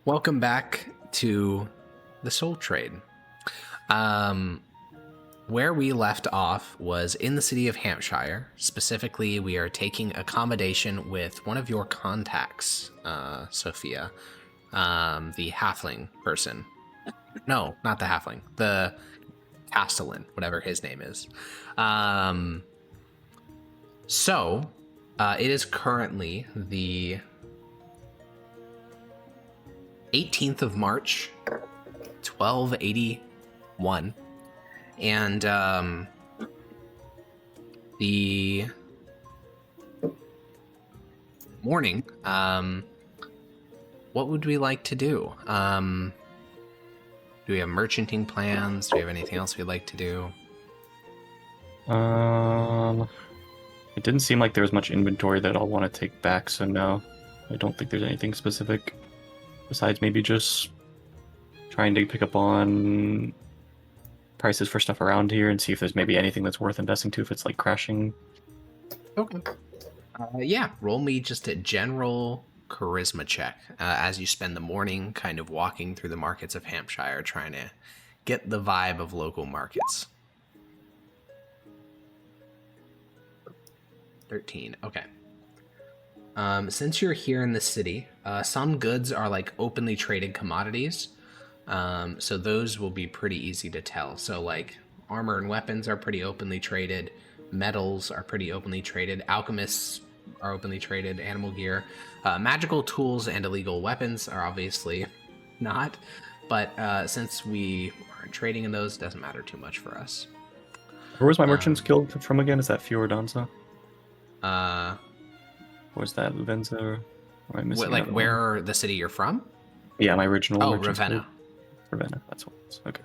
Welcome back to the Soul Trade. Where we left off was in the city of Hampshire. Specifically, we are taking accommodation with one of your contacts, Sophia, the halfling person. No, not the halfling. The Castellan, whatever his name is. It is currently the 18th of March, 1281, and the morning. What would we like to do? Do we have merchanting plans? Do we have anything else we'd like to do? It didn't seem like there was much inventory that I'll want to take back, so no, I don't think there's anything specific. Besides maybe just trying to pick up on prices for stuff around here and see if there's maybe anything that's worth investing to if it's like crashing. Okay. Yeah, roll me just a general charisma check as you spend the morning kind of walking through the markets of Hampshire trying to get the vibe of local markets. 13. Okay. Since you're here in the city, some goods are like openly traded commodities. So those will be pretty easy to tell. So like armor and weapons are pretty openly traded. Metals are pretty openly traded. Alchemists are openly traded. Animal gear. Magical tools and illegal weapons are obviously not. But since we aren't trading in those, it doesn't matter too much for us. Where was my merchants guild from again? Is that Fiordanza? Or is that Lavenza? Or am I missing like where the city you're from? Yeah, my original. Oh, Ravenna. Ravenna, that's what it is. Okay.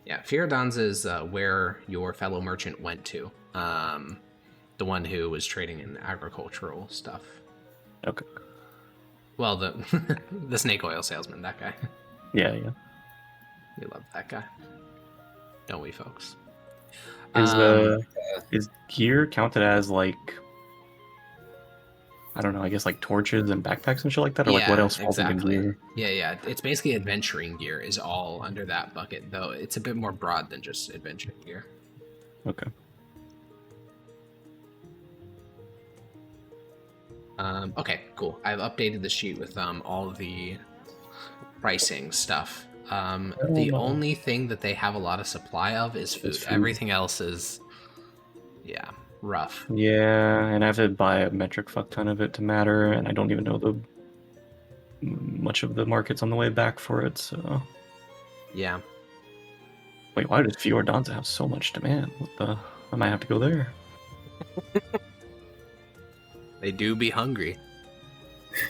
Yeah, Fiordanza is where your fellow merchant went to. The one who was trading in agricultural stuff. Okay. Well, the the snake oil salesman, that guy. Yeah. We love that guy. Don't we, folks? Is gear counted as like, I don't know, I guess like torches and backpacks and shit like that? Or like what else falls into gear? Yeah. It's basically adventuring gear is all under that bucket, though it's a bit more broad than just adventuring gear. Okay. Okay, cool. I've updated the sheet with all of the pricing stuff. The only thing that they have a lot of supply of is food. Everything else is, rough. Yeah, and I have to buy a metric fuck ton of it to matter, and I don't even know much of the markets on the way back for it, so... Yeah. Wait, why does Fiordanza have so much demand? I might have to go there. They do be hungry.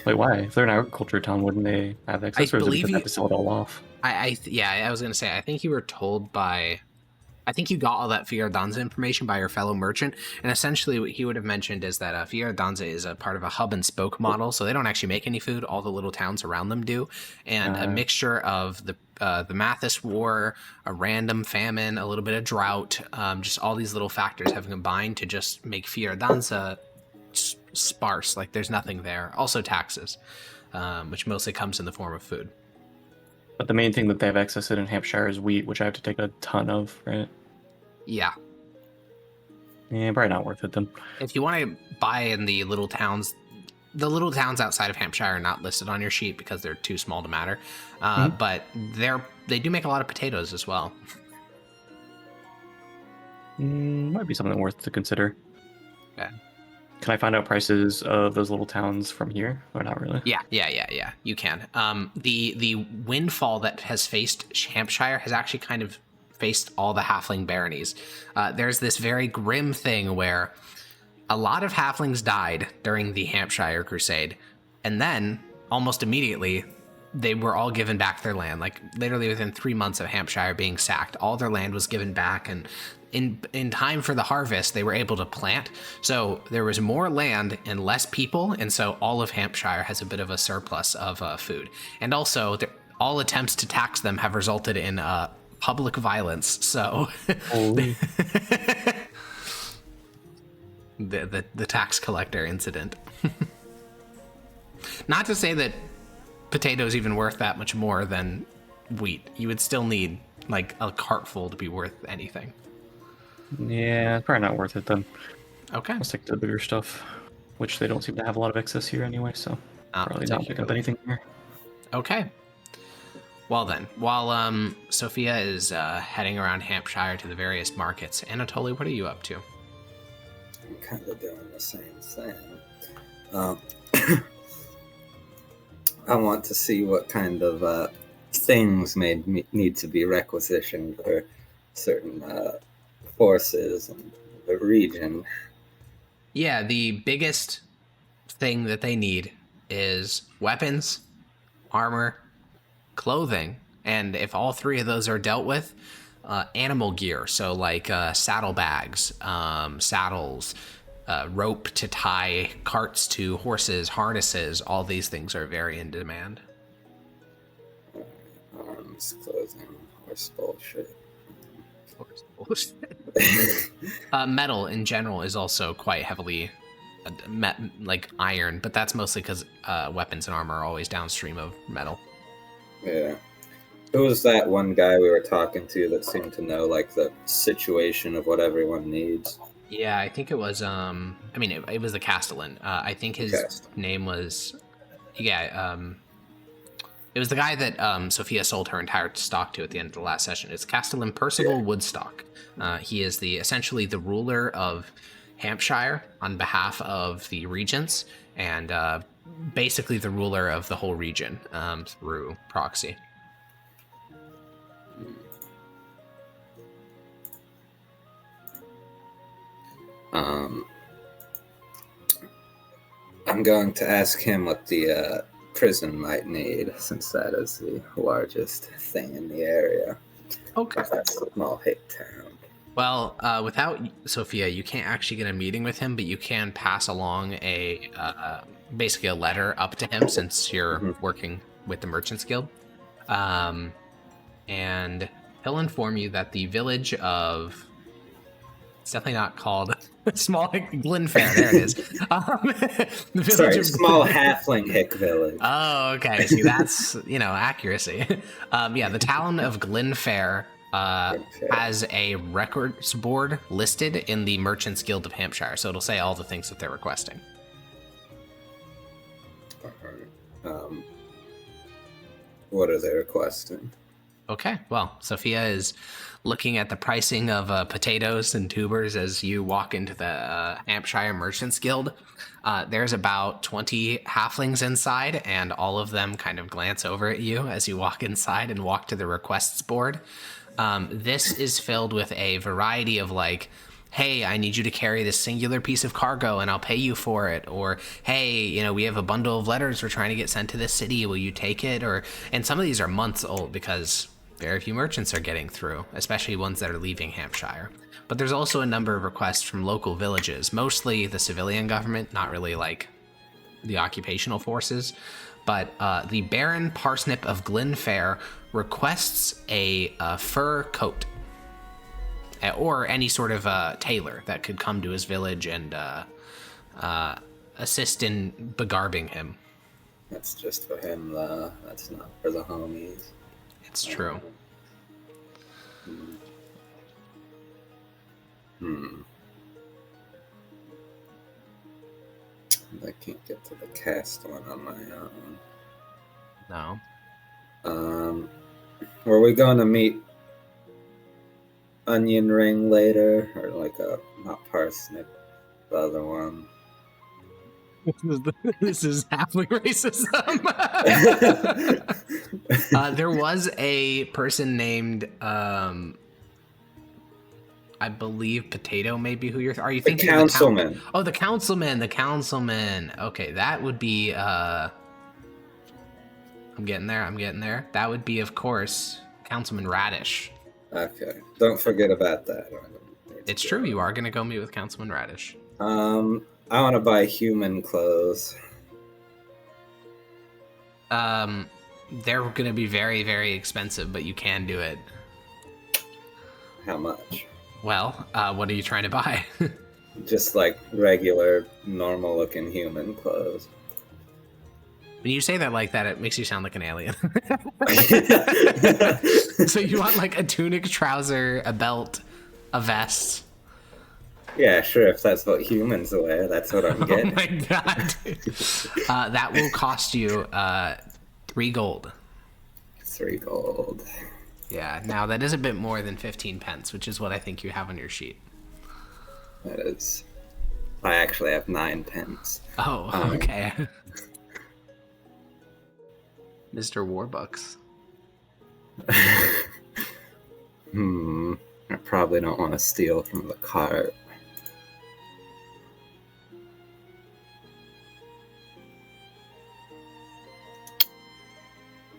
Wait, why? If they're an agriculture town, wouldn't they have excess, or is it because they have to sell it all off? I was going to say, I think you were told by... I think you got all that Fiordanza information by your fellow merchant, and essentially what he would have mentioned is that Fiordanza is a part of a hub and spoke model, so they don't actually make any food. All the little towns around them do, and a mixture of the Mathis War, a random famine, a little bit of drought, just all these little factors have combined to just make Fiordanza sparse. Like there's nothing there. Also taxes, which mostly comes in the form of food. But the main thing that they have access to in Hampshire is wheat, which I have to take a ton of, right? Yeah. Yeah, probably not worth it then. If you want to buy in the little towns outside of Hampshire are not listed on your sheet because they're too small to matter. But they do make a lot of potatoes as well. Might be something worth to consider. Okay. Can I find out prices of those little towns from here, or not really? Yeah. You can. The windfall that has faced Hampshire has actually kind of faced all the halfling baronies. There's this very grim thing where a lot of halflings died during the Hampshire Crusade, and then almost immediately they were all given back their land. Like literally within 3 months of Hampshire being sacked, all their land was given back, and in time for the harvest, they were able to plant. So there was more land and less people, and so all of Hampshire has a bit of a surplus of food. And also, all attempts to tax them have resulted in public violence. So the tax collector incident. Not to say that potatoes even worth that much more than wheat. You would still need like a cart full to be worth anything. Yeah, probably not worth it then. Okay. I'll stick to the bigger stuff, which they don't seem to have a lot of excess here anyway, so probably not pick up anything here. Okay. Well then, while Sophia is heading around Hampshire to the various markets, Anatoly, what are you up to? I'm kind of doing the same thing. I want to see what kind of things need to be requisitioned for certain forces in the region. Yeah, the biggest thing that they need is weapons, armor, clothing, and if all three of those are dealt with, animal gear. So like saddlebags, saddles, rope to tie carts to horses, harnesses. All these things are very in demand. Arms, clothing, horse bullshit. Metal in general is also quite heavily like iron, but that's mostly because weapons and armor are always downstream of metal. Yeah. Who was that one guy we were talking to that seemed to know like the situation of what everyone needs? Yeah, I think it was it was the Castellan. I think his name was it was the guy that Sophia sold her entire stock to at the end of the last session. It's Castellan Percival Woodstock. He is essentially the ruler of Hampshire on behalf of the regents, and basically the ruler of the whole region through proxy. I'm going to ask him what the prison might need, since that is the largest thing in the area. Okay. That's a small hick town. Well, without Sophia, you can't actually get a meeting with him, but you can pass along basically a letter up to him, since you're working with the Merchants Guild. And he'll inform you that the village of... It's definitely not called Small Glenfair. There it is. Sorry, Small Halfling Hick Village. Oh, okay. See, that's, accuracy. The town of Glenfair has a records board listed in the Merchants Guild of Hampshire, so it'll say all the things that they're requesting. What are they requesting? Okay, well, Sophia is looking at the pricing of potatoes and tubers as you walk into the Hampshire Merchants Guild. There's about 20 halflings inside, and all of them kind of glance over at you as you walk inside and walk to the requests board. This is filled with a variety of like, hey, I need you to carry this singular piece of cargo and I'll pay you for it. Or, hey, we have a bundle of letters we're trying to get sent to this city. Will you take it? And some of these are months old because very few merchants are getting through, especially ones that are leaving Hampshire. But there's also a number of requests from local villages, mostly the civilian government, not really like the occupational forces. But the Baron Parsnip of Glenfair requests a fur coat, or any sort of tailor that could come to his village and assist in begarbing him. That's just for him, though. That's not for the homies. It's true. I can't get to the cast one on my own. No. Were we going to meet Onion Ring later? Or like not Parsnip, the other one? This is halfling racism. There was a person named, I believe Potato may be who you're... Are you thinking the councilman? The councilman. Okay, that would be... I'm getting there. That would be, of course, Councilman Radish. Okay, don't forget about that. It's true, you are going to go meet with Councilman Radish. I want to buy human clothes. They're going to be very, very expensive, but you can do it. How much? Well, what are you trying to buy? Just like regular, normal-looking human clothes. When you say that like that, it makes you sound like an alien. So you want like a tunic, trouser, a belt, a vest. Yeah, sure. If that's what humans wear, that's what I'm getting. Oh my god. That will cost you 3 gold. 3 gold. Yeah, now that is a bit more than 15 pence, which is what I think you have on your sheet. That is. I actually have 9 pence. Oh, okay. Mr. Warbucks. I probably don't want to steal from the cart.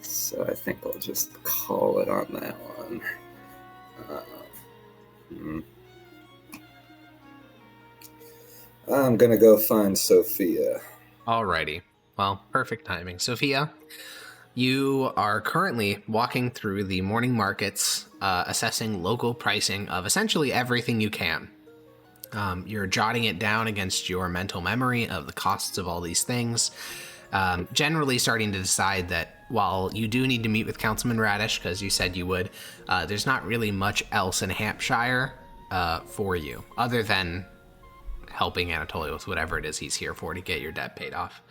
So I think we'll just call it on that one. I'm gonna go find Sophia. Alrighty. Well, perfect timing. Sophia, you are currently walking through the morning markets, assessing local pricing of essentially everything you can. You're jotting it down against your mental memory of the costs of all these things. Generally starting to decide that while you do need to meet with Councilman Radish, because you said you would, there's not really much else in Hampshire for you, other than helping Anatoly with whatever it is he's here for to get your debt paid off.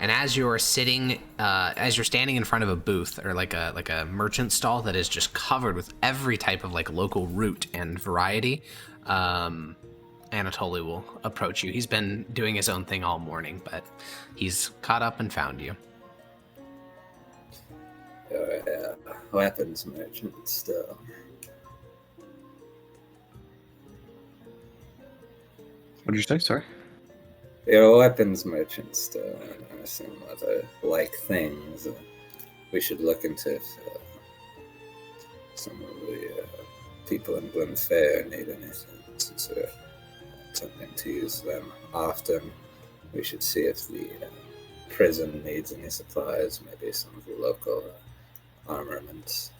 And as you're sitting, as you're standing in front of a booth or like a merchant stall that is just covered with every type of like local root and variety, Anatoly will approach you. He's been doing his own thing all morning, but he's caught up and found you. Weapons merchant still. What did you say? Sorry. You're a weapons merchant still, and I assume other like things. We should look into if some of the people in Glenfair need anything, since we're attempting to use them often. We should see if the prison needs any supplies, maybe some of the local armaments.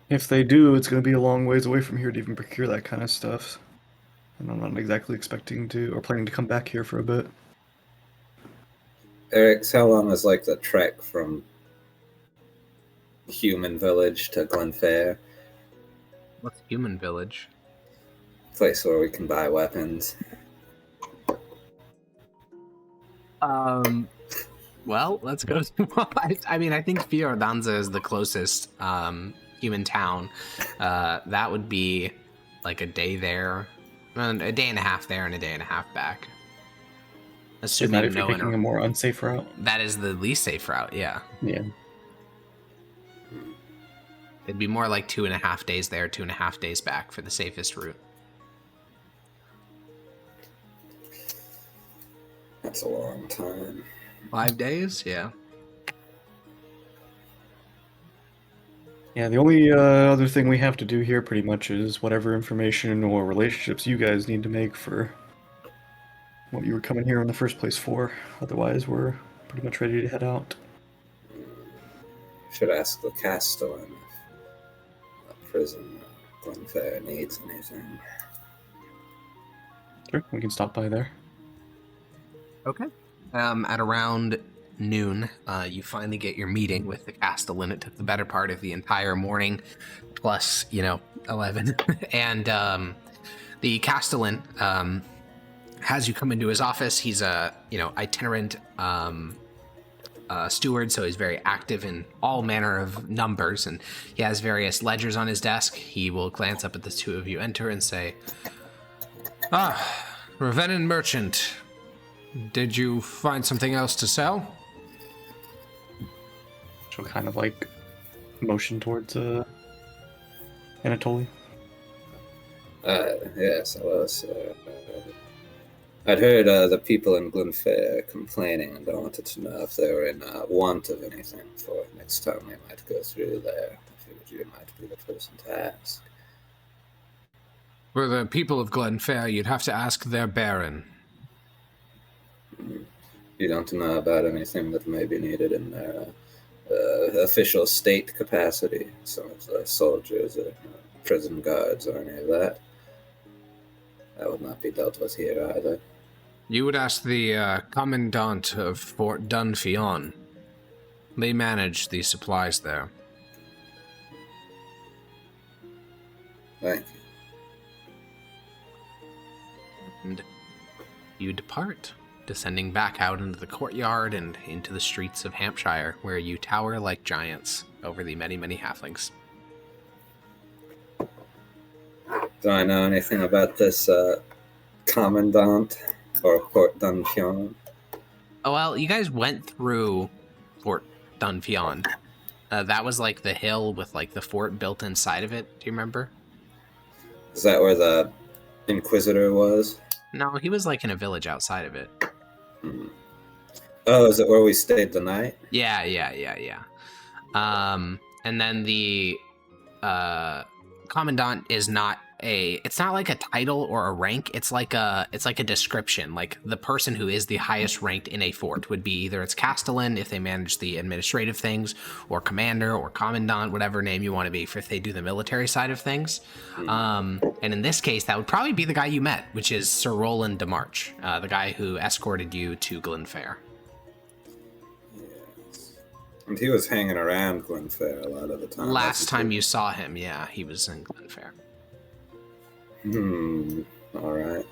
If they do, it's going to be a long ways away from here to even procure that kind of stuff. And I'm not exactly expecting to, or planning to come back here for a bit. Eric, how long is like the trek from Human Village to Glenfair? What's Human Village? Place where we can buy weapons. Well, let's go. I mean, I think Fiordanza is the closest human town. That would be like a day there, a day and a half there, and a day and a half back. Isn't that if you're taking a more unsafe route? That is the least safe route, yeah. Yeah. It'd be more like 2.5 days there, 2.5 days back for the safest route. That's a long time. 5 days? Yeah. Yeah, the only other thing we have to do here pretty much is whatever information or relationships you guys need to make for what you were coming here in the first place for. Otherwise, we're pretty much ready to head out. Should ask the Castellan if the prison Glenfair needs anything. Sure, we can stop by there. Okay. At around noon, you finally get your meeting with the Castellan. It took the better part of the entire morning, plus, 11. And the Castellan has you come into his office. He's a, itinerant steward, so he's very active in all manner of numbers, and he has various ledgers on his desk. He will glance up at the two of you enter and say, Ravenin merchant, did you find something else to sell? She'll kind of like motion towards Anatoly. Yes, I was. I'd heard the people in Glenfair complaining, and I wanted to know if they were in want of anything for next time we might go through there. I figured you might be the person to ask. For the people of Glenfair, you'd have to ask their baron. You don't know about anything that may be needed in their official state capacity, some of the soldiers or prison guards or any of that? That would not be dealt with here either. You would ask the commandant of Fort Dunfion. They manage the supplies there. Thank you. And you depart, descending back out into the courtyard and into the streets of Hampshire, where you tower like giants over the many, many halflings. Do I know anything about this commandant or Fort Dunfion? Oh, well, you guys went through Fort Dunfion. That was like the hill with like the fort built inside of it. Do you remember? Is that where the Inquisitor was? No, he was like in a village outside of it. Hmm. Oh, is it where we stayed the night? Yeah. And then the commandant is not it's not like a title or a rank. It's like a description. Like the person who is the highest ranked in a fort would be either it's castellan if they manage the administrative things, or commander or commandant, whatever name you want to be for if they do the military side of things. And in this case, that would probably be the guy you met, which is Sir Roland de March, the guy who escorted you to Glenfair. Yes. And he was hanging around Glenfair a lot of the time. Last time you saw him, yeah, he was in Glenfair. All right.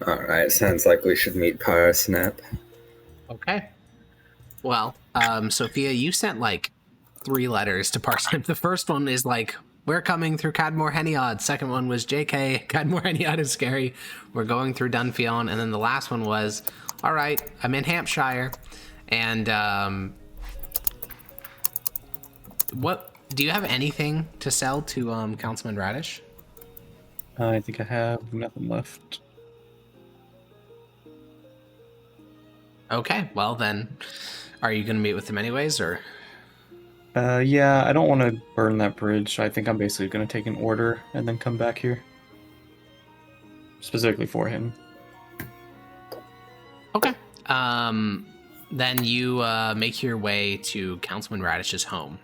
All right, sounds like we should meet Parsnip. Okay. Well, Sophia, you sent like 3 letters to Parsnip. The first one is like, we're coming through Cadmore Heniod. Second one was, JK, Cadmore Heniod is scary. We're going through Dunfion. And then the last one was, all right, I'm in Hampshire. And what do you have anything to sell to Councilman Radish? I think I have nothing left. Okay, well then, are you going to meet with him anyways, or? Yeah, I don't want to burn that bridge. I think I'm basically going to take an order and then come back here. Specifically for him. Okay. Then you make your way to Councilman Radish's home.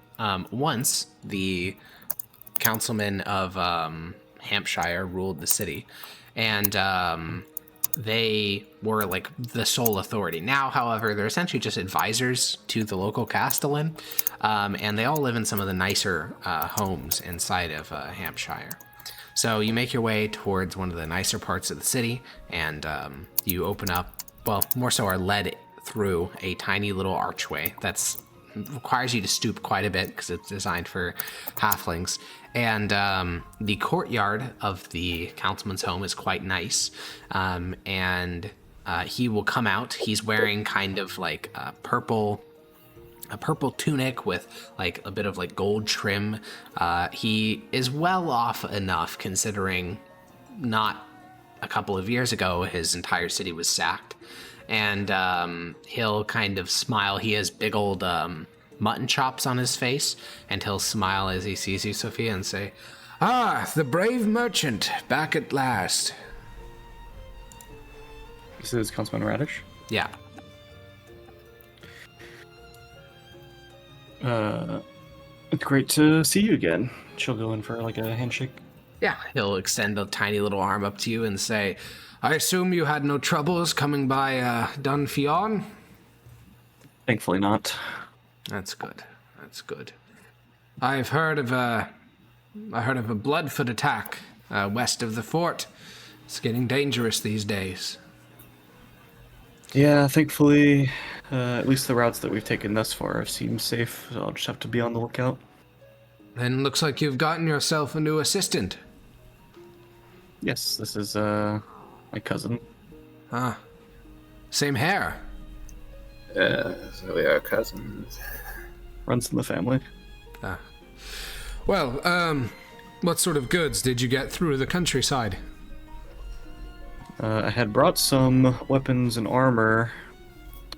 Once the councilman of Hampshire ruled the city, and they were like the sole authority. Now, however, they're essentially just advisors to the local castellan, and they all live in some of the nicer homes inside of Hampshire. So you make your way towards one of the nicer parts of the city, and you open up, well, more so are led through a tiny little archway that's requires you to stoop quite a bit because it's designed for halflings. And the courtyard of the councilman's home is quite nice. And he will come out. He's wearing kind of like a purple tunic with like a bit of like gold trim. He is well off enough considering not a couple of years ago his entire city was sacked. And he'll kind of smile. He has big old mutton chops on his face, and he'll smile as he sees you, Sophia, and say, "Ah, the brave merchant, back at last." This is Councilman Radish. Yeah. It's great to see you again. She'll go in for like a handshake. Yeah, he'll extend a tiny little arm up to you and say, "I assume you had no troubles coming by Dunfion?" Thankfully not. That's good. That's good. I've heard of a Bloodfoot attack west of the fort. It's getting dangerous these days. Yeah, thankfully, at least the routes that we've taken thus far have seemed safe, so I'll just have to be on the lookout. Then looks like you've gotten yourself a new assistant. Yes, this is my cousin. Ah, same hair. So we are cousins. Runs in the family. Well, what sort of goods did you get through the countryside? I had brought some weapons and armor,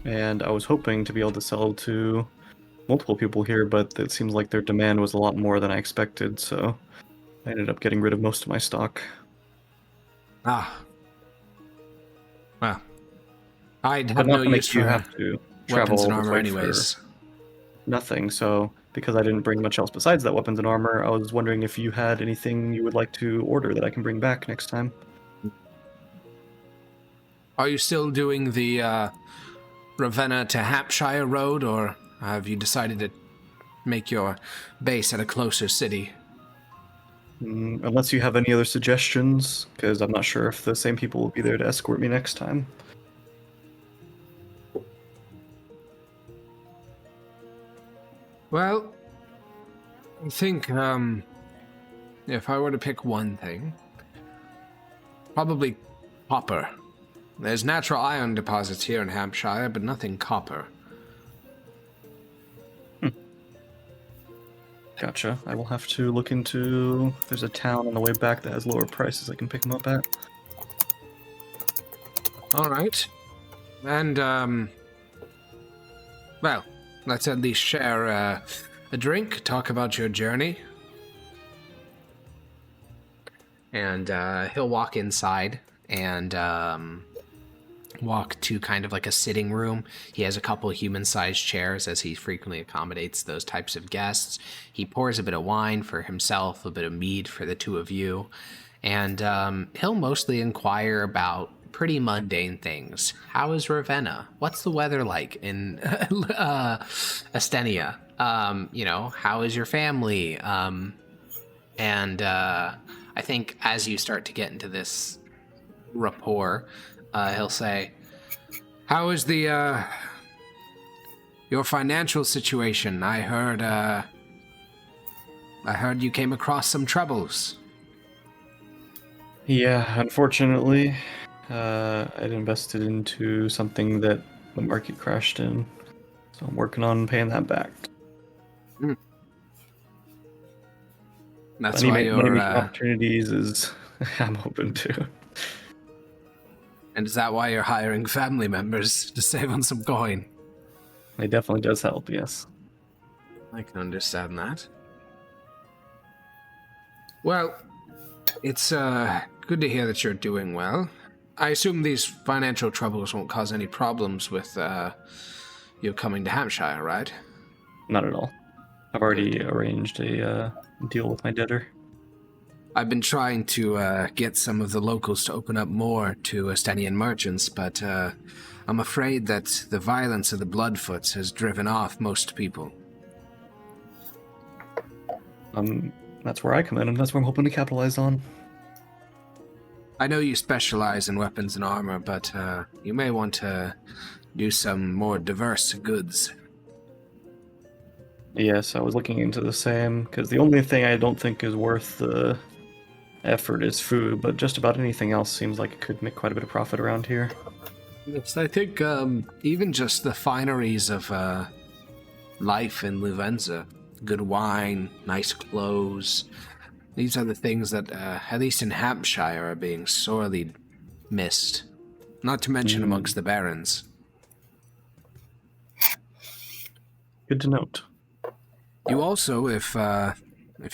and I was hoping to be able to sell to multiple people here, but it seems like their demand was a lot more than I expected, so I ended up getting rid of most of my stock. Ah. Well, I'd But have not no to use make you for have to travel weapons all and this armor way anyways. for nothing. So, because I didn't bring much else besides that weapons and armor, I was wondering if you had anything you would like to order that I can bring back next time. Are you still doing the Ravenna to Hampshire road, or have you decided to make your base at a closer city? Unless you have any other suggestions, because I'm not sure if the same people will be there to escort me next time. Well, I think, if I were to pick one thing, probably copper. There's natural iron deposits here in Hampshire, but nothing copper. Gotcha. I will have to look into if there's a town on the way back that has lower prices I can pick them up at. All right. And, well, let's at least share a drink, talk about your journey. And he'll walk inside and walk to kind of like a sitting room. He has a couple of human-sized chairs as he frequently accommodates those types of guests. He pours a bit of wine for himself, a bit of mead for the two of you, and he'll mostly inquire about pretty mundane things. How is Ravenna? What's the weather like in Estenia? How is your family? And I think as you start to get into this rapport, he'll say, "How is the your financial situation? I heard you came across some troubles." Yeah, unfortunately, I'd invested into something that the market crashed in, so I'm working on paying that back. That's Money why money you're. making opportunities is I'm open to. And is that why you're hiring family members to save on some coin? It definitely does help, yes. I can understand that. Well, it's good to hear that you're doing well. I assume these financial troubles won't cause any problems with you coming to Hampshire, right? Not at all. I've already arranged a deal with my debtor. I've been trying to get some of the locals to open up more to Estenian merchants, but I'm afraid that the violence of the Bloodfoots has driven off most people. That's where I come in, and that's what I'm hoping to capitalize on. I know you specialize in weapons and armor, but you may want to do some more diverse goods. Yes, I was looking into the same, because the only thing I don't think is worth the effort is food, but just about anything else seems like it could make quite a bit of profit around here. Yes, I think even just the fineries of life in Luvenza, good wine, nice clothes, these are the things that, at least in Hampshire, are being sorely missed. Not to mention amongst the barons. Good to note. You also, if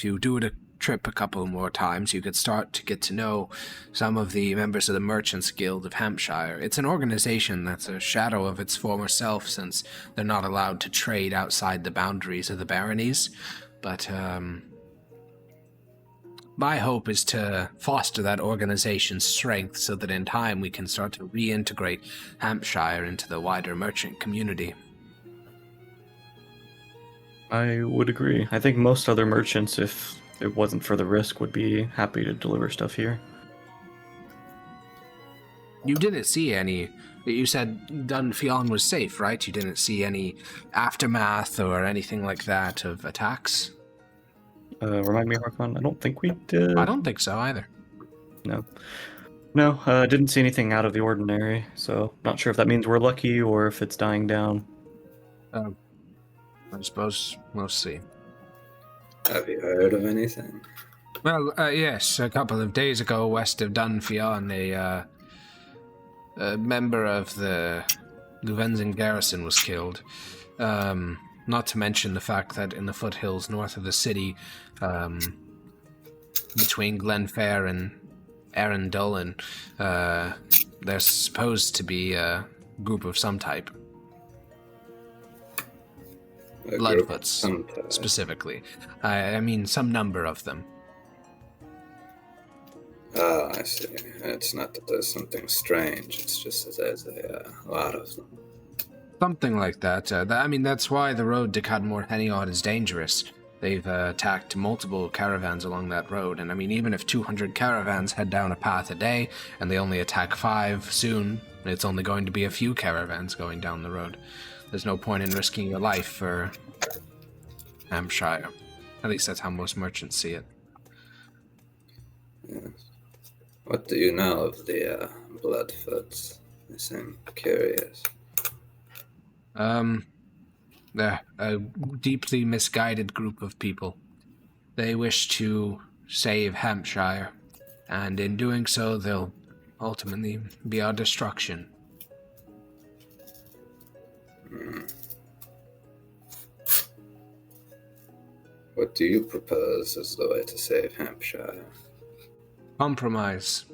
you do a trip a couple more times, you could start to get to know some of the members of the Merchants Guild of Hampshire. It's an organization that's a shadow of its former self, since they're not allowed to trade outside the boundaries of the baronies. But my hope is to foster that organization's strength so that in time we can start to reintegrate Hampshire into the wider merchant community. I would agree. I think most other merchants, if it wasn't for the risk, would be happy to deliver stuff here. You didn't see any... You said Dunfion was safe, right? You didn't see any aftermath or anything like that of attacks? Remind me, Harkon, I don't think we did. I don't think so either. No. No, didn't see anything out of the ordinary, so not sure if that means we're lucky or if it's dying down. I suppose we'll see. Have you heard of anything? Well, yes, a couple of days ago, west of Dunfion, a member of the Luvenzen garrison was killed. Not to mention the fact that in the foothills north of the city, between Glenfair and Arundel, they're supposed to be a group of some type. Bloodfoots, specifically. I mean, some number of them. Oh, I see. It's not that there's something strange. It's just that there's a lot of them. Something like that. I mean, that's why the road to Cadmore Heniod is dangerous. They've attacked multiple caravans along that road, and I mean, even if 200 caravans head down a path a day, and they only attack 5 soon, it's only going to be a few caravans going down the road. There's no point in risking your life for Hampshire. At least that's how most merchants see it. Yes. What do you know of the Bloodfoots? They seem curious. They're a deeply misguided group of people. They wish to save Hampshire, and in doing so, they'll ultimately be our destruction. What do you propose as the way to save Hampshire? Compromise.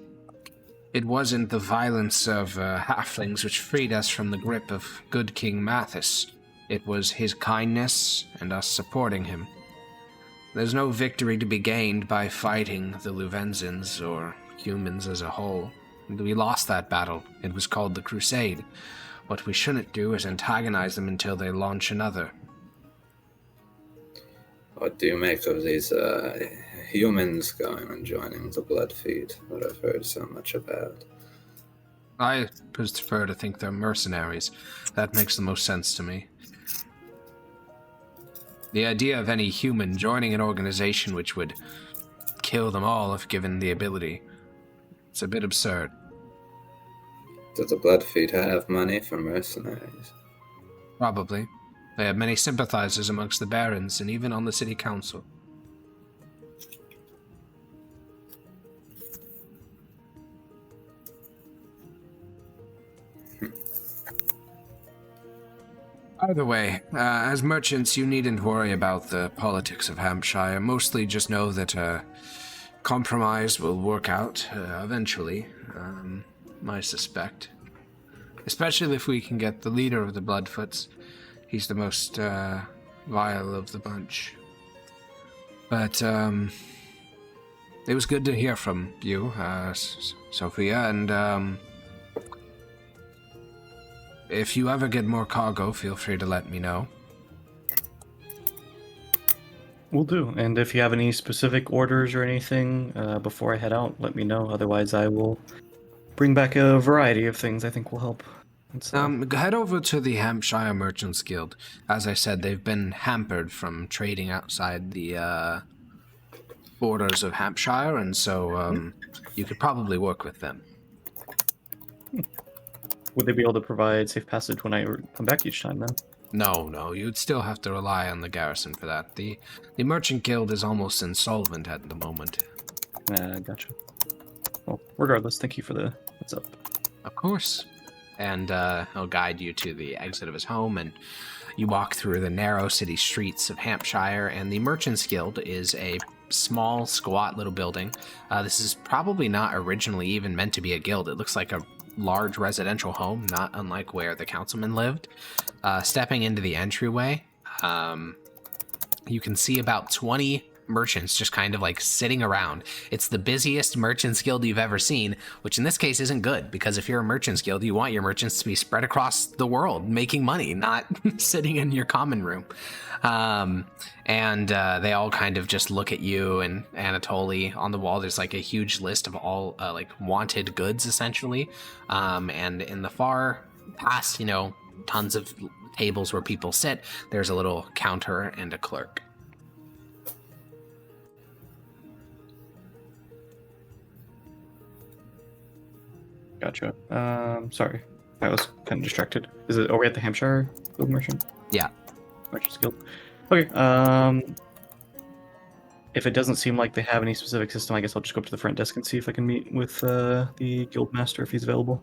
It wasn't the violence of halflings which freed us from the grip of good King Mathis. It was his kindness and us supporting him. There's no victory to be gained by fighting the Luvenzins or humans as a whole. We lost that battle. It was called the Crusade. What we shouldn't do is antagonize them until they launch another. What do you make of these humans going and joining the Bloodfeed that I've heard so much about? I prefer to think they're mercenaries. That makes the most sense to me. The idea of any human joining an organization which would kill them all if given the ability, it's a bit absurd. Do the Bloodfeed have money for mercenaries? Probably. They have many sympathizers amongst the barons and even on the city council. Either way, as merchants, you needn't worry about the politics of Hampshire. Mostly just know that compromise will work out eventually, I suspect. Especially if we can get the leader of the Bloodfoots. He's the most vile of the bunch. But it was good to hear from you, Sophia, and if you ever get more cargo, feel free to let me know. Will do. And if you have any specific orders or anything before I head out, let me know. Otherwise, I will bring back a variety of things I think will help. Head over to the Hampshire Merchants Guild. As I said, they've been hampered from trading outside the borders of Hampshire, and so you could probably work with them. Would they be able to provide safe passage when I come back each time, then? No, you'd still have to rely on the garrison for that. The Merchant Guild is almost insolvent at the moment. Gotcha. Well, regardless, thank you for the heads up. Of course. And he'll guide you to the exit of his home, and you walk through the narrow city streets of Hampshire, and the Merchants Guild is a small, squat little building. This is probably not originally even meant to be a guild. It looks like a large residential home, not unlike where the councilman lived. Stepping into the entryway, you can see about 20 merchants just kind of like sitting around. It's the busiest merchants guild you've ever seen, which in this case isn't good, because if you're a merchants guild, you want your merchants to be spread across the world making money, not sitting in your common room. They all kind of just look at you, and Anatoly. On the wall there's like a huge list of all like wanted goods essentially, and in the far past, tons of tables where people sit, there's a little counter and a clerk. Gotcha. Sorry. I was kind of distracted. Are we at the Hampshire Guild Merchant? Yeah. Merchants Guild. Okay. If it doesn't seem like they have any specific system, I guess I'll just go up to the front desk and see if I can meet with the guild master if he's available.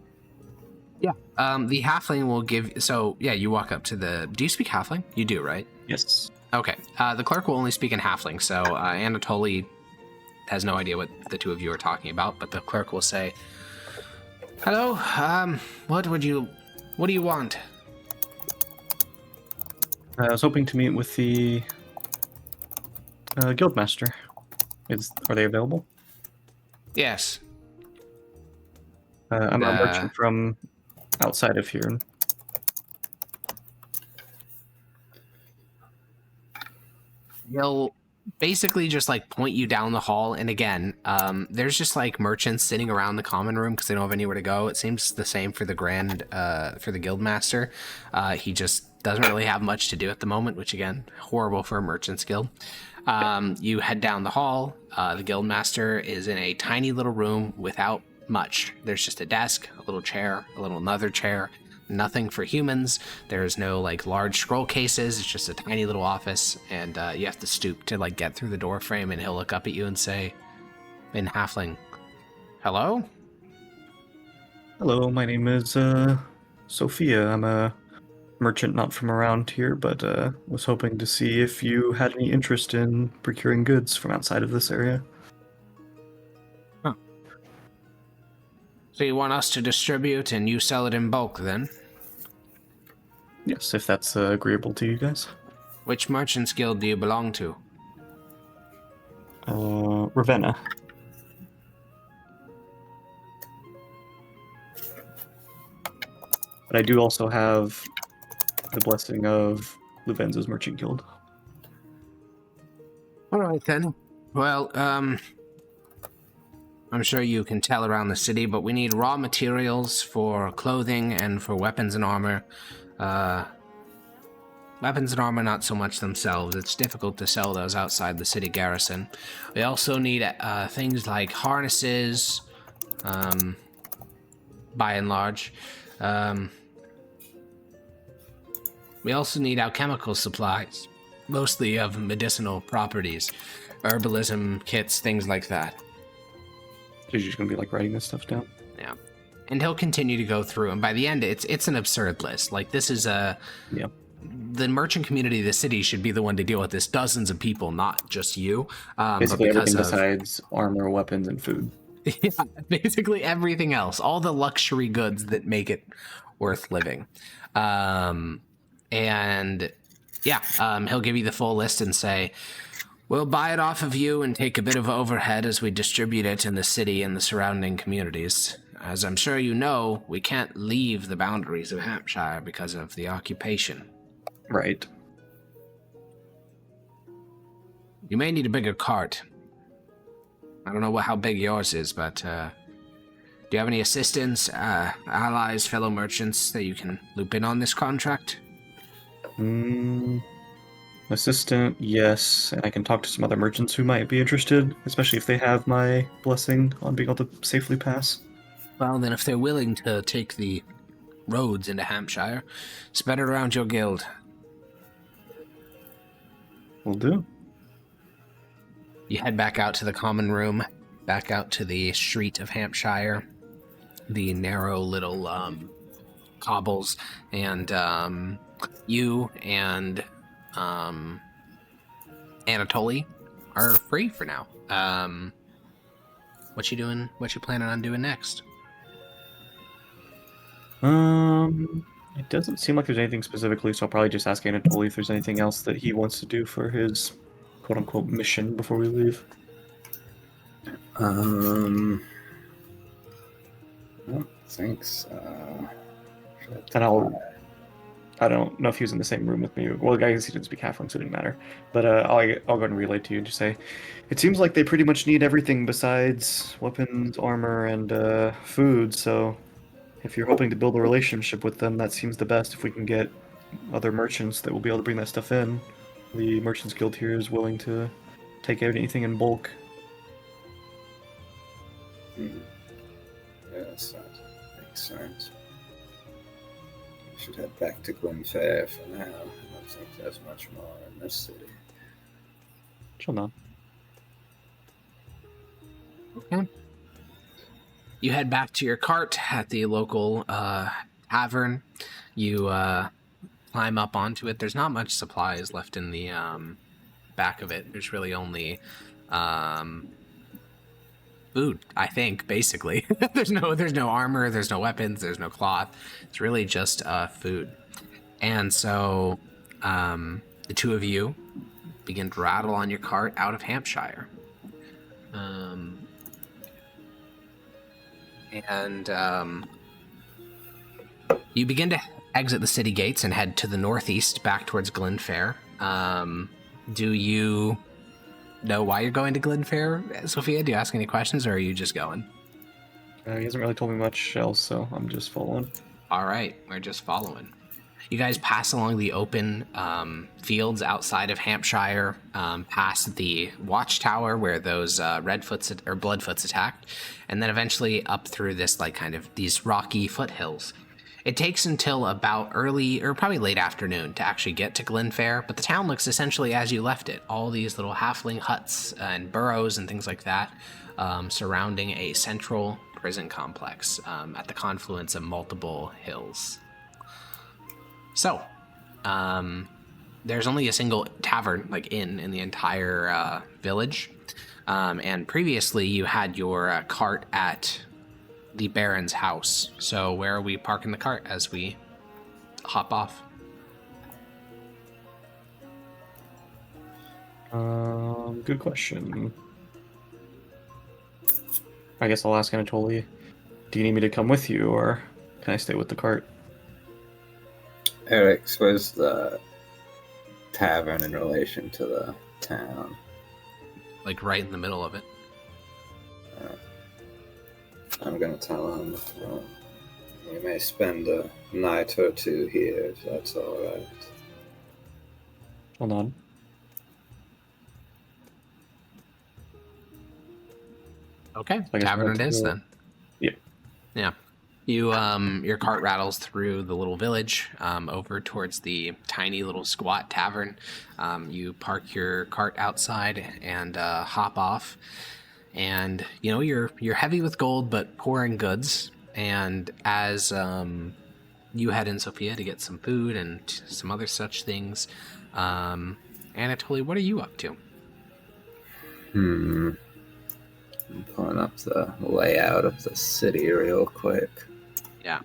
Yeah. The halfling will give. So yeah, you walk up to the. Do you speak halfling? You do, right? Yes. Okay. The clerk will only speak in halfling. So Anatoly has no idea what the two of you are talking about, but the clerk will say, "Hello, what do you want?" I was hoping to meet with the guildmaster. Are they available? Yes. I'm a merchant from outside of here. He'll basically just like point you down the hall, and again, there's just like merchants sitting around the common room because they don't have anywhere to go. It seems the same for the for the guildmaster. He just doesn't really have much to do at the moment, which again, horrible for a merchant's guild. You head down the hall. The guildmaster is in a tiny little room without much. There's just a desk, a little chair, another chair. Nothing for humans. There's no like large scroll cases. It's just a tiny little office, and you have to stoop to like get through the door frame. And he'll look up at you and say, in Halfling, "Hello." Hello, my name is Sophia. I'm a merchant not from around here, but was hoping to see if you had any interest in procuring goods from outside of this area. Huh. So you want us to distribute and you sell it in bulk, then? Yes, if that's agreeable to you guys. Which merchants guild do you belong to? Ravenna. But I do also have the blessing of Luvenza's Merchant Guild. All right, then. Well, I'm sure you can tell around the city, but we need raw materials for clothing and for weapons and armor. Weapons and armor, not so much themselves. It's difficult to sell those outside the city garrison. We also need things like harnesses, by and large. We also need alchemical supplies, mostly of medicinal properties, herbalism kits, things like that. So you're just going to be like writing this stuff down? Yeah. And he'll continue to go through, and by the end, it's an absurd list. Like, this is a... Yeah. The merchant community of the city should be the one to deal with this. Dozens of people, not just you. Basically everything besides armor, weapons, and food. Yeah, basically everything else. All the luxury goods that make it worth living. And yeah, he'll give you the full list and say, "We'll buy it off of you and take a bit of overhead as we distribute it in the city and the surrounding communities. As I'm sure you know, we can't leave the boundaries of Hampshire because of the occupation." Right. You may need a bigger cart. I don't know how big yours is, but do you have any assistants, allies, fellow merchants that you can loop in on this contract? Assistant, yes, and I can talk to some other merchants who might be interested, especially if they have my blessing on being able to safely pass. Well, then if they're willing to take the roads into Hampshire, spread it around your guild. Will do. You head back out to the common room, back out to the street of Hampshire, the narrow little cobbles, and you and Anatoly are free for now. What you doing? What you planning on doing next? It doesn't seem like there's anything specifically, so I'll probably just ask Anatoly if there's anything else that he wants to do for his quote-unquote mission before we leave. I don't think so. And I don't know if he was in the same room with me. Well, I guess he didn't speak Halfling, so it didn't matter. But I'll go ahead and relay to you and just say, it seems like they pretty much need everything besides weapons, armor, and food, so if you're hoping to build a relationship with them, that seems the best if we can get other merchants that will be able to bring that stuff in. The Merchants Guild here is willing to take out anything in bulk. Yes, that makes sense. We should head back to Glenfair for now. I don't think there's much more in this city. Chill now. Okay. You head back to your cart at the local tavern. You climb up onto it. There's not much supplies left in the back of it. There's really only food, I think, basically. There's no armor, there's no weapons, there's no cloth. It's really just food. And so the two of you begin to rattle on your cart out of Hampshire. You begin to exit the city gates and head to the northeast back towards Glenfair. Do you know why you're going to Glenfair, Sophia? Do you ask any questions, or are you just going? He hasn't really told me much else, so I'm just following. All right, we're just following. You guys pass along the open fields outside of Hampshire, past the watchtower where those Bloodfoots attacked, and then eventually up through this these rocky foothills. It takes until about early or probably late afternoon to actually get to Glenfair, but the town looks essentially as you left it. All these little halfling huts and burrows and things like that surrounding a central prison complex at the confluence of multiple hills. So, there's only a single tavern, inn, in the entire village. And previously you had your cart at the Baron's house. So where are we parking the cart as we hop off? Good question. I guess I'll ask Anatoly. Do you need me to come with you, or can I stay with the cart? Eric, where's the tavern in relation to the town? Right in the middle of it. I'm gonna tell him we may spend a night or two here, if that's alright. Hold on. Okay, tavern it is then. Yep. Yeah. You, your cart rattles through the little village, over towards the tiny little squat tavern. You park your cart outside and hop off. And you're heavy with gold but poor in goods. And as you head in, Sophia, to get some food and some other such things, Anatoly, what are you up to? I'm pulling up the layout of the city real quick. Yeah.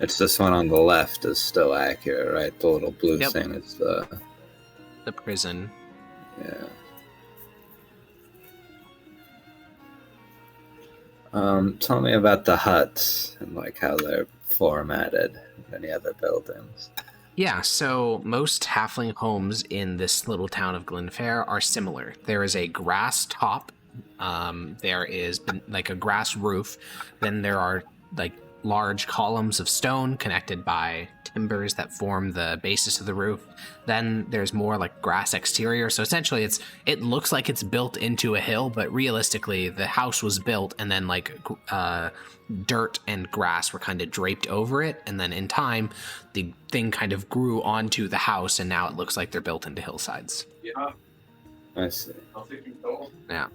It's this one on the left is still accurate, right? The little blue Yep. thing is the prison. Yeah. Tell me about the huts and how they're formatted. Any other buildings? Yeah, so most halfling homes in this little town of Glenfair are similar. There is a grass top, there is a grass roof, then there are large columns of stone connected by timbers that form the basis of the roof. Then there's more grass exterior. So essentially it looks like it's built into a hill, but realistically the house was built and then dirt and grass were kind of draped over it. And then in time, the thing kind of grew onto the house and now it looks like they're built into hillsides. Yeah. I see. Yeah.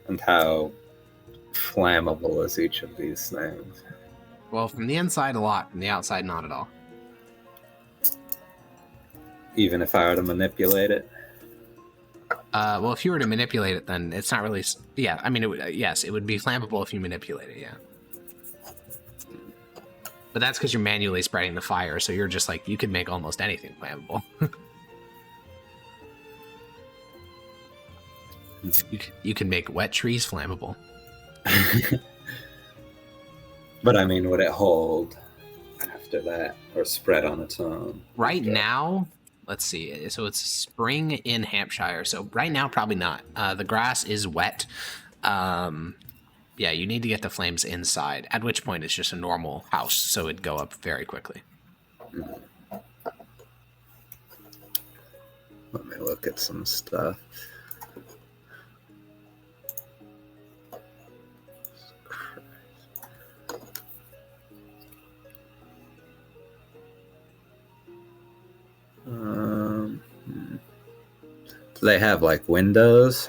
And how flammable is each of these things? Well, from the inside a lot, from the outside not at all. Even if I were to manipulate it? Well, if you were to manipulate it, then it's not really... Yeah, I mean, yes, it would be flammable if you manipulate it, yeah. But that's because you're manually spreading the fire, so you're just you could make almost anything flammable. You can make wet trees flammable. But I mean, would it hold after that or spread on its own? Right now, let's see. So it's spring in Hampshire. So right now, probably not. The grass is wet. Yeah, you need to get the flames inside, at which point it's just a normal house, so it'd go up very quickly. Let me look at some stuff. Do they have windows?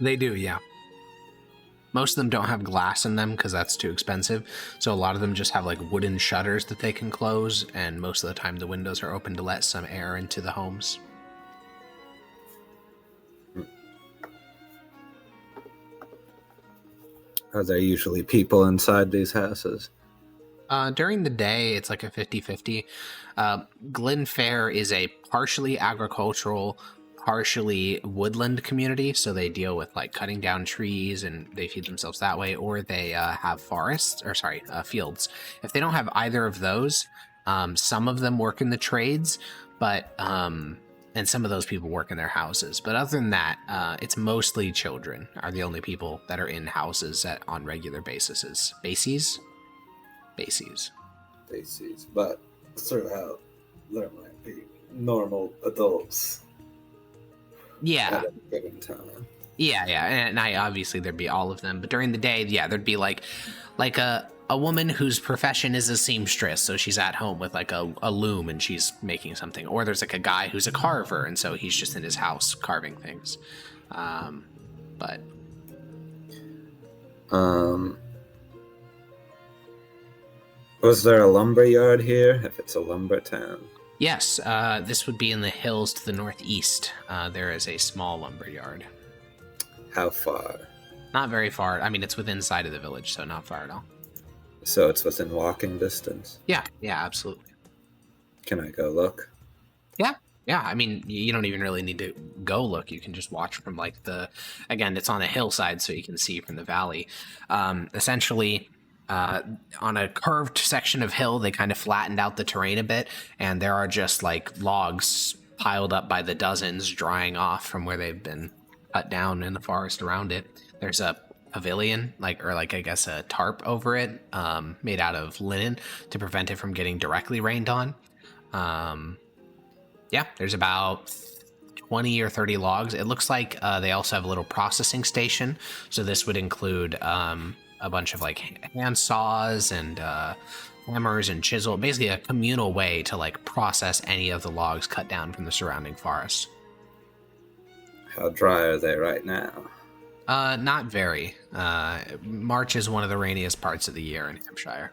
They do, yeah. Most of them don't have glass in them because that's too expensive. So a lot of them just have wooden shutters that they can close, and most of the time the windows are open to let some air into the homes. Are there usually people inside these houses? During the day, it's like a 50-50. Glen Fair is a partially agricultural, partially woodland community, so they deal with like cutting down trees and they feed themselves that way, or they have forests, or sorry, fields. If they don't have either of those, some of them work in the trades, but and some of those people work in their houses. But other than that, it's mostly children are the only people that are in houses on regular bases. Bases. But throughout, there might be normal adults Yeah. at a given time. Yeah, and I obviously there'd be all of them, but during the day, yeah, there'd be like a woman whose profession is a seamstress, so she's at home with like a loom and she's making something, or there's like a guy who's a carver, and so he's just in his house carving things. But was there a lumber yard here? If it's a lumber town, yes, this would be in the hills to the northeast. There is a small lumber yard. how far? Not very far. I mean, it's within sight of the village, so not far at all. So it's within walking distance. Yeah, absolutely. Can I go look? Yeah, I mean, you don't even really need to go look. You can just watch from like again, it's on a hillside, so you can see from the valley. Essentially, on a curved section of hill, they kind of flattened out the terrain a bit, and there are just like logs piled up by the dozens, drying off from where they've been cut down in the forest around it. There's a pavilion, I guess a tarp over it, made out of linen to prevent it from getting directly rained on. Yeah, there's about 20 or 30 logs. It looks like they also have a little processing station. So this would include a bunch of like hand saws and hammers and chisel, basically a communal way to like process any of the logs cut down from the surrounding forest. How dry are they right now? Not very. March is one of the rainiest parts of the year in Hampshire.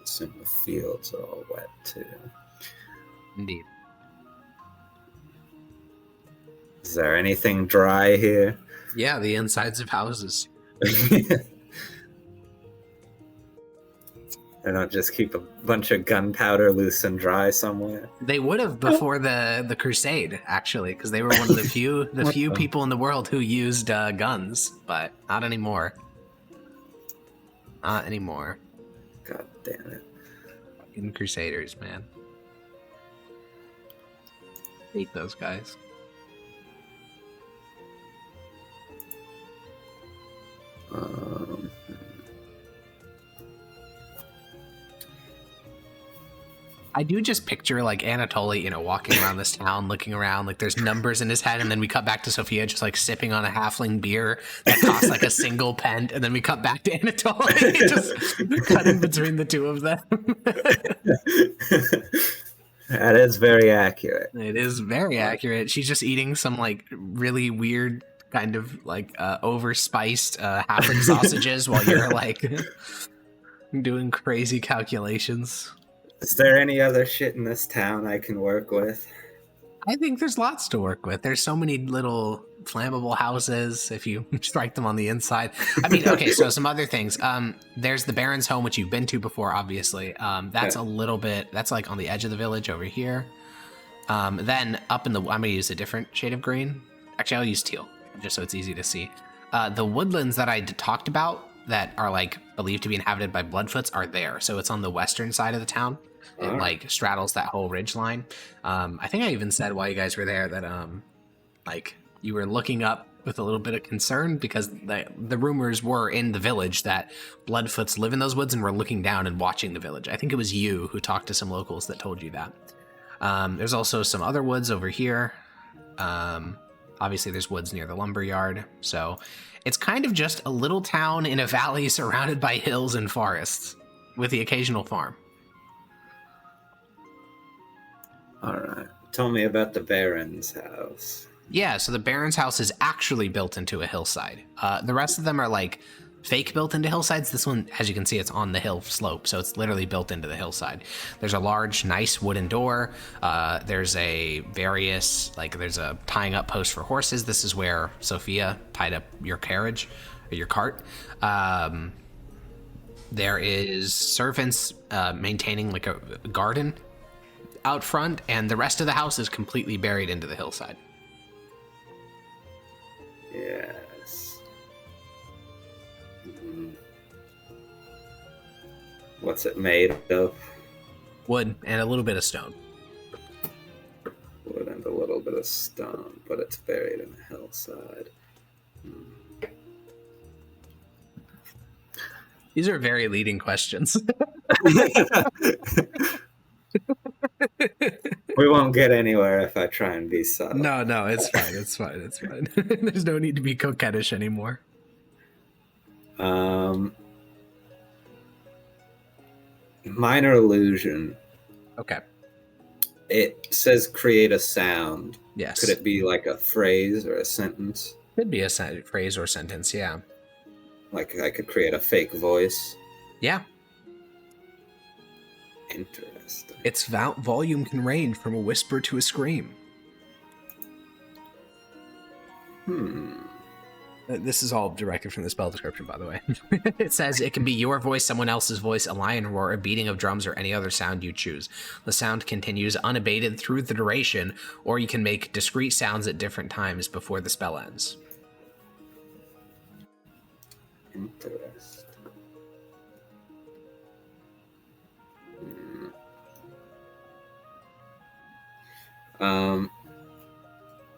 Assume the fields are all wet too. Indeed. Is there anything dry here? Yeah, the insides of houses. They don't just keep a bunch of gunpowder loose and dry somewhere. They would have before the Crusade, actually, because they were one of the few people in the world who used guns, but not anymore. Not anymore. God damn it. Fucking Crusaders, man. Hate those guys. I do just picture like Anatoly, walking around this town, looking around, like there's numbers in his head, and then we cut back to Sophia just like sipping on a halfling beer that costs like a single pence, and then we cut back to Anatoly, just cutting between the two of them. That is very accurate. It is very accurate. She's just eating some like really weird kind of like overspiced halfling sausages while you're like doing crazy calculations. Is there any other shit in this town I can work with? I think there's lots to work with. There's so many little flammable houses if you strike them on the inside. I mean, okay, so some other things. There's the Baron's home, which you've been to before, obviously. That's a little bit, that's like on the edge of the village over here. Then up in I'm going to use a different shade of green. Actually, I'll use teal, just so it's easy to see. The woodlands that I talked about that are like believed to be inhabited by Bloodfoots are there. So it's on the western side of the town. It like straddles that whole ridge line. I think I even said while you guys were there that like you were looking up with a little bit of concern because the rumors were in the village that Bloodfoots live in those woods and were looking down and watching the village. I think it was you who talked to some locals that told you that. There's also some other woods over here. Obviously there's woods near the lumber yard. So it's kind of just a little town in a valley surrounded by hills and forests with the occasional farm. tell me about the Baron's house. Yeah, so the Baron's house is actually built into a hillside. The rest of them are like fake built into hillsides. This one, as you can see, it's on the hill slope, so it's literally built into the hillside. There's a large, nice wooden door. There's a there's a tying up post for horses. This is where Sophia tied up your carriage or your cart. There is servants maintaining like a garden out front, and the rest of the house is completely buried into the hillside. Yes. What's it made of? Wood and a little bit of stone. Wood and a little bit of stone, but it's buried in the hillside. These are very leading questions. We won't get anywhere if I try and be subtle. No, it's fine. It's fine. It's fine. There's no need to be coquettish anymore. Minor illusion. Okay. It says create a sound. Yes. Could it be like a phrase or a sentence? Could be a phrase or sentence, yeah. Like I could create a fake voice. Yeah. Interesting. Its volume can range from a whisper to a scream. This is all directed from the spell description, by the way. It says it can be your voice, someone else's voice, a lion roar, a beating of drums, or any other sound you choose. The sound continues unabated through the duration, or you can make discrete sounds at different times before the spell ends. Interesting.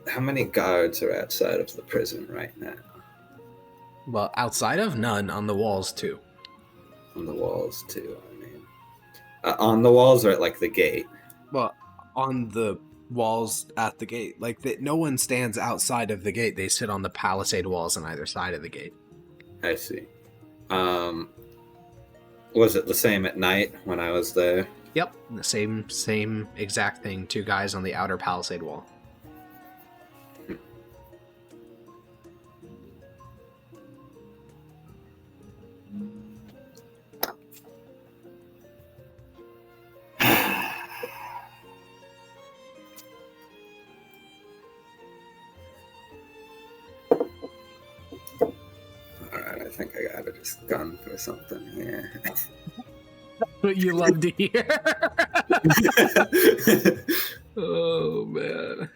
How many guards are outside of the prison right now? Well, outside of none, on the walls too. On the walls too, I mean. On the walls or at like the gate? Well, on the walls at the gate. Like, no one stands outside of the gate. They sit on the palisade walls on either side of the gate. I see. Was it the same at night when I was there? Yep, the same exact thing. 2 guys on the outer palisade wall. Alright, I think I gotta just gun for something here. What you love to hear. Oh, man.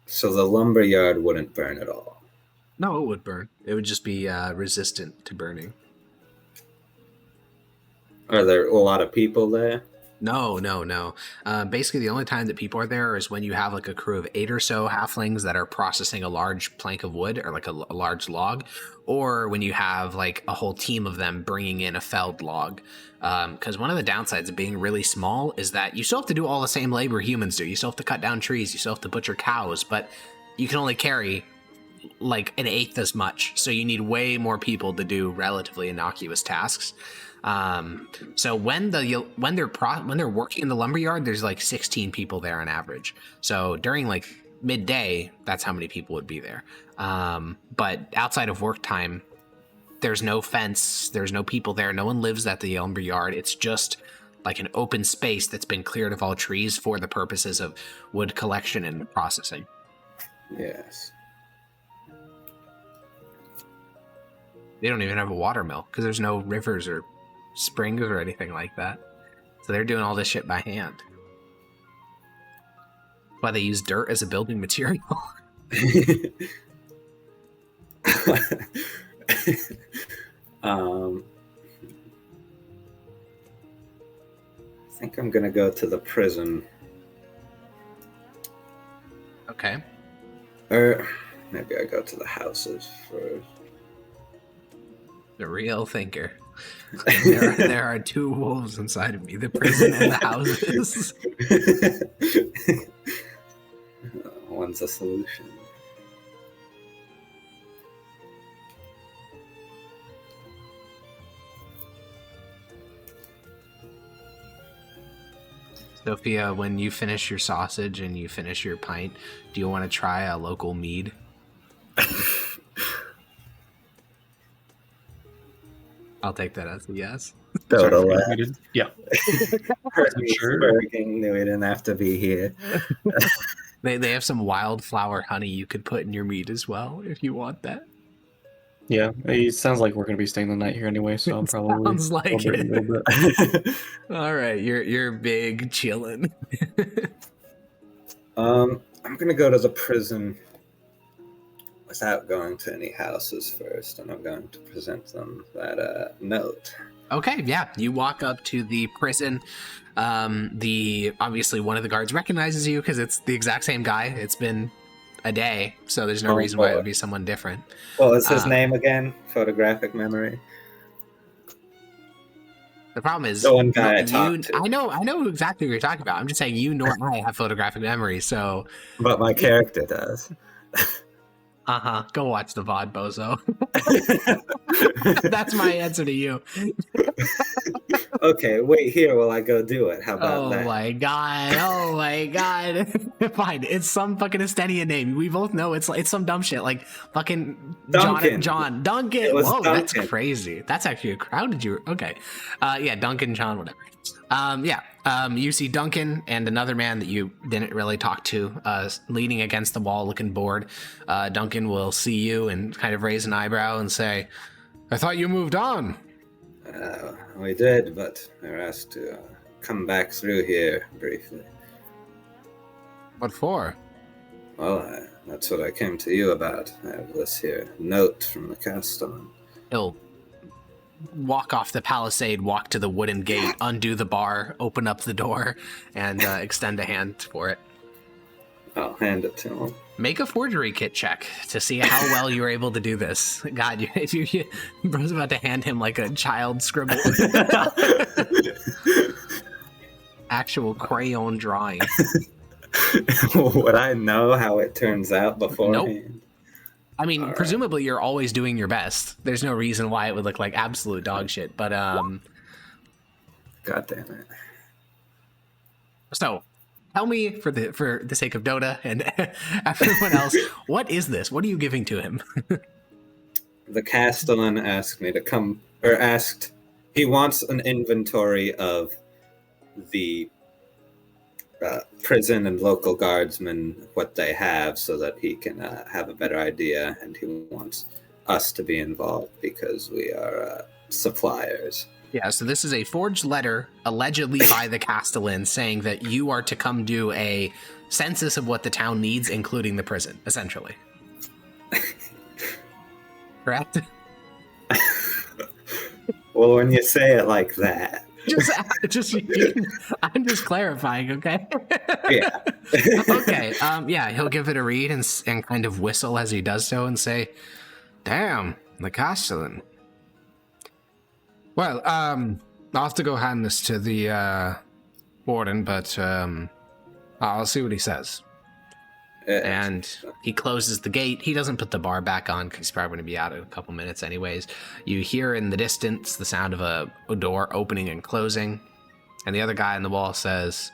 So the lumberyard wouldn't burn at all. No, it would burn. It would just be resistant to burning. Are there a lot of people there? No. Basically, the only time that people are there is when you have like a crew of 8 or so halflings that are processing a large plank of wood or like a large log, or when you have like a whole team of them bringing in a felled log. Because one of the downsides of being really small is that you still have to do all the same labor humans do. You still have to cut down trees, you still have to butcher cows, but you can only carry like an 1/8 as much. So you need way more people to do relatively innocuous tasks. So when they're working in the lumberyard, there's like 16 people there on average. So during like midday, that's how many people would be there. But outside of work time, there's no fence, there's no people there, no one lives at the lumberyard. It's just like an open space that's been cleared of all trees for the purposes of wood collection and processing. Yes. They don't even have a water mill because there's no rivers or springs or anything like that. So they're doing all this shit by hand. Why they use dirt as a building material. I think I'm gonna go to the prison. Okay. Or maybe I go to the houses first. The real thinker. There are 2 wolves inside of me, the prison and the houses. One's a solution. Sophia, when you finish your sausage and you finish your pint, do you want to try a local mead? I'll take that as a yes. Total Yeah. Sure. Berging knew he didn't have to be here. They have some wildflower honey you could put in your mead as well if you want that. Yeah, it sounds like we're gonna be staying the night here anyway, so I'm probably Sounds like celebrating it. a little bit. All right, you're big chillin'. I'm gonna go to the prison without going to any houses first, and I'm going to present them that note. Okay, yeah, you walk up to the prison. Obviously one of the guards recognizes you because it's the exact same guy. It's been a day, so there's no reason why it would be someone different. What was his name again? Photographic memory. The problem is the one guy I talked to. I know exactly what you're talking about. I'm just saying you nor I have photographic memory, so. But my character does. Go watch the VOD, bozo. That's my answer to you. Okay, wait here while I go do it. How about that? Oh my god. Fine, it's some fucking Estonian name. We both know it's some dumb shit like fucking Duncan. John Duncan. It was Whoa, Duncan. That's crazy. That's actually how did you? Okay, yeah, Duncan, John, whatever. You see Duncan and another man that you didn't really talk to, leaning against the wall, looking bored. Duncan will see you and kind of raise an eyebrow and say, "I thought you moved on." We did, but I were asked to come back through here briefly. What for? Well, that's what I came to you about. I have this here note from the Castellan. He'll walk off the palisade, walk to the wooden gate, undo the bar, open up the door, and extend a hand for it. I'll hand it to him. Make a forgery kit check to see how well you were able to do this. God, you bro's about to hand him like a child scribble. Actual crayon drawing. Would I know how it turns out beforehand? Nope. I mean, presumably you're always doing your best. There's no reason why it would look like absolute dog shit, but God damn it. So tell me, for the sake of Dota and everyone else, what is this? What are you giving to him? The Castellan asked me to come, or asked, he wants an inventory of the prison and local guardsmen, what they have, so that he can have a better idea, and he wants us to be involved because we are suppliers. Yeah, so this is a forged letter, allegedly by the Castellan, saying that you are to come do a census of what the town needs, including the prison, essentially. Correct? Well, when you say it like that. I'm just clarifying, okay? Yeah. Okay, yeah, he'll give it a read and kind of whistle as he does so and say, "Damn, the Castellan. Well, I'll have to go hand this to the warden, but I'll see what he says." And he closes the gate. He doesn't put the bar back on because he's probably going to be out in a couple minutes anyways. You hear in the distance the sound of a door opening and closing. And the other guy on the wall says,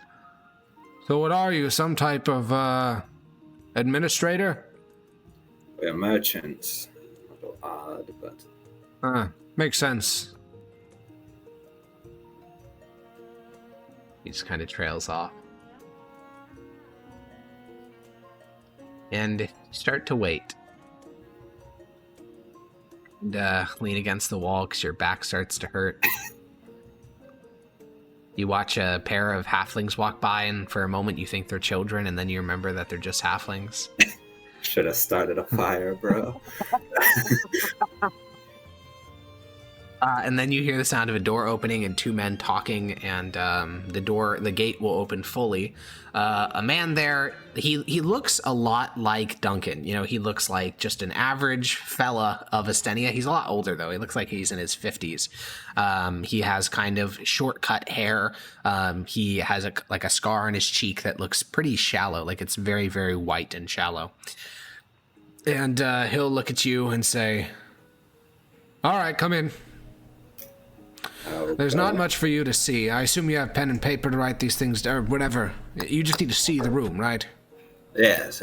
"So what are you, some type of administrator?" We're merchants. A little odd, but... Makes sense. He just kind of trails off. And start to wait. And lean against the wall because your back starts to hurt. You watch a pair of halflings walk by, and for a moment you think they're children, and then you remember that they're just halflings. Should have started a fire, bro. And then you hear the sound of a door opening and two men talking, and the gate will open fully. A man there, he looks a lot like Duncan. You know, he looks like just an average fella of Estenia. He's a lot older, though. He looks like he's in his 50s. He has kind of short-cut hair. He has a scar on his cheek that looks pretty shallow, like it's very, very white and shallow. And he'll look at you and say, "All right, come in." There's not much for you to see. I assume you have pen and paper to write these things down, or whatever. You just need to see the room, right? Yes.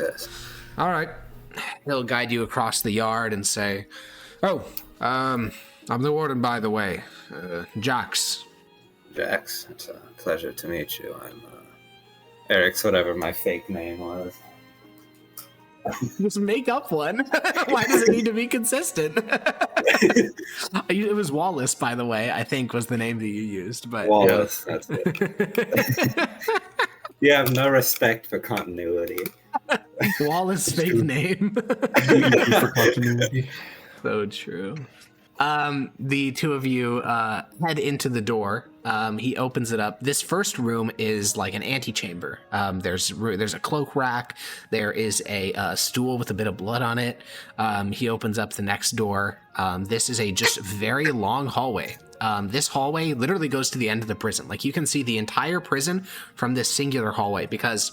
All right. He'll guide you across the yard and say, "Oh, I'm the warden, by the way. Jax." Jax, it's a pleasure to meet you. I'm Eric's whatever my fake name was. Just make up one. Why does it need to be consistent? It was Wallace, by the way, I think was the name that you used. But Wallace, that's it. You have no respect for continuity. Wallace fake name. For continuity. So true. The two of you head into the door. He opens it up. This first room is like an antechamber. There's a cloak rack. There is a stool with a bit of blood on it. He opens up the next door. This is a just very long hallway. This hallway literally goes to the end of the prison. Like, you can see the entire prison from this singular hallway, because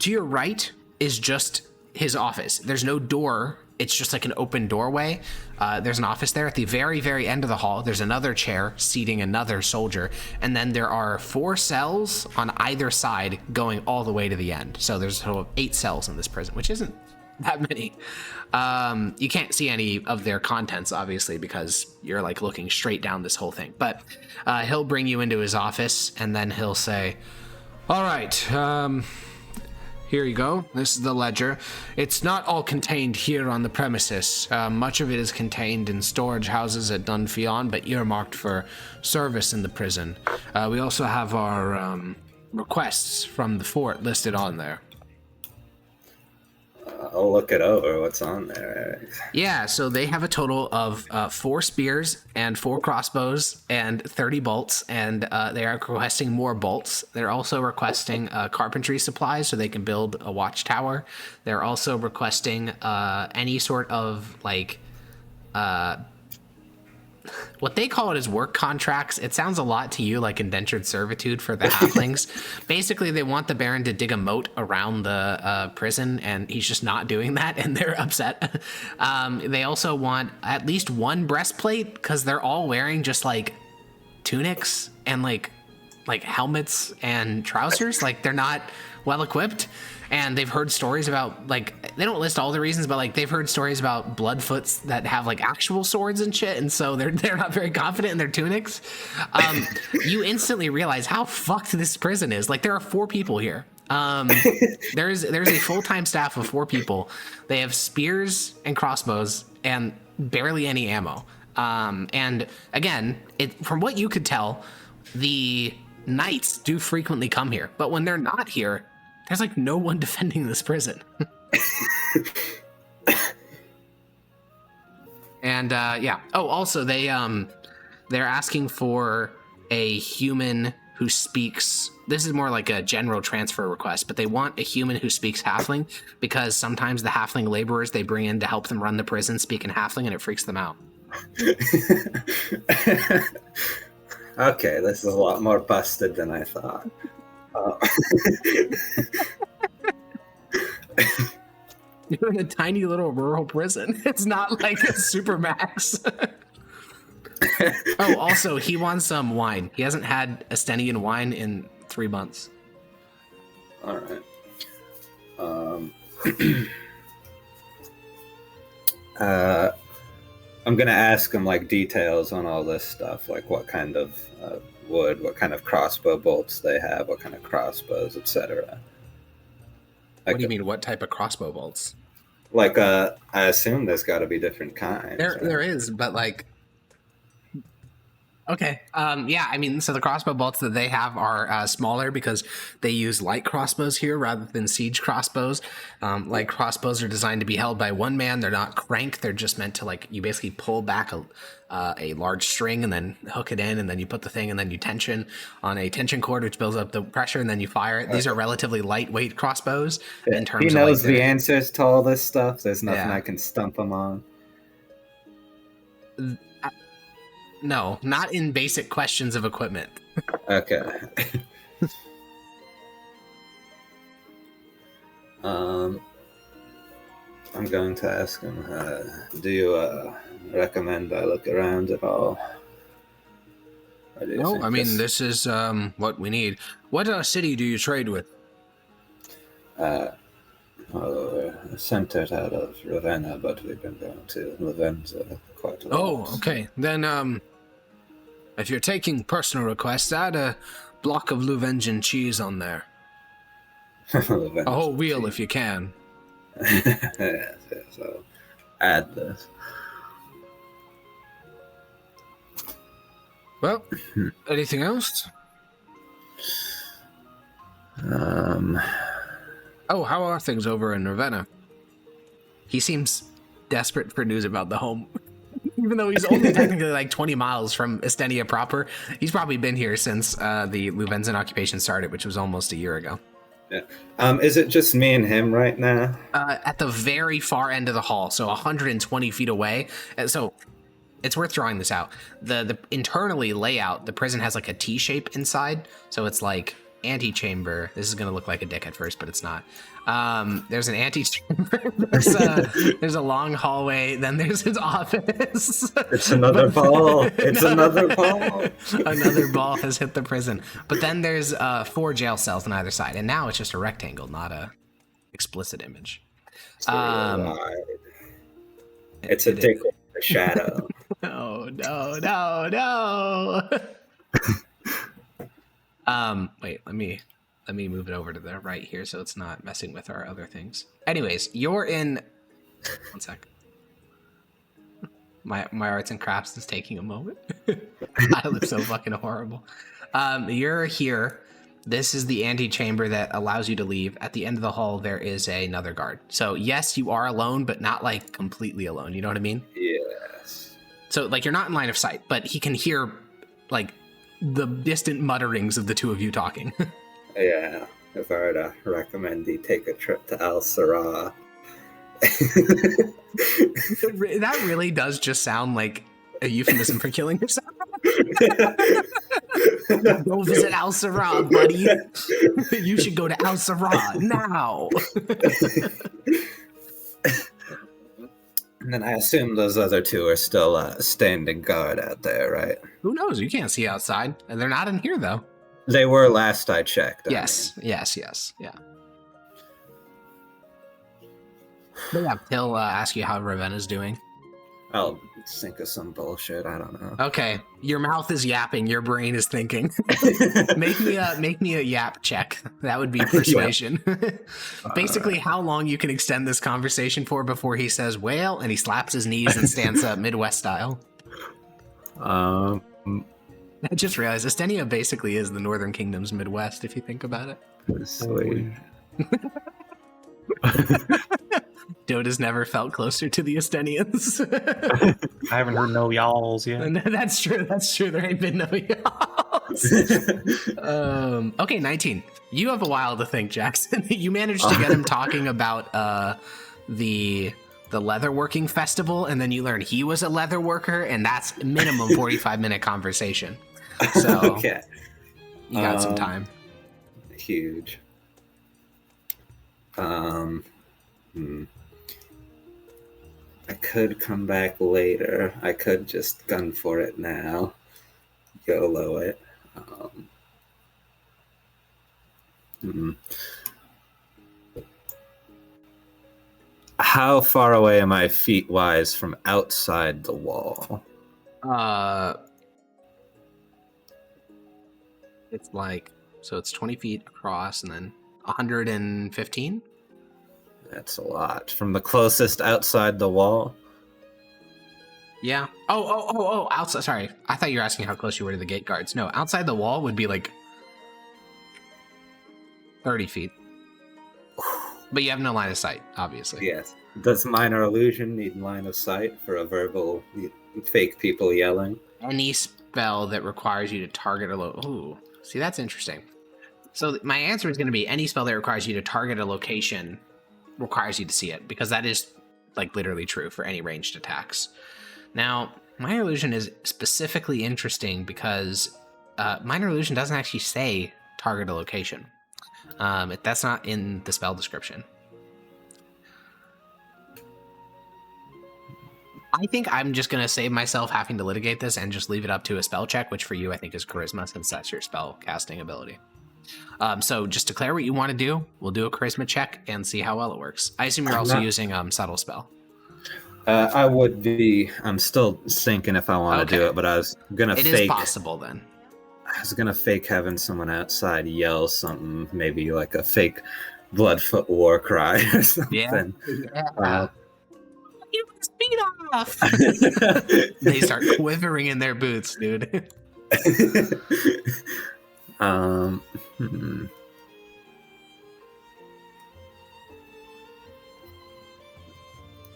to your right is just his office. There's no door. It's just like an open doorway. There's an office there. At the very, very end of the hall, there's another chair seating another soldier. And then there are 4 cells on either side going all the way to the end. So there's a total of 8 cells in this prison, which isn't that many. You can't see any of their contents, obviously, because you're like looking straight down this whole thing. But he'll bring you into his office, and then he'll say, "All right, here you go. This is the ledger. It's not all contained here on the premises. Much of it is contained in storage houses at Dunfion, but earmarked for service in the prison. We also have our requests from the fort listed on there." I'll look it over. What's on there, Eric? Yeah, so they have a total of 4 spears and 4 crossbows and 30 bolts, and they are requesting more bolts. They're also requesting carpentry supplies so they can build a watchtower. They're also requesting any sort of like what they call it is work contracts. It sounds a lot to you like indentured servitude for the halflings. Basically, they want the Baron to dig a moat around the prison, and he's just not doing that, and they're upset. They also want at least 1 breastplate, because they're all wearing just like tunics and like helmets and trousers. Like, they're not well equipped. And they've heard stories about, like, they don't list all the reasons, but like they've heard stories about Bloodfoots that have like actual swords and shit, and so they're not very confident in their tunics. You instantly realize how fucked this prison is. Like, there are 4 people here. There's a full-time staff of 4 people. They have spears and crossbows and barely any ammo. And again, from what you could tell, the knights do frequently come here, but when they're not here, there's like no one defending this prison. And yeah. Oh, also they're asking for a human who speaks. This is more like a general transfer request, but they want a human who speaks halfling, because sometimes the halfling laborers they bring in to help them run the prison speak in halfling, and it freaks them out. Okay, this is a lot more busted than I thought. You're in a tiny little rural prison. It's not like a super max. Oh, also, he wants some wine. He hasn't had Estenian wine in 3 months. All right. I'm gonna ask him like details on all this stuff, like what kind of wood, what kind of crossbow bolts they have, what kind of crossbows, etc. What do you mean? What type of crossbow bolts? Like, I assume there's got to be different kinds. There is, but like, okay, yeah. I mean, so the crossbow bolts that they have are smaller because they use light crossbows here rather than siege crossbows. Light crossbows are designed to be held by 1 man. They're not crank. They're just meant to, like, you basically pull back a large string and then hook it in, and then you put the thing, and then you tension on a tension cord, which builds up the pressure, and then you fire it. These are relatively lightweight crossbows. In terms he knows of like the answers to all this stuff. There's nothing I can stump him on. No, not in basic questions of equipment. Okay. I'm going to ask him, do you recommend I look around at all? Or do you No, think I mean, this is what we need. What city do you trade with? Well, we're centered out of Ravenna, but we've been going to Lavenza quite a lot. Oh, okay. Then, if you're taking personal requests, add a block of Luvengian cheese on there. Lavenza A whole wheel, cheese. if you can. Yes, so add this. Well, anything else? Oh, how are things over in Ravenna? He seems desperate for news about the home. Even though he's only technically like 20 miles from Estenia proper, he's probably been here since the Luvensan occupation started, which was almost a year ago. Yeah. Is it just me and him right now? At the very far end of the hall, so 120 feet away. So it's worth drawing this out. The internally layout, the prison has like a T shape inside, so it's like antechamber. This is gonna look like a dick at first, but it's not. There's an antechamber. There's a long hallway. Then there's his office. It's another ball. It's another ball. Another ball has hit the prison. But then there's 4 jail cells on either side, and now it's just a rectangle, not a explicit image. It's really wide. It's a dick with a shadow. No. Wait, let me move it over to the right here so it's not messing with our other things. Anyways, you're in. One sec. My arts and crafts is taking a moment. I look so fucking horrible. You're here. This is the antechamber that allows you to leave. At the end of the hall, there is another guard. So yes, you are alone, but not like completely alone. You know what I mean? Yes. So like you're not in line of sight, but he can hear like the distant mutterings of the two of you talking. Yeah. If I were to recommend you take a trip to Al Sarah. That really does just sound like a euphemism for killing yourself. Go visit Al Sarah, buddy. You should go to Al Sarah now. And then I assume those other two are still standing guard out there, right? Who knows? You can't see outside. And they're not in here, though. They were last I checked. Yes. Yeah. But yeah, he'll ask you how Ravenna's doing. I'll think of some bullshit. I don't know. Okay, your mouth is yapping, your brain is thinking. make me a yap check. That would be persuasion. Basically, how long you can extend this conversation for before he says "well" and he slaps his knees and stands up Midwest style. I just realized Estenia basically is the Northern Kingdom's Midwest, if you think about it. Sweet. Dota's never felt closer to the Estenians. I haven't heard no y'alls yet. That's true. There ain't been no y'alls. Okay, 19. You have a while to think, Jackson. You managed to get him talking about the leatherworking festival, and then you learn he was a leather worker, and that's minimum 45-minute conversation. So Okay. You got some time. Huge. I could come back later. I could just gun for it now. YOLO it. How far away am I feet-wise from outside the wall? It's like, so it's 20 feet across and then 115? That's a lot. From the closest outside the wall? Yeah. Oh, outside. Sorry. I thought you were asking how close you were to the gate guards. No, outside the wall would be like 30 feet. But you have no line of sight, obviously. Yes. Does minor illusion need line of sight for a verbal fake people yelling? Any spell that requires you to target a Ooh. See, that's interesting. So my answer is going to be any spell that requires you to target a location requires you to see it, because that is like literally true for any ranged attacks. Now, minor illusion is specifically interesting because minor illusion doesn't actually say target a location. That's not in the spell description. I think I'm just going to save myself having to litigate this and just leave it up to a spell check, which for you I think is charisma, since that's your spell casting ability. So just declare what you want to do. We'll do a charisma check and see how well it works. I assume you're also using subtle spell. I would be. I'm still thinking if I want to do it, but I was gonna fake. It is possible then. I was gonna fake having someone outside yell something, maybe like a fake Bloodfoot war cry or something. Yeah. You speed off. They start quivering in their boots, dude.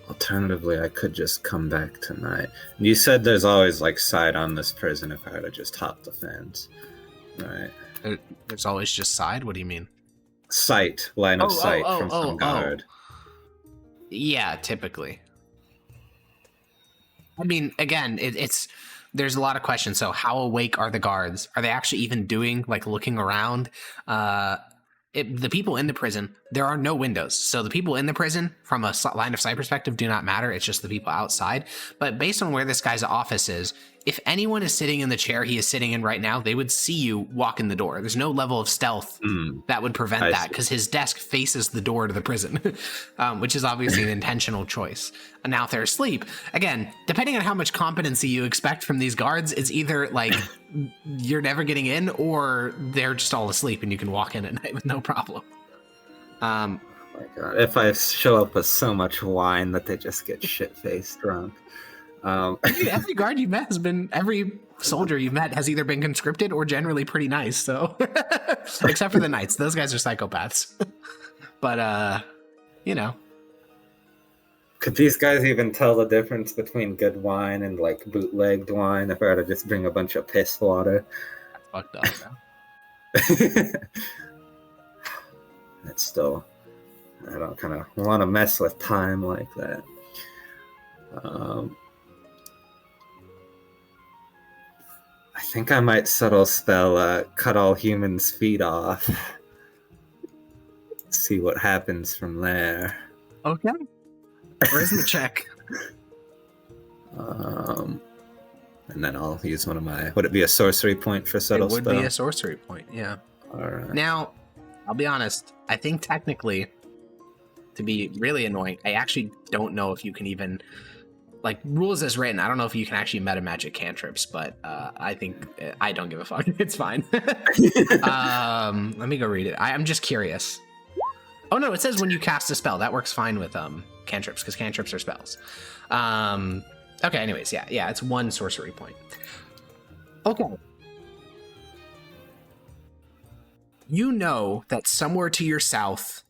Alternatively, I could just come back tonight. You said there's always like side on this prison if I were to just hop the fence, right? There's always just side? What do you mean? Sight, line of sight from some guard. Yeah, typically. I mean, again, it's there's a lot of questions. So how awake are the guards? Are they actually even doing, like, looking around? The people in the prison, there are no windows. So the people in the prison, from a line of sight perspective, do not matter. It's just the people outside. But based on where this guy's office is, if anyone is sitting in the chair he is sitting in right now, they would see you walk in the door. There's no level of stealth that would prevent that, because his desk faces the door to the prison, which is obviously an intentional choice. And now if they're asleep, again, depending on how much competency you expect from these guards, it's either like you're never getting in, or they're just all asleep and you can walk in at night with no problem. Oh my God. If I show up with so much wine that they just get shit-faced drunk. Every guard you've met every soldier you've met has either been conscripted or generally pretty nice. So, except for the knights, those guys are psychopaths. But, you know. Could these guys even tell the difference between good wine and like bootlegged wine if I were to just bring a bunch of piss water? That's fucked up, bro. It's still, I don't kind of want to mess with time like that. I think I might subtle spell cut all humans' feet off. See what happens from there. Okay. Charisma check. And then I'll use one of my... Would it be a sorcery point for subtle spell? It would be a sorcery point, yeah. All right. Now, I'll be honest. I think technically, to be really annoying, I actually don't know if you can even... Like, rules as written, I don't know if you can actually meta magic cantrips, but I think I don't give a fuck. It's fine. Let me go read it. I'm just curious. Oh no, it says when you cast a spell. That works fine with cantrips, because cantrips are spells. Okay, anyways, yeah, it's one sorcery point. Okay. You know that somewhere to your south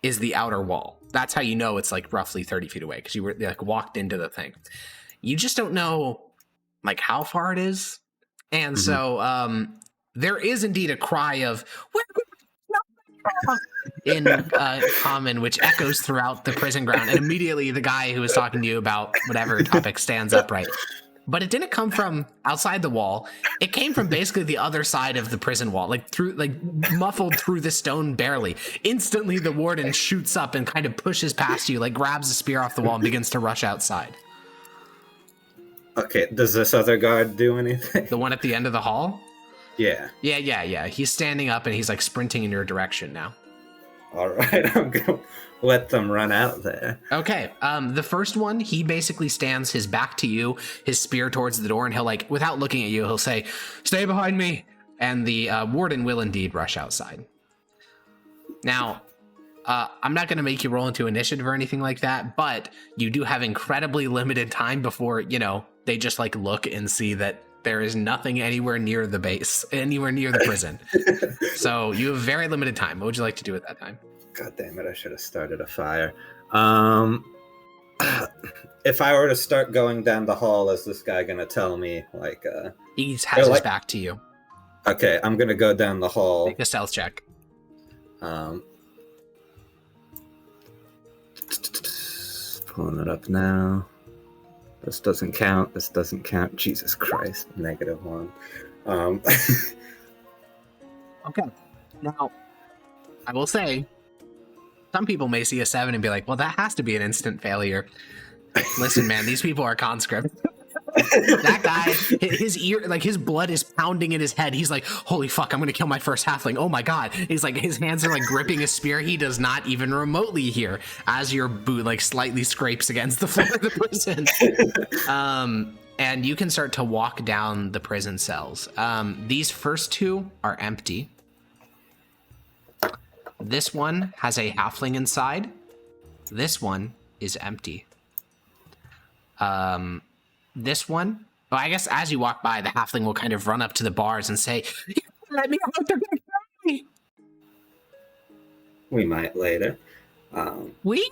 is the outer wall. That's how you know it's like roughly 30 feet away, because you were like walked into the thing. You just don't know like how far it is. And so there is indeed a cry of in common, which echoes throughout the prison ground. And immediately the guy who was talking to you about whatever topic stands upright. But it didn't come from outside the wall. It came from basically the other side of the prison wall, like through, like muffled through the stone barely. Instantly, the warden shoots up and kind of pushes past you, like grabs a spear off the wall and begins to rush outside. Okay, does this other guard do anything? The one at the end of the hall? Yeah. Yeah. He's standing up and he's like sprinting in your direction now. All right, I'm gonna let them run out there. Okay, the first one, he basically stands his back to you, his spear towards the door, and he'll like, without looking at you, he'll say, "Stay behind me," and the warden will indeed rush outside. Now, I'm not going to make you roll into initiative or anything like that, but you do have incredibly limited time before, you know, they just like look and see that there is nothing anywhere near the base, anywhere near the prison. So you have very limited time. What would you like to do at that time? God damn it, I should have started a fire. If I were to start going down the hall, is this guy going to tell me, like... He has his back to you. Okay, I'm going to go down the hall. Make a stealth check. Pulling it up now. This doesn't count. This doesn't count. Jesus Christ. -1. Okay. Now, I will say, some people may see a 7 and be like, well, that has to be an instant failure. Listen, man, these people are conscripts. That guy, his ear, like his blood is pounding in his head. He's like, holy fuck, I'm gonna kill my first halfling. Oh my god. He's like, his hands are like gripping a spear. He does not even remotely hear as your boot like slightly scrapes against the floor of the prison. And you can start to walk down the prison cells. These first two are empty. This one has a halfling inside. This one is empty. This one, well, I guess as you walk by, the halfling will kind of run up to the bars and say, let me out, they're gonna kill me. We might later. We?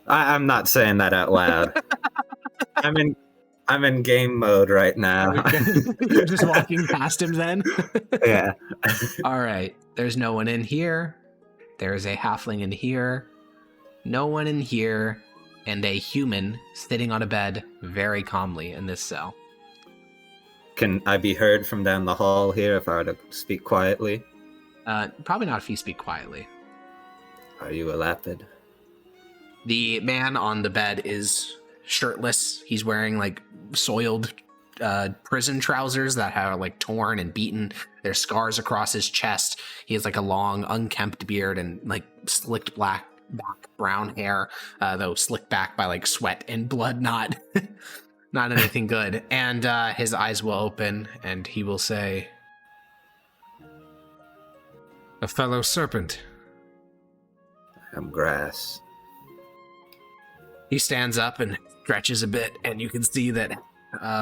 I'm not saying that out loud. I'm in game mode right now. You're just walking past him then? Yeah. All right, there's no one in here. There's a halfling in here. No one in here. And a human sitting on a bed very calmly in this cell. Can I be heard from down the hall here if I were to speak quietly? Probably not if you speak quietly. Are you Elapid? The man on the bed is shirtless. He's wearing like soiled prison trousers that are like torn and beaten. There's scars across his chest. He has like a long unkempt beard and like slicked back brown hair, though slicked back by like sweat and blood, not anything good. And his eyes will open and he will say, a fellow serpent. I'm grass. He stands up and stretches a bit, and you can see that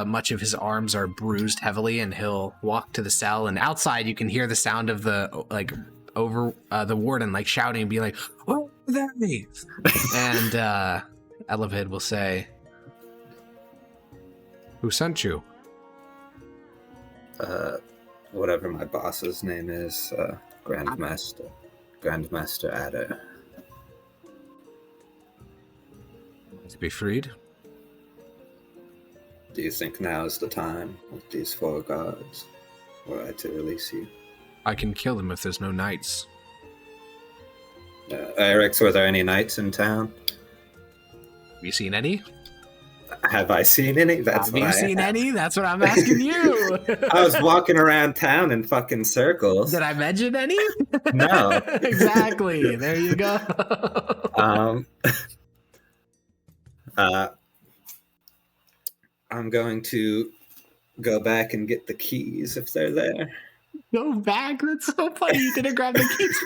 much of his arms are bruised heavily, and he'll walk to the cell, and outside you can hear the sound of the like over the warden like shouting and be like, "What are they?" And Elapid will say, "Who sent you?" Whatever my boss's name is, Grandmaster Adder. To be freed? Do you think now is the time with these 4 guards? Were I to release you? I can kill them if there's no knights. Eric's, were there any knights in town? Have you seen any? Have I seen any? Have you seen any? That's what I'm asking you. I was walking around town in fucking circles. Did I mention any? No. Exactly. There you go. I'm going to go back and get the keys if they're there. Go back? That's so funny. You didn't grab the keys.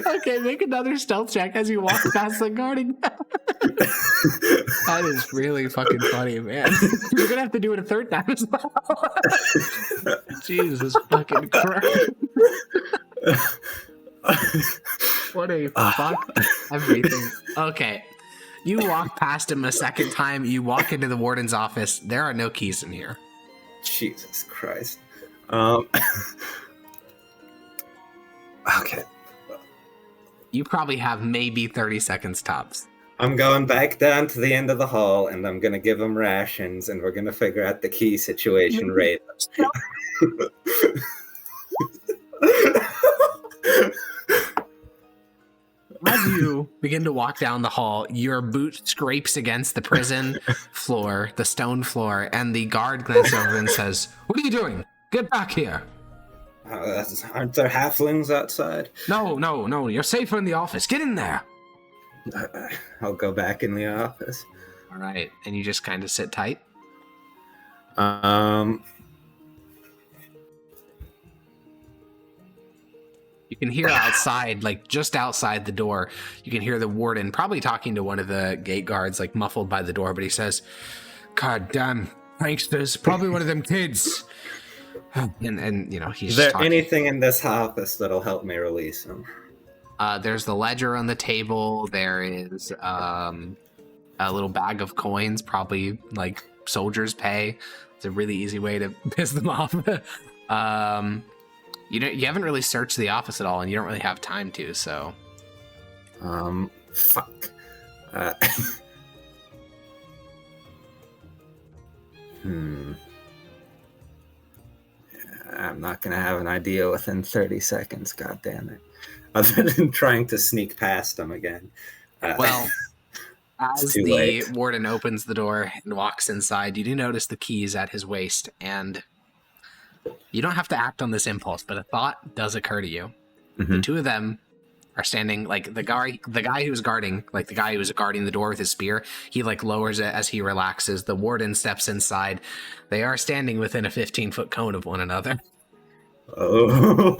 Okay, make another stealth check as you walk past the guarding. That is really fucking funny, man. You're gonna have to do it a third time as well. Jesus fucking Christ. What a fuck everything. Okay. You walk past him a second time. You walk into the warden's office. There are no keys in here. Jesus Christ. Okay. You probably have maybe 30 seconds tops. I'm going back down to the end of the hall, and I'm going to give them rations, and we're going to figure out the key situation right. As you begin to walk down the hall, your boot scrapes against the prison floor, the stone floor, and the guard glances over and says, "What are you doing? Get back here." Aren't there halflings outside? No. You're safer in the office. Get in there. I'll go back in the office. All right. And you just kind of sit tight? You can hear outside, like just outside the door, you can hear the warden probably talking to one of the gate guards, like muffled by the door, but he says, "God damn, pranksters, probably one of them kids." And you know, he's Is there talking. anything in this office that'll help me release him? There's the ledger on the table. There is a little bag of coins, probably like soldiers' pay. It's a really easy way to piss them off. You haven't really searched the office at all, and you don't really have time to. So, fuck. I'm not gonna have an idea within 30 seconds. God damn it! Other than trying to sneak past them again. Well, As too the late. warden opens the door and walks inside, you do notice the keys at his waist, and you don't have to act on this impulse, but a thought does occur to you. The Mhm. two of them are standing, like the guy who's guarding, like the guy who was guarding the door with his spear, he like lowers it as he relaxes. The warden steps inside. They are standing within a 15-foot cone of one another. Oh.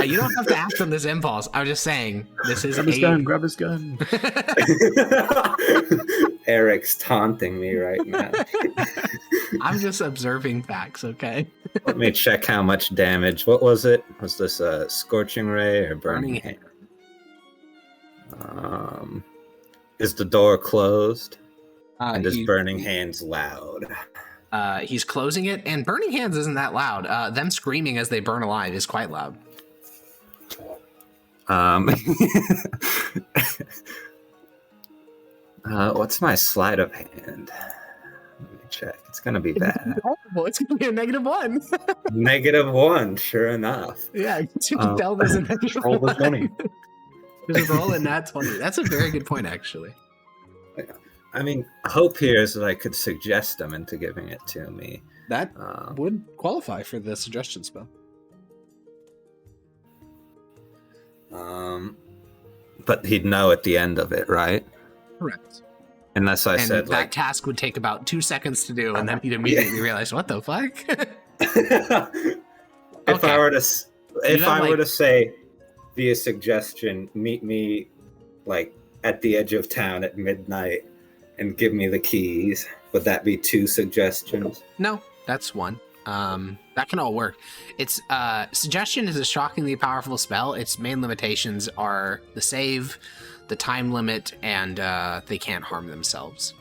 You don't have to act on this impulse. I'm just saying, this is Grab his gun. Grab his gun. Eric's taunting me right now. I'm just observing facts, okay? Let me check how much damage. What was it? Was this a scorching ray or burning hand? Is the door closed? And is burning hands loud? He's closing it, and burning hands isn't that loud. Them screaming as they burn alive is quite loud. What's my sleight of hand? Let me check. It's gonna be bad. It's gonna be a -1. -1, sure enough. Yeah, you can tell there's a negative Roll the 20. There's a roll in that 20. That's a very good point, actually. I mean, hope here is that I could suggest him into giving it to me. That would qualify for the suggestion spell. But he'd know at the end of it, right? Correct. Unless I And said, that like... task would take about 2 seconds to do, and then he'd immediately realize, what the fuck? If I were to say, via suggestion, meet me, like, at the edge of town at midnight and give me the keys, would that be 2 suggestions? No, that's 1. That can all work. It's suggestion is a shockingly powerful spell. Its main limitations are the save, the time limit, and they can't harm themselves.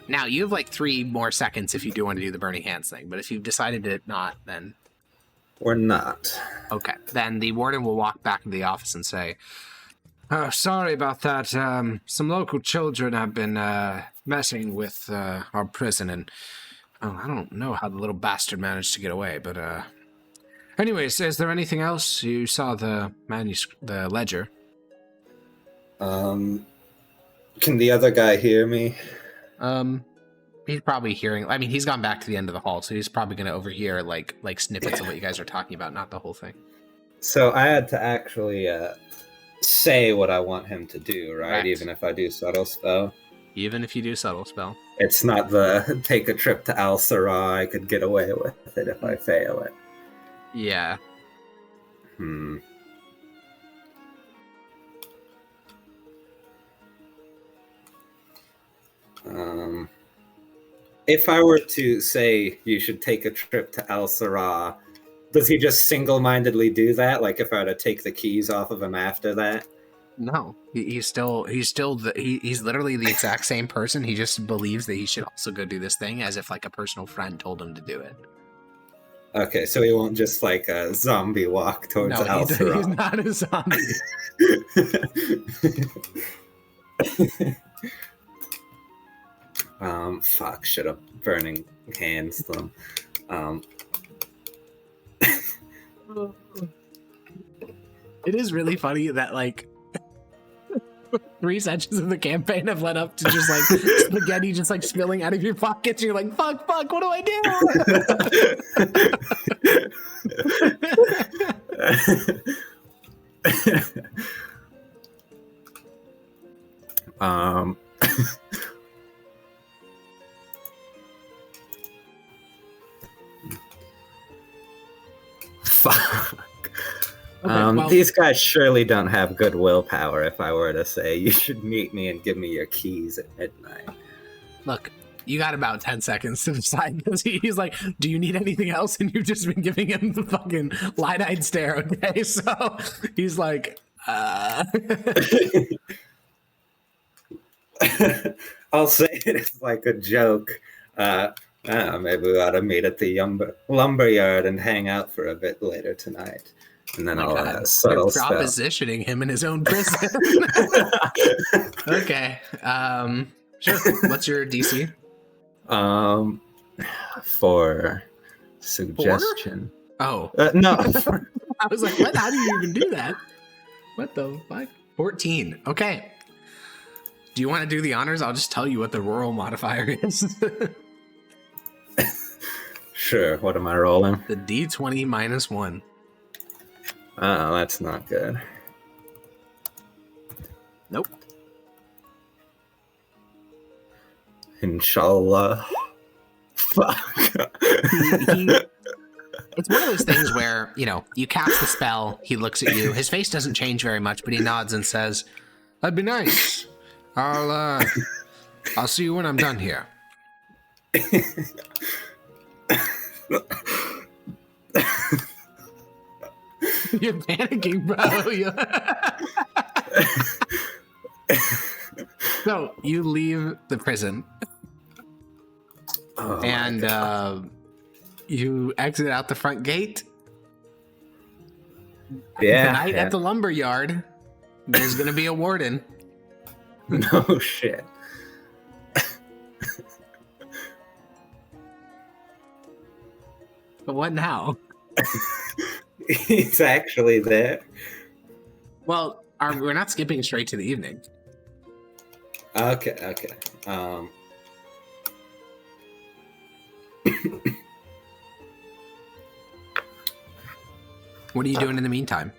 Now you have like 3 more seconds if you do want to do the burning hands thing, but if you've decided to not, then Or not? okay. Then the warden will walk back into the office and say, "Oh, sorry about that. Some local children have been messing with our prison, and I don't know how the little bastard managed to get away, but anyways, is there anything else? You saw the the ledger." Can the other guy hear me? He's probably hearing. I mean, he's gone back to the end of the hall, so he's probably going to overhear like snippets of what you guys are talking about, not the whole thing. So I had to actually say what I want him to do, right? Correct. Even if I do subtle spell. Even if you do subtle spell. It's not the take a trip to Al Sarah. I could get away with it if I fail it. Yeah. If I were to say you should take a trip to Al Sarah, does he just single-mindedly do that? Like if I were to take the keys off of him after that? No, he's literally the exact same person. He just believes that he should also go do this thing as if like a personal friend told him to do it. Okay, so he won't just like a zombie walk towards No, Al Sarah. he's not a zombie. Fuck, should have burning hands them. It is really funny that like 3 sessions of the campaign have led up to just like spaghetti just like spilling out of your pockets. You're like, fuck, what do I do? Fuck. Well, these guys surely don't have good willpower if I were to say you should meet me and give me your keys at midnight. look, you got about 10 seconds to decide because he's like, do you need anything else? And you've just been giving him the fucking light-eyed stare, okay? So he's like, I'll say it as like a joke. Maybe we ought to meet at the lumberyard and hang out for a bit later tonight. And then I'll subtle you're spell. propositioning him in his own prison. Okay. Sure. What's your DC? For suggestion. Oh. No. I was like, what? How do you even do that? What the fuck? 14. Okay. Do you want to do the honors? I'll just tell you what the roll modifier is. Sure. What am I rolling? The D20 -1. Oh, that's not good. Nope. Inshallah. Fuck. It's one of those things where, you cast the spell, he looks at you, his face doesn't change very much, but he nods and says, "That'd be nice. I'll see you when I'm done here." You're panicking, bro. So you leave the prison, and you exit out the front gate. Yeah. Tonight at the lumber yard, there's going to be a warden. No shit. But what now? He's actually there. Well, we're not skipping straight to the evening. Okay. What are you doing in the meantime?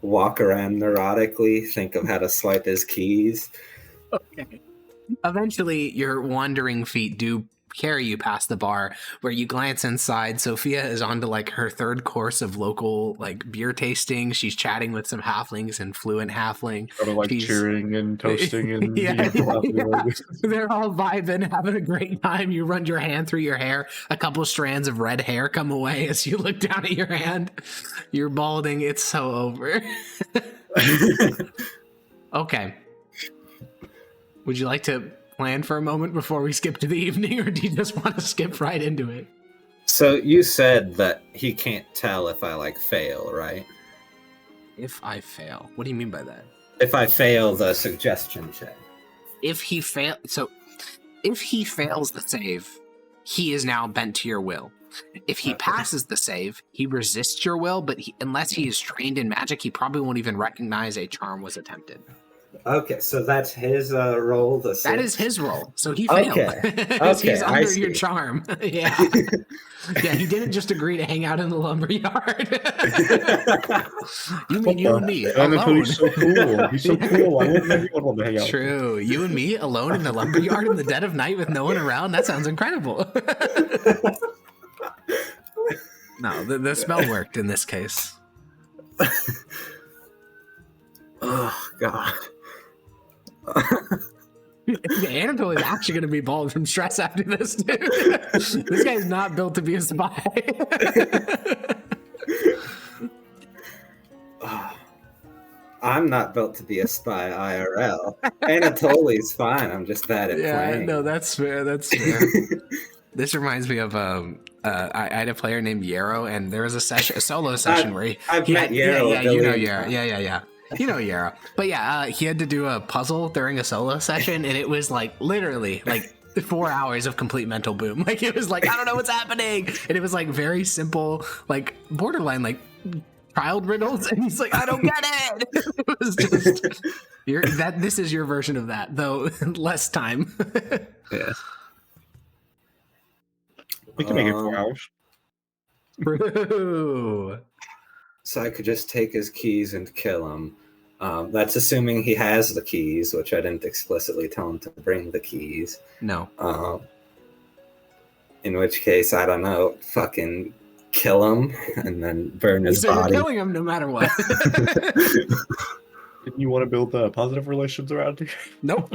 Walk around neurotically, think of how to swipe his keys. Okay. Eventually, your wandering feet do carry you past the bar, where you glance inside. Sophia is on to her third course of local beer tasting. She's chatting with some halflings and fluent halfling. Sort of cheering and toasting and yeah. They're all vibing, having a great time. You run your hand through your hair. A couple strands of red hair come away as you look down at your hand. You're balding. It's so over. Okay. Would you like to plan for a moment before we skip to the evening, or do you just want to skip right into it? So you said that he can't tell if I fail, right? If I fail, what do you mean by that? If I fail the suggestion check. If he fails the save, he is now bent to your will. If he passes the save, he resists your will, but unless he is trained in magic, he probably won't even recognize a charm was attempted. Okay, so that's his role. That is his role. So he failed. Okay, He's under your charm. Yeah. Yeah, he didn't just agree to hang out in the lumberyard. You mean you and me alone? He's so cool. He's so cool. I wouldn't let anyone want to hang out. True. You and me alone in the lumberyard in the dead of night with no one around? That sounds incredible. No, the spell worked in this case. Oh, God. Anatole is actually going to be bald from stress after this, dude. This guy's not built to be a spy. I'm not built to be a spy IRL. Anatoly's fine. I'm just bad at playing. No, that's fair. That's fair. This reminds me of I had a player named Yarrow, and there was a solo session where I've met Yarrow. Yeah, you know Yarrow. Yeah. You know Yarrow. But yeah, he had to do a puzzle during a solo session, and it was literally 4 hours of complete mental boom. It was I don't know what's happening. And it was very simple, borderline child riddles, and he's I don't get it. It was just this is your version of that, though less time. Yeah. We can make it 4 hours. True. So I could just take his keys and kill him. That's assuming he has the keys, which I didn't explicitly tell him to bring the keys. No. In which case, I don't know, fucking kill him and then burn his So body. you're killing him no matter what. Didn't you want to build positive relations around here? Nope.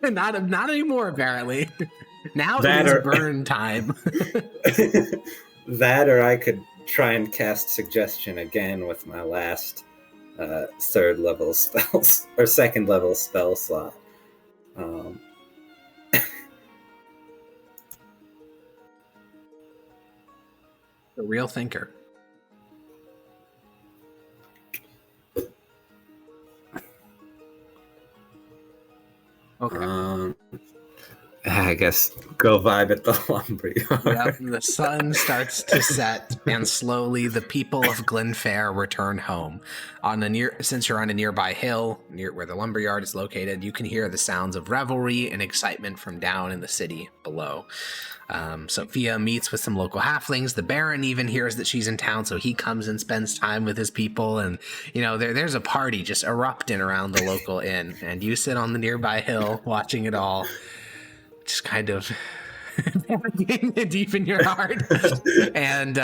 Not anymore, apparently. Now That it is or- burn time. That or I could try and cast suggestion again with my last third level spells or second level spell slot. A real thinker. Okay. I guess go vibe at the lumberyard. Yep, the sun starts to set, and slowly the people of Glenfair return home. Since you're on a nearby hill, near where the lumberyard is located, you can hear the sounds of revelry and excitement from down in the city below. Sophia meets with some local halflings. The Baron even hears that she's in town, so he comes and spends time with his people. And there's a party just erupting around the local inn, and you sit on the nearby hill watching it all, just kind of deep in your heart. And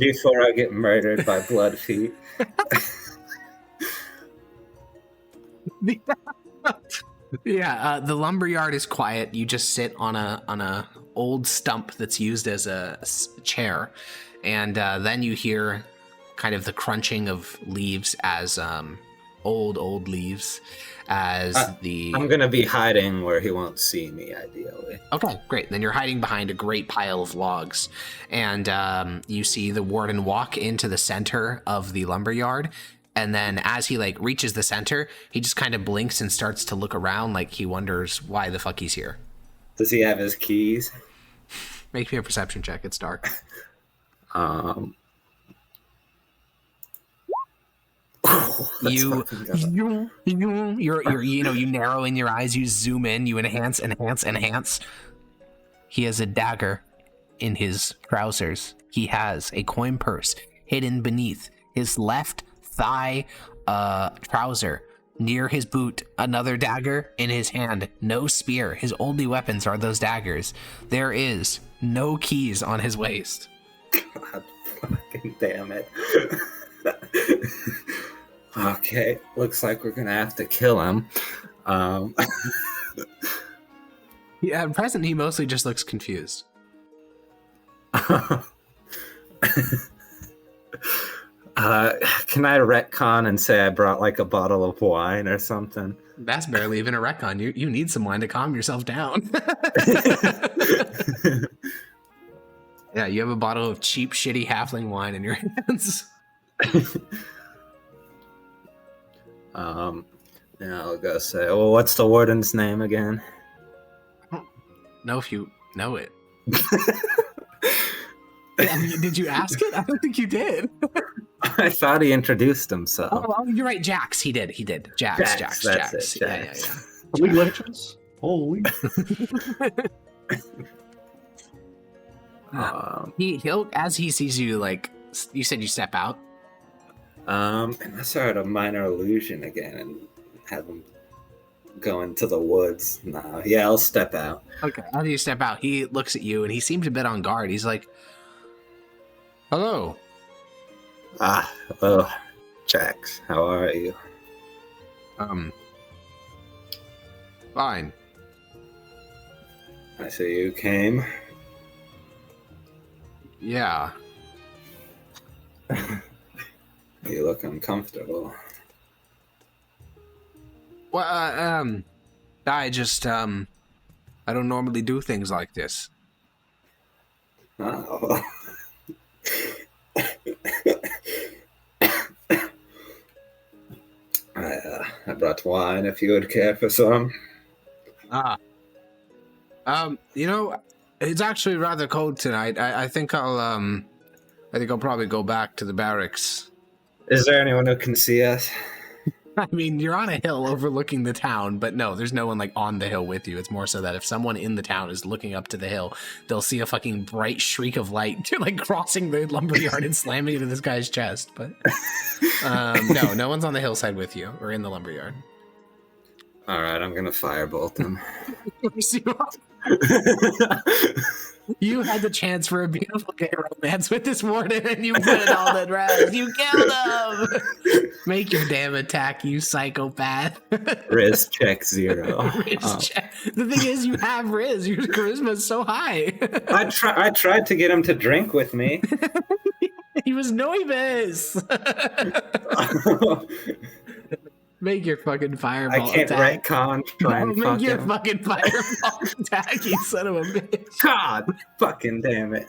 before I get murdered by blood feet. The lumberyard is quiet. You just sit on a old stump that's used as a chair, and then you hear kind of the crunching of leaves as old leaves as I'm gonna be hiding where he won't see me, ideally. Okay, great. Then you're hiding behind a great pile of logs, and you see the warden walk into the center of the lumberyard. And then as he reaches the center, he just kind of blinks and starts to look around like he wonders why the fuck he's here. Does he have his keys? Make me a perception check. It's dark. You narrow in your eyes, you zoom in, you enhance. He has a dagger in his trousers. He has a coin purse hidden beneath his left thigh trouser. Near his boot, another dagger in his hand. No spear. His only weapons are those daggers. There is no keys on his waist. God fucking damn it. Okay, looks like we're gonna have to kill him. Yeah, at present he mostly just looks confused. Can I retcon and say I brought a bottle of wine or something? That's barely even a retcon. You need some wine to calm yourself down. Yeah, you have a bottle of cheap, shitty halfling wine in your hands. I'll go say, well, what's the warden's name again? I don't know if you know it. Did you ask it? I don't think you did. I thought he introduced himself. Oh, you're right, Jax. He did. Jax. Jax. Yeah. Holy legends. Holy. He'll as he sees you, you said you step out. Unless I had a minor illusion again and have him go into the woods. No, yeah, I'll step out. Okay, as you step out, he looks at you and he seems a bit on guard. He's like, "Hello." Hello, Jax. How are you? Fine. I see you came. Yeah. You look uncomfortable. Well, I just, I don't normally do things like this. Oh. I brought wine if you would care for some. It's actually rather cold tonight. I think I'll probably go back to the barracks. Is there anyone who can see us? I mean, you're on a hill overlooking the town, but no, there's no one on the hill with you. It's more so that if someone in the town is looking up to the hill, they'll see a fucking bright shriek of light crossing the lumberyard and slamming into this guy's chest. But no one's on the hillside with you or in the lumberyard. All right, I'm gonna firebolt him. You had the chance for a beautiful gay romance with this warden, and you put it all in rest. You killed him. Make your damn attack, you psychopath. Riz check 0. Check. The thing is, you have Riz. Your charisma is so high. I tried to get him to drink with me. He was nervous. Make your fucking fireball I can't attack. retcon. Make your fucking fireball attack, you son of a bitch. God fucking damn it.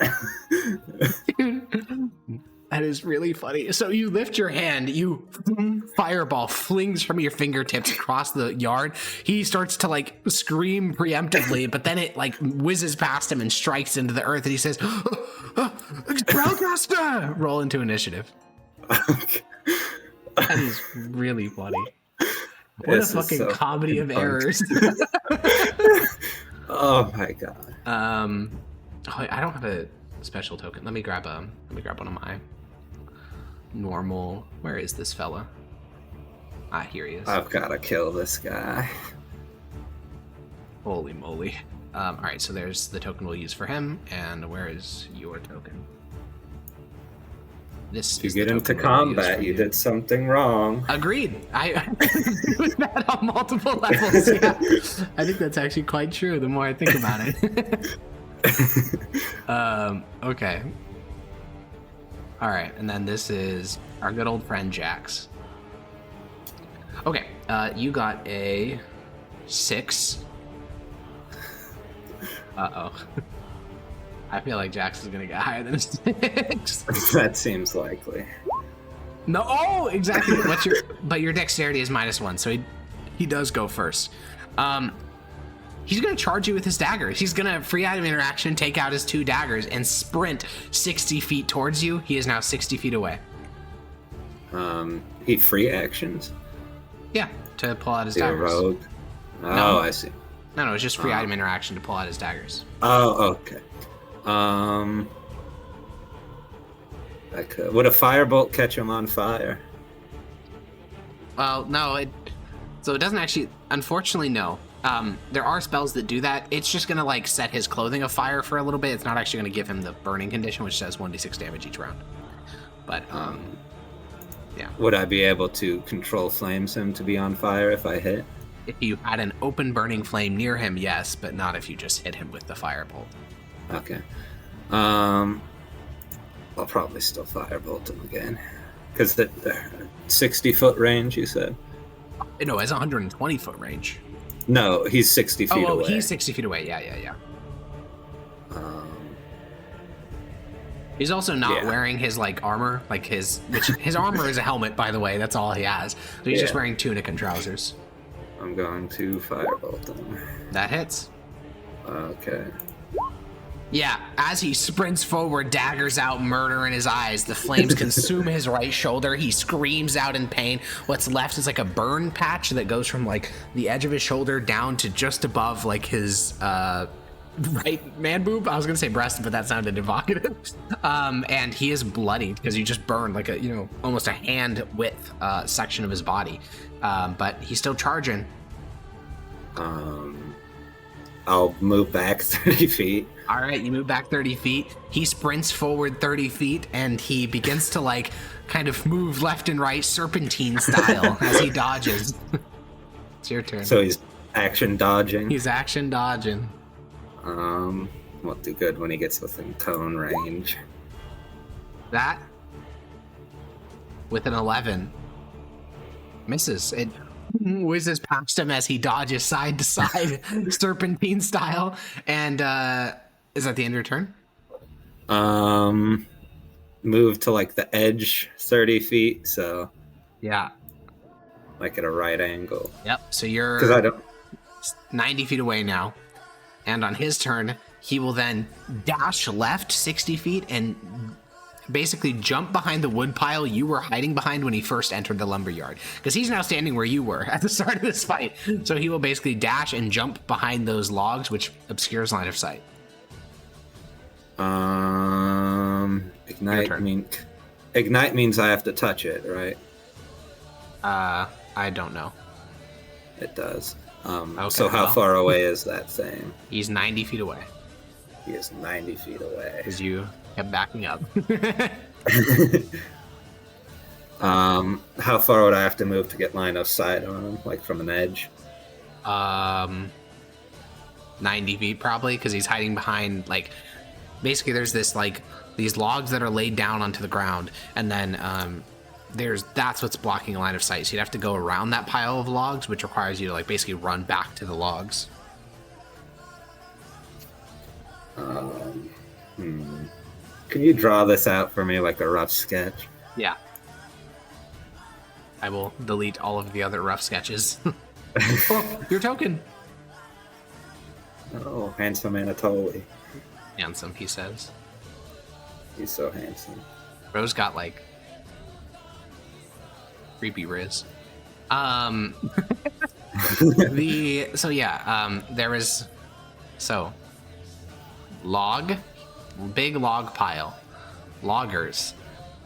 That is really funny. So you lift your hand, you fireball flings from your fingertips across the yard. He starts to like scream preemptively, but then it like whizzes past him and strikes into the earth, and he says, Spellcaster! Roll into initiative. That is really funny. What This a is fucking so comedy of fucking errors. Oh my god. I don't have a special token. Let me grab one of my normal. Where is this fella? Here he is. I've gotta kill this guy. Holy moly. All right, so there's the token we'll use for him, and where is your token? This If you is the get into token we'll use combat, for you did something wrong. Agreed. I agree with that on multiple levels. Yeah, I think that's actually quite true. The more I think about it. Okay. All right, and then this is our good old friend Jax. Okay, you got a 6. Uh-oh. I feel like Jax is gonna get higher than a 6. That seems likely. No, oh, exactly. But your dexterity is -1, so he does go first. He's gonna charge you with his daggers. He's gonna free item interaction, take out his 2 daggers, and sprint 60 feet towards you. He is now 60 feet away. He free actions? Yeah, to pull out his Is he a daggers. rogue? Oh, No. I see. No, it's just free item interaction to pull out his daggers. Oh, okay. I could. Would a firebolt catch him on fire? Well, no, so it doesn't actually, unfortunately, no. There are spells that do that. It's just gonna like set his clothing afire for a little bit. It's not actually gonna give him the burning condition, which does 1d6 damage each round. But, yeah. Would I be able to control flames him to be on fire if I hit? If you had an open burning flame near him, yes, but not if you just hit him with the firebolt. Okay. I'll probably still firebolt him again. Because the 60-foot range, you said? No, it's 120-foot range. No, he's 60 feet away. He's 60 feet away. Yeah. Um, He's also not Yeah. wearing his like armor, like his armor is a helmet, by the way. That's all he has. So he's just Yeah. wearing tunic and trousers. I'm going to firebolt him. That hits. Okay. Yeah, as he sprints forward, daggers out, murder in his eyes. The flames consume his right shoulder. He screams out in pain. What's left is like a burn patch that goes from like the edge of his shoulder down to just above like his right man boob. I was gonna say breast, but that sounded evocative. And he is bloodied because you just burned like a almost a hand width section of his body. But he's still charging. I'll move back 30 feet. All right, you move back 30 feet. He sprints forward 30 feet, and he begins to, like, kind of move left and right, serpentine style, as he dodges. It's your turn. So he's action dodging. He's action dodging. Won't do good when he gets within cone range. That, with an 11, misses. It whizzes past him as he dodges side to side, serpentine style. And, is that the end of your turn? Move to like the edge 30 feet, so Yeah. like at a right angle. Yep. So Because you're I don't. 90 feet away now. And on his turn, he will then dash left 60 feet and basically jump behind the wood pile you were hiding behind when he first entered the lumberyard. Because he's now standing where you were at the start of this fight. So he will basically dash and jump behind those logs, which obscures line of sight. Ignite means I have to touch it, right? I don't know. It does. Okay, So how well. far away is that thing? He's 90 feet away He is 90 feet away. because you kept backing up. How far would I have to move to get line of sight on him? Like from an edge? 90 feet probably, because he's hiding behind, like, basically there's this, like, these logs that are laid down onto the ground, and then that's what's blocking a line of sight. So you'd have to go around that pile of logs, which requires you to, like, basically run back to the logs. Can you draw this out for me like a rough sketch? Yeah. I will delete all of the other rough sketches. Oh, your token. Oh, handsome Anatoly. Handsome, he says. He's so handsome. Rose got like creepy Riz. There was big log pile, loggers.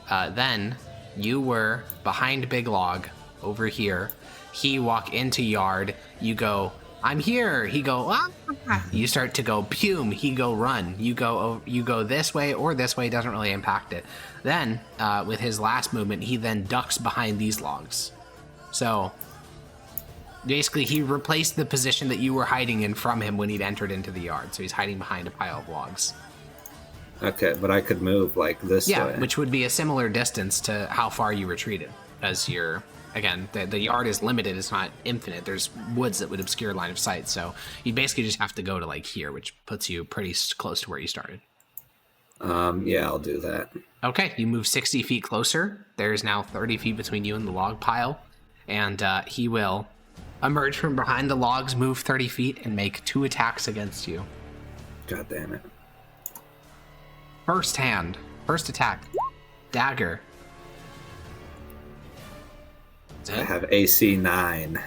Then you were behind big log over here. He walk into yard. You go, I'm here. He go, ah. You start to go, pume. He go, run. You go this way or this way. Doesn't really impact it. Then with his last movement, he then ducks behind these logs. So basically, he replaced the position that you were hiding in from him when he'd entered into the yard. So he's hiding behind a pile of logs. Okay, but I could move like this way. Yeah, which would be a similar distance to how far you retreated. As you're, again, the yard is limited. It's not infinite. There's woods that would obscure line of sight. So you basically just have to go to like here, which puts you pretty close to where you started. Yeah, I'll do that. Okay, you move 60 feet closer. There's now 30 feet between you and the log pile. And he will emerge from behind the logs, move 30 feet, and make 2 attacks against you. God damn it. First attack, dagger. I have AC 9.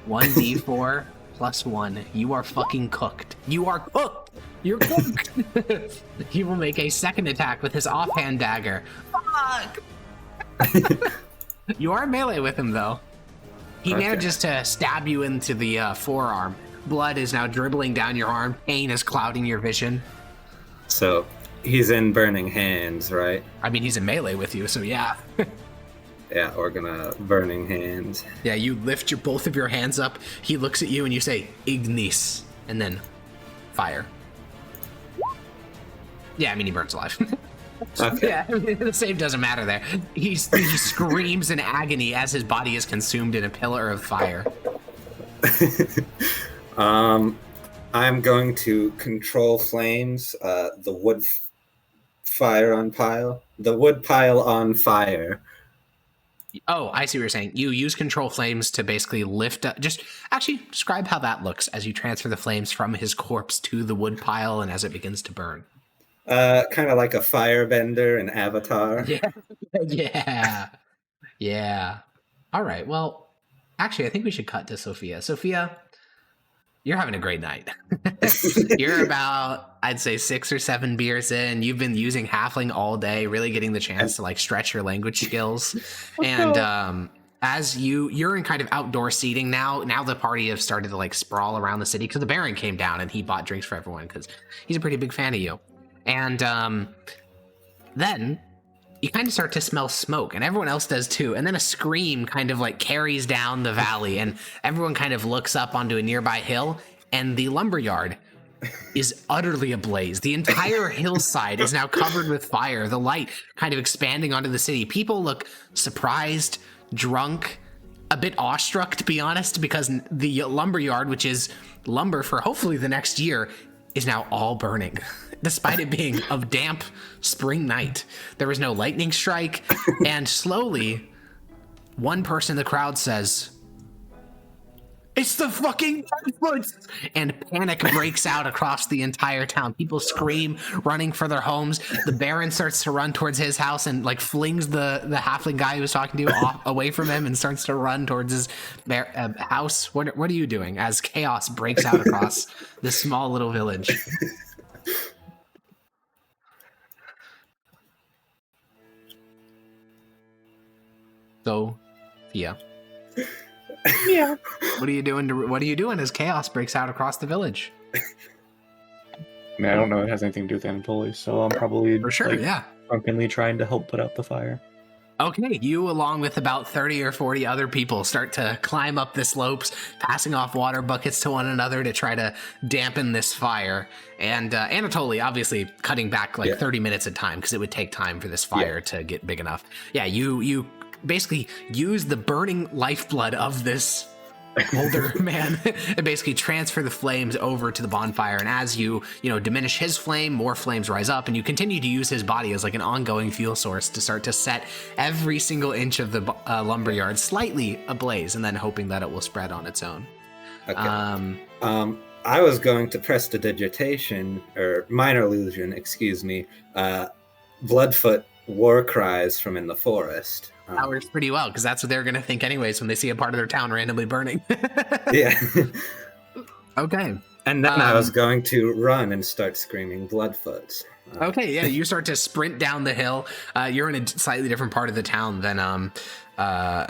1d4 plus 1. You are fucking cooked. You are cooked. You're cooked. He will make a second attack with his offhand dagger. Fuck. You are melee with him, though. He manages to stab you into the forearm. Blood is now dribbling down your arm. Pain is clouding your vision. So he's in burning hands, right? I mean, he's in melee with you, so yeah. Yeah, we're gonna burning hands. Yeah, you lift both of your hands up. He looks at you and you say, Ignis, and then fire. Yeah, I mean, he burns alive. Okay. Yeah, the save doesn't matter there. He screams in agony as his body is consumed in a pillar of fire. I'm going to control flames, the wood fire on pile. The wood pile on fire. Oh, I see what you're saying. You use control flames to basically lift up. Just actually describe how that looks as you transfer the flames from his corpse to the wood pile and as it begins to burn. Kind of like a firebender in Avatar. Yeah. All right. Well, actually, I think we should cut to Sophia. Sophia, you're having a great night. You're about, I'd say, 6 or 7 beers in. You've been using halfling all day, really getting the chance to like stretch your language skills. And as you're in kind of outdoor seating now the party have started to like sprawl around the city because the Baron came down and he bought drinks for everyone because he's a pretty big fan of you. And then you kind of start to smell smoke, and everyone else does too. And then a scream kind of like carries down the valley, and everyone kind of looks up onto a nearby hill, and the lumberyard is utterly ablaze. The entire hillside is now covered with fire, the light kind of expanding onto the city. People look surprised, drunk, a bit awestruck, to be honest, because the lumberyard, which is lumber for hopefully the next year, is now all burning. Despite it being a damp spring night, there was no lightning strike, and slowly, one person in the crowd says, "It's the fucking Bigfoots!" And panic breaks out across the entire town. People scream, running for their homes. The Baron starts to run towards his house and like flings the halfling guy he was talking to away from him and starts to run towards his house. What are you doing as chaos breaks out across this small little village? Sophia. Yeah. What are you doing as chaos breaks out across the village? I mean, I don't know if it has anything to do with Anatoly, so I'm probably For sure, yeah. drunkenly trying to help put out the fire. Okay, you along with about 30 or 40 other people start to climb up the slopes, passing off water buckets to one another to try to dampen this fire. And Anatoly obviously cutting back 30 minutes at time because it would take time for this fire to get big enough. Yeah, you basically use the burning lifeblood of this older man and basically transfer the flames over to the bonfire. And as you diminish his flame, more flames rise up, and you continue to use his body as like an ongoing fuel source to start to set every single inch of the lumberyard slightly ablaze, and then hoping that it will spread on its own. Okay. I was going to prestidigitation, or minor illusion, excuse me, Bloodfoot war cries from in the forest. That works pretty well, because that's what they're going to think anyways when they see a part of their town randomly burning. Yeah. Okay. And then I was going to run and start screaming Bloodfoot. Okay, yeah, you start to sprint down the hill. You're in a slightly different part of the town than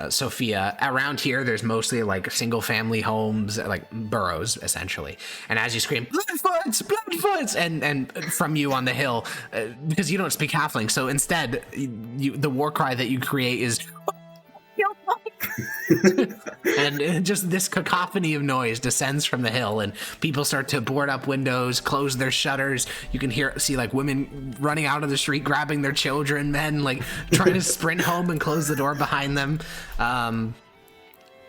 Sophia. Around here, there's mostly like single family homes, like burrows, essentially. And as you scream, Bloodfoots, Bloodfoots, and from you on the hill, because you don't speak halfling, so instead, the war cry that you create is, and just this cacophony of noise descends from the hill, and people start to board up windows, close their shutters. You can see like women running out of the street, grabbing their children, men like trying to sprint home and close the door behind them.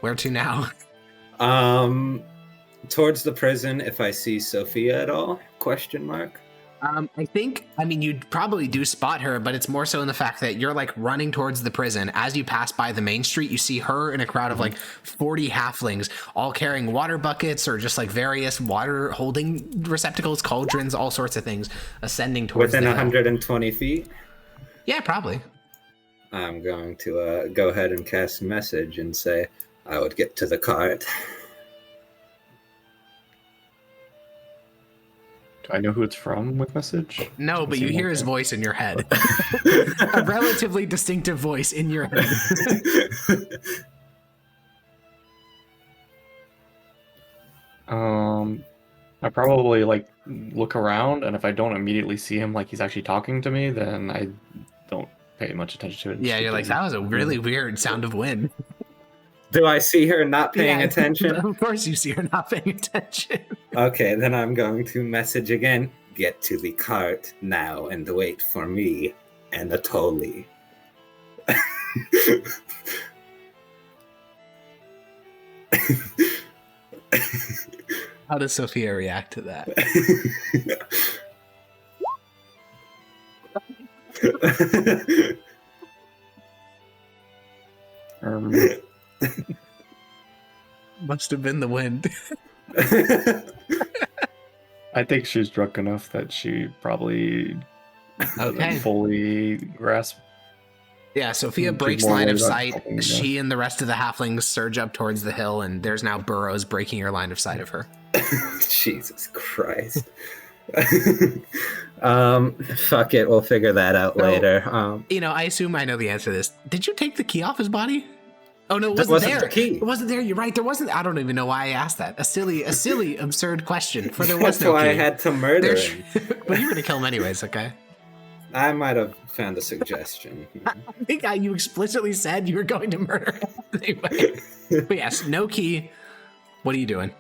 Where to now? Towards the prison, if I see Sophia at all? Question mark. I mean, you probably do spot her, but it's more so in the fact that you're like running towards the prison. As you pass by the main street, you see her in a crowd of like 40 halflings, all carrying water buckets or just like various water holding receptacles, cauldrons, all sorts of things, ascending towards within the 120 feet. Yeah, probably. I'm going to go ahead and cast message and say I would get to the cart. I know who it's from with message? No, but you hear his voice in your head. A relatively distinctive voice in your head. I probably like look around, and if I don't immediately see him like he's actually talking to me, then I don't pay much attention to it. Yeah, you're like, that was a really weird sound of wind. Do I see her not paying attention? Of course you see her not paying attention. Okay, then I'm going to message again. Get to the cart now and wait for me, Anatoly. How does Sophia react to that? Must have been the wind. I think she's drunk enough that she probably doesn't fully grasp. Yeah, Sophia breaks line of sight. She and the rest of the halflings surge up towards the hill, and there's now burrows breaking your line of sight of her. Jesus Christ. Fuck it, we'll figure that out later. I assume I know the answer to this. Did you take the key off his body? Oh no, it wasn't there. The key. It wasn't there. You're right. There wasn't. I don't even know why I asked that. A silly, absurd question. For there was That's no key. why I had to murder him. But you're gonna kill him anyways, okay? I might have found a suggestion. I think you explicitly said you were going to murder him anyway. But yes, no key. What are you doing?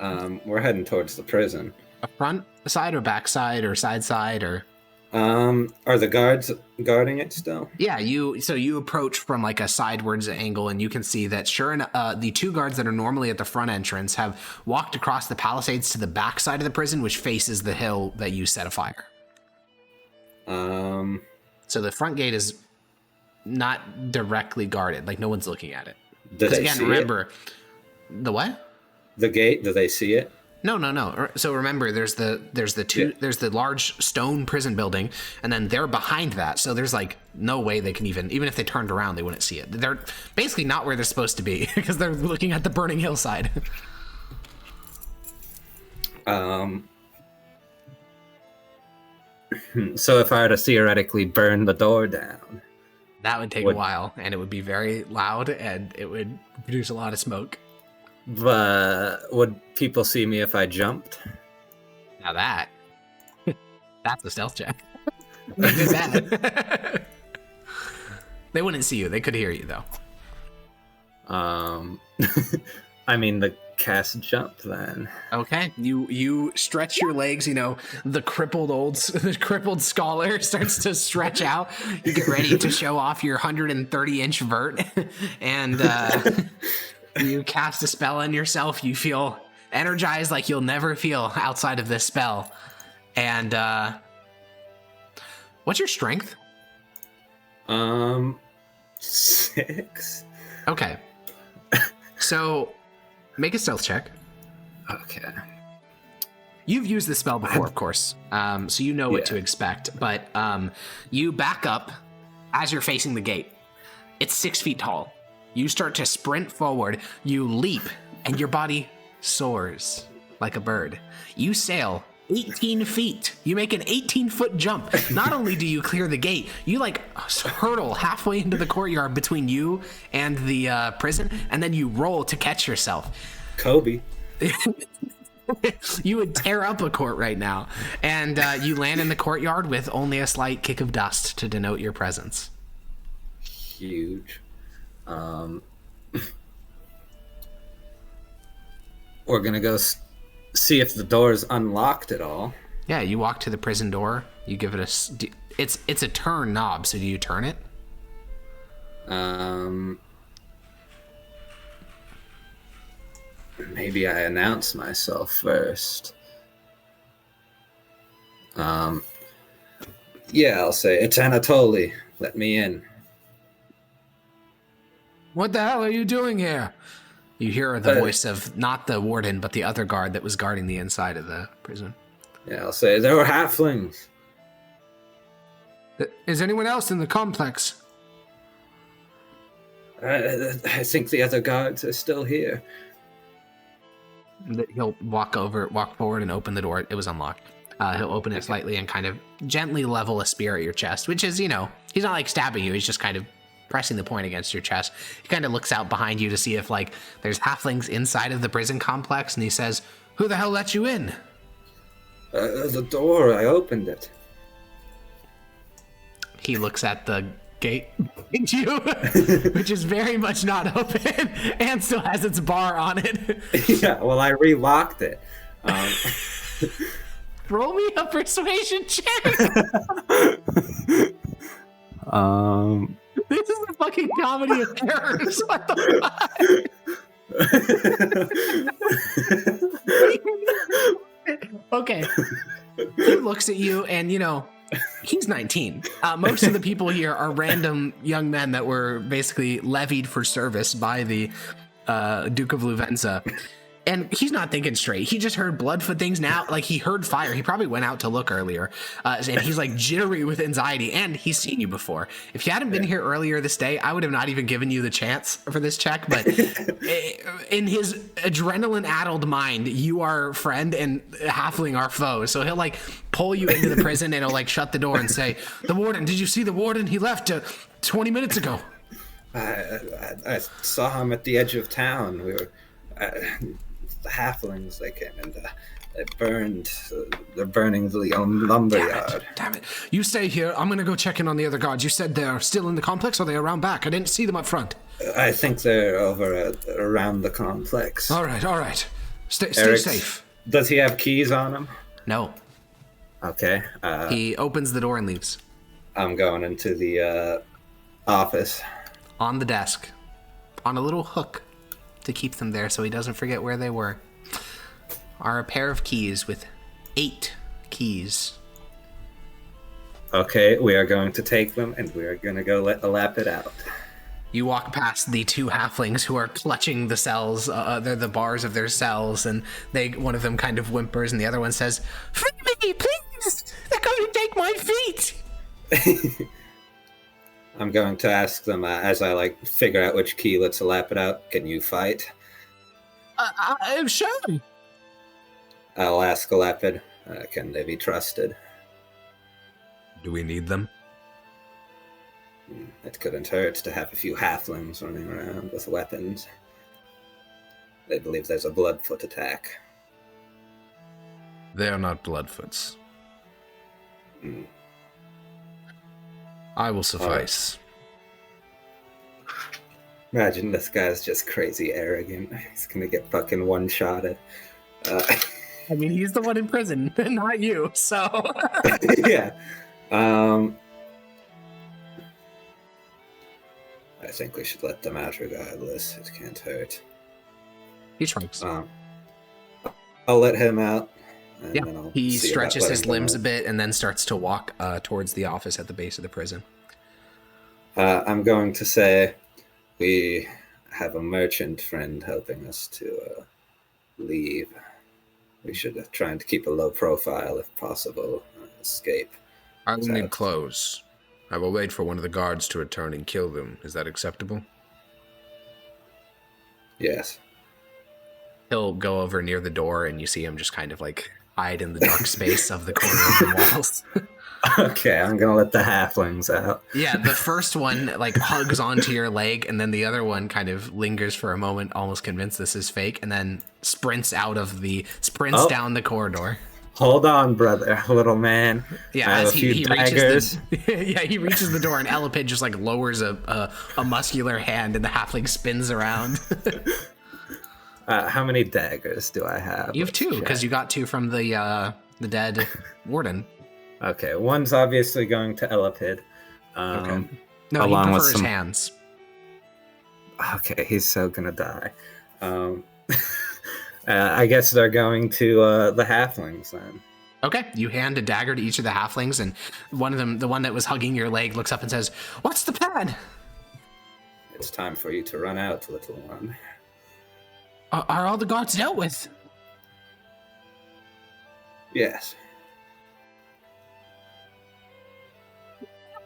We're heading towards the prison. A front side or back side or side or? Are the guards guarding it still? Yeah, you approach from like a sidewards angle, and you can see that the two guards that are normally at the front entrance have walked across the palisades to the back side of the prison, which faces the hill that you set afire. So the front gate is not directly guarded, like no one's looking at it. Because again, remember the what? The gate, do they see it? No. So remember, there's the large stone prison building, and then they're behind that. So there's like no way they can even if they turned around, they wouldn't see it. They're basically not where they're supposed to be because they're looking at the burning hillside. So if I were to theoretically burn the door down, that would take a while, and it would be very loud, and it would produce a lot of smoke. But would people see me if I jumped? Now that's a stealth check. They did that. They wouldn't see you. They could hear you though. I mean the cast jump then. Okay, you stretch your legs. The crippled scholar starts to stretch out. You get ready to show off your 130-inch vert, and You cast a spell on yourself. You feel energized like you'll never feel outside of this spell. And what's your strength? 6. Okay. So make a stealth check. Okay. You've used this spell before, of course, so you know what to expect. But you back up as you're facing the gate. It's 6 feet tall. You start to sprint forward. You leap, and your body soars like a bird. You sail 18 feet. You make an 18-foot jump. Not only do you clear the gate, you like hurtle halfway into the courtyard between you and the prison, and then you roll to catch yourself. Kobe. You would tear up a court right now, and you land in the courtyard with only a slight kick of dust to denote your presence. Huge. We're gonna go see if the door is unlocked at all. Yeah, you walk to the prison door. You give it it's a turn knob. So do you turn it? Maybe I announce myself first. Yeah, I'll say, it's Anatoly. Let me in. What the hell are you doing here? You hear the voice of not the warden, but the other guard that was guarding the inside of the prison. Yeah, I'll say, there were halflings. Is anyone else in the complex? I think the other guards are still here. He'll walk forward and open the door. It was unlocked. He'll open it slightly and kind of gently level a spear at your chest, which is, he's not like stabbing you. He's just kind of pressing the point against your chest. He kind of looks out behind you to see if there's halflings inside of the prison complex, and he says, "Who the hell let you in?" The door, I opened it. He looks at the gate behind you, which is very much not open and still has its bar on it. Yeah, well, I relocked it. Roll me a persuasion check. This is a fucking comedy of errors. What the fuck? Okay. He looks at you and, he's 19. Most of the people here are random young men that were basically levied for service by the Duke of Luvenza. And he's not thinking straight. He just heard blood for things now. He heard fire. He probably went out to look earlier. And he's jittery with anxiety. And he's seen you before. If you hadn't been here earlier this day, I would have not even given you the chance for this check. But in his adrenaline-addled mind, you are friend and halfling are foe. So he'll pull you into the prison and he'll shut the door and say, "The warden, did you see the warden? He left 20 minutes ago." I saw him at the edge of town. We were... the halflings, they came and they're burning the lumberyard. Damn it. You stay here. I'm going to go check in on the other guards. You said they're still in the complex, or are they around back? I didn't see them up front. I think they're over around the complex. All right. Stay safe. Does he have keys on him? No. Okay. He opens the door and leaves. I'm going into the office. On the desk, on a little hook to keep them there so he doesn't forget where they were, are a pair of keys with 8 keys. Okay, we are going to take them and we are going to go let Elapid out. You walk past the 2 halflings who are clutching the cells. They're the bars of their cells, and one of them kind of whimpers, and the other one says, "Free me, please! They're going to take my feet!" I'm going to ask them as I figure out which key lets Elapid out. Can you fight? I'm sure. I'll ask Elapid. Can they be trusted? Do we need them? It couldn't hurt to have a few halflings running around with weapons. They believe there's a Bloodfoot attack. They are not Bloodfoots. I will suffice. Imagine this guy's just crazy arrogant. He's gonna get fucking one-shotted. I mean, he's the one in prison, not you, so... Yeah. I think we should let them out regardless. It can't hurt. He shrugs. I'll let him out. And Yeah, then I'll he see about stretches his letting them limbs a in. bit and then starts to walk towards the office at the base of the prison. I'm going to say we have a merchant friend helping us to leave. We should try and keep a low profile if possible. Escape. I will need Without- clothes. I will wait for one of the guards to return and kill them. Is that acceptable? Yes. He'll go over near the door and you see him just kind of like hide in the dark space of the corner of the walls. Okay, I'm gonna let the halflings out. Yeah, the first one like hugs onto your leg, and then the other one kind of lingers for a moment, almost convinced this is fake, and then sprints down the corridor. Hold on, brother, little man. Yeah, I have as a few he daggers. he reaches the door, and Elapid just like lowers a muscular hand, and the halfling spins around. How many daggers do I have? You have Let's 2 check. because you got 2 from the dead warden. Okay, one's obviously going to Elapid. Okay. No, along he with prefers some- hands. Okay, he's so gonna die. I guess they're going to the halflings then. Okay, you hand a dagger to each of the halflings, and one of them, the one that was hugging your leg, looks up and says, "What's the plan?" It's time for you to run out, little one. Are all the guards dealt with? Yes.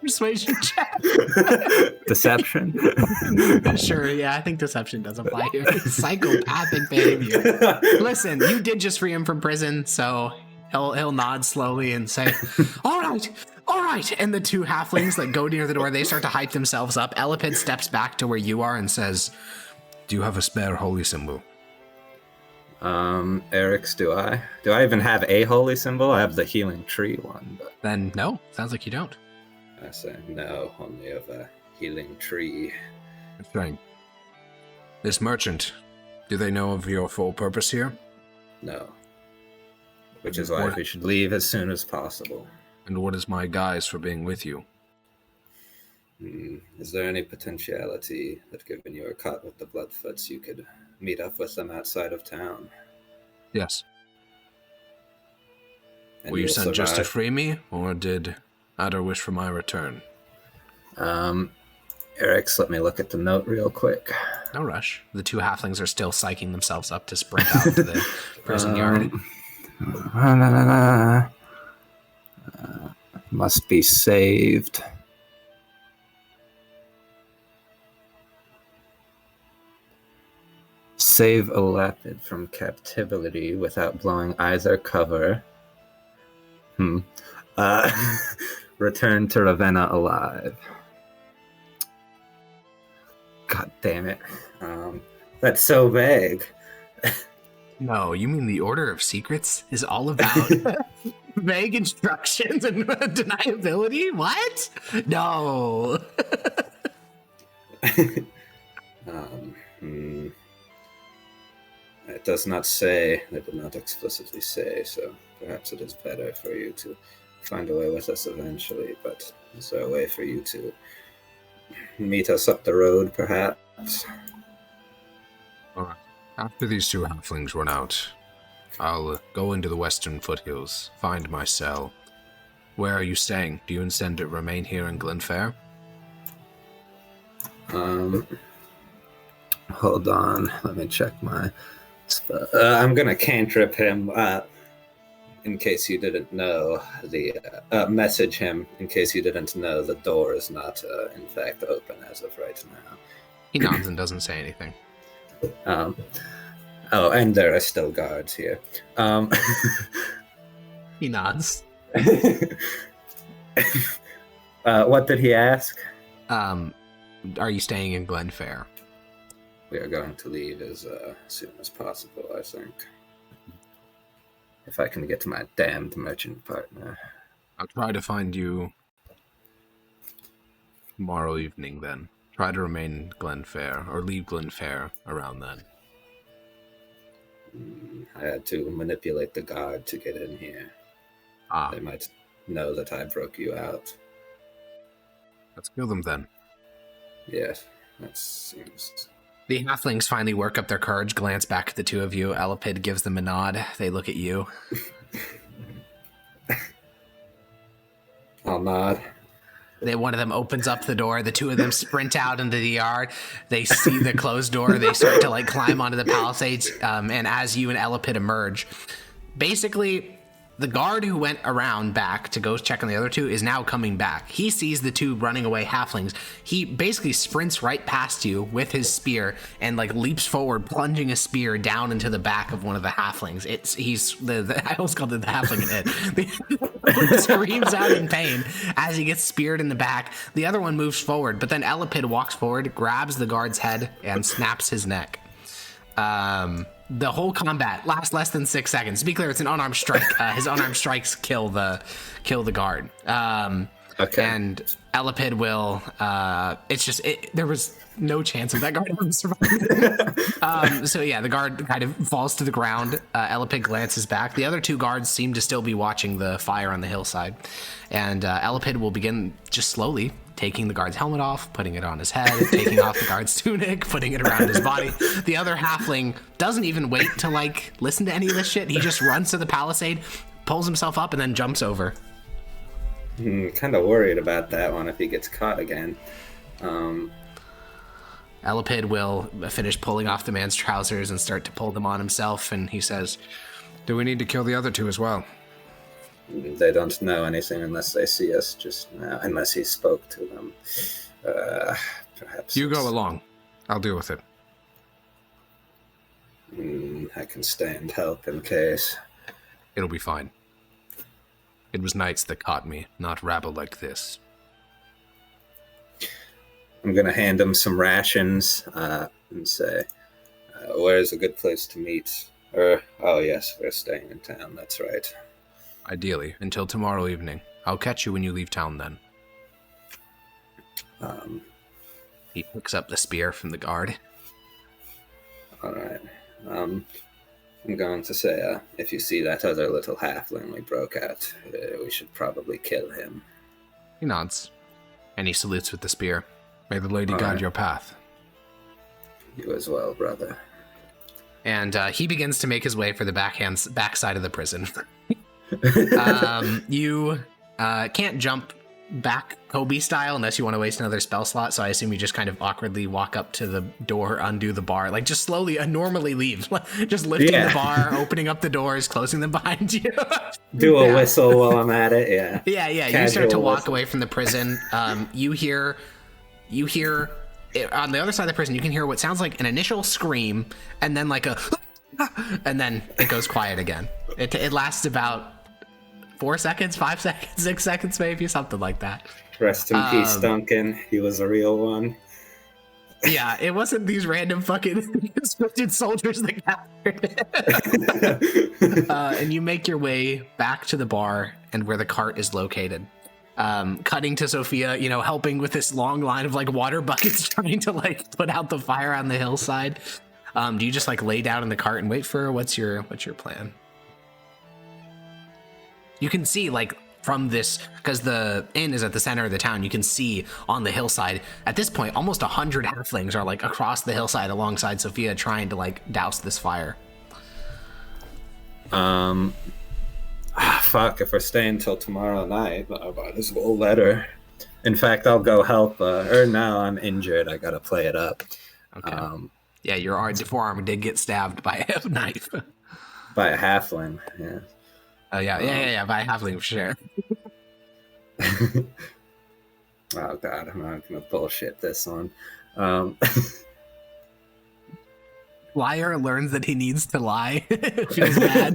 Persuasion check. Deception. Sure, yeah, I think deception does apply here. Psychopathic behavior. Listen, you did just free him from prison, so he'll nod slowly and say, all right. And the 2 halflings that go near the door, they start to hype themselves up. Elapid steps back to where you are and says, "Do you have a spare holy symbol?" Eric's, do I? Do I even have a holy symbol? I have the healing tree one, but Then no, sounds like you don't. I say no, only of a healing tree. That's right. This merchant, do they know of your full purpose here? No. Which is why What- we should leave as soon as possible. And what is my guise for being with you? Is there any potentiality that given you were caught with the Bloodfoots, you could meet up with them outside of town? Yes. And Were you you'll sent just to survive? free me, or did Adder wish for my return? Eric's, let me look at the note real quick. No rush. The 2 halflings are still psyching themselves up to sprint out to the prison yard. Must be saved. Save Elapid from captivity without blowing either cover. Return to Ravenna alive. God damn it. That's so vague. No, you mean the Order of Secrets is all about vague instructions and deniability? What? No. It does not say, it did not explicitly say, so perhaps it is better for you to find a way with us eventually, but is there a way for you to meet us up the road, perhaps? All right. After these 2 halflings run out, I'll go into the western foothills, find my cell. Where are you staying? Do you intend to remain here in Glenfair? Hold on, let me check my I'm gonna cantrip him, in case you didn't know, message him, in case you didn't know, the door is not, in fact, open as of right now. He nods and doesn't say anything. Oh, and there are still guards here. He nods. What did he ask? Are you staying in Glenfair? We are going to leave as soon as possible, I think. If I can get to my damned merchant partner. I'll try to find you tomorrow evening then. Try to remain in Glenfair, or leave Glenfair around then. I had to manipulate the guard to get in here. Ah, They might know that I broke you out. let's kill them then. Yes, that seems The halflings finally work up their courage, glance back at the two of you. Elapid gives them a nod. They look at you. I'll nod. One of them opens up the door. The two of them sprint out into the yard. They see the closed door. They start to like climb onto the palisades. And as you and Elapid emerge, basically the guard who went around back to go check on the other two is now coming back. He sees the two running away halflings. He basically sprints right past you with his spear and like leaps forward, plunging a spear down into the back of one of the halflings. I almost called it the halfling in it. He screams out in pain as he gets speared in the back. The other one moves forward, but then Elapid walks forward, grabs the guard's head, and snaps his neck. The whole combat lasts less than 6 seconds. To be clear, it's an unarmed strike. His unarmed strikes kill the guard. Okay. And Elapid will. There was no chance of that guard ever surviving. So yeah, the guard kind of falls to the ground. Elapid glances back. The other two guards seem to still be watching the fire on the hillside, and Elapid will begin just slowly taking the guard's helmet off, putting it on his head, taking off the guard's tunic, putting it around his body. The other halfling doesn't even wait to like listen to any of this shit. He just runs to the palisade, pulls himself up, and then jumps over. Kind of worried about that one if he gets caught again. Elapid will finish pulling off the man's trousers and start to pull them on himself, and he says, "Do we need to kill the other two as well?" They don't know anything unless they see us just now, unless he spoke to them. Perhaps You go along. I'll deal with it. I can stay and help in case. It'll be fine. It was knights that caught me, not rabble like this. I'm going to hand him some rations and say, where's a good place to meet? Oh yes, we're staying in town, that's right. Ideally, until tomorrow evening. I'll catch you when you leave town then. He picks up the spear from the guard. All right. I'm going to say, if you see that other little halfling we broke out, we should probably kill him. He nods, and he salutes with the spear. May the lady All guide right. your path. You as well, brother. And he begins to make his way for the backside of the prison. You can't jump back Kobe style unless you want to waste another spell slot, so I assume you just kind of awkwardly walk up to the door, undo the bar, like just slowly normally leave. Just lifting the bar, opening up the doors, closing them behind you. Do a whistle while I'm at it, yeah. Yeah, you Casual start to walk whistle. away from the prison. You hear on the other side of the prison, you can hear what sounds like an initial scream, and then like a and then it goes quiet again. It lasts about 4 seconds, 5 seconds, 6 seconds, maybe, something like that. Rest in peace, Duncan. He was a real one. Yeah, it wasn't these random fucking conscripted soldiers that captured it. And you make your way back to the bar and where the cart is located. Cutting to Sophia, helping with this long line of like water buckets trying to like put out the fire on the hillside. Do you just like lay down in the cart and wait for her? What's your plan? You can see like from this, because the inn is at the center of the town, you can see on the hillside at this point almost 100 halflings are like across the hillside alongside Sophia trying to like douse this fire. Fuck, if we're staying till tomorrow night, I might as well let her. In fact, I'll go help her now. I'm injured. I gotta play it up. Okay. Yeah, your forearm did get stabbed by a knife. By a halfling, yeah. Oh yeah, by a halfling for sure. Oh god, I'm not gonna bullshit this one. Liar learns that he needs to lie. Feels bad.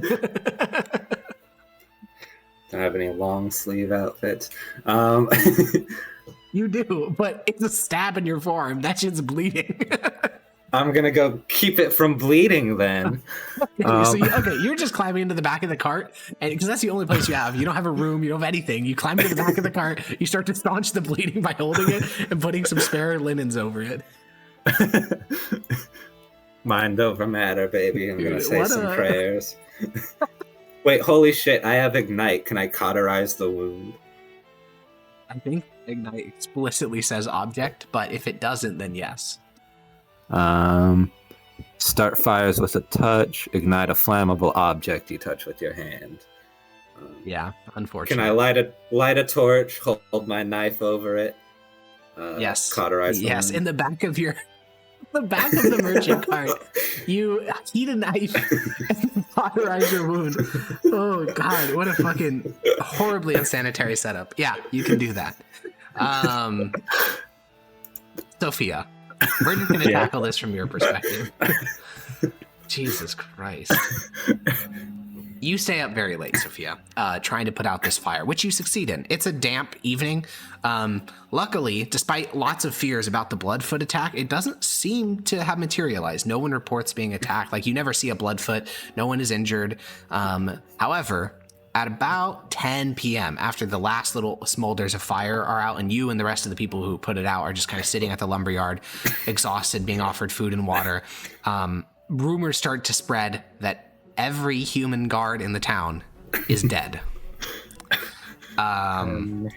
Don't have any long sleeve outfits. You do, but it's a stab in your forearm. That shit's bleeding. I'm gonna go keep it from bleeding then. You're just climbing into the back of the cart, and because that's the only place you have. You don't have a room, you don't have anything. You climb into the back of the cart, you start to staunch the bleeding by holding it and putting some spare linens over it. Mind over matter, baby. I'm gonna say What some a- prayers. Wait, holy shit, I have Ignite. Can I cauterize the wound? I think Ignite explicitly says object, but if it doesn't, then yes. Start fires with a touch. Ignite a flammable object you touch with your hand. Yeah, Can unfortunately. I light a torch? Hold my knife over it. Yes. Cauterize the Yes, wound? in the back of the merchant cart, you heat a knife and cauterize your wound. Oh god, what a fucking horribly unsanitary setup. Yeah, you can do that. Sophia, we're just gonna tackle this from your perspective. Jesus Christ. You stay up very late, Sophia, trying to put out this fire, which you succeed in. It's a damp evening. Luckily, despite lots of fears about the Bloodfoot attack, it doesn't seem to have materialized. No one reports being attacked. Like, you never see a Bloodfoot. No one is injured. However, at about 10 p.m., after the last little smolders of fire are out, and you and the rest of the people who put it out are just kind of sitting at the lumberyard, exhausted, being offered food and water, rumors start to spread that every human guard in the town is dead. And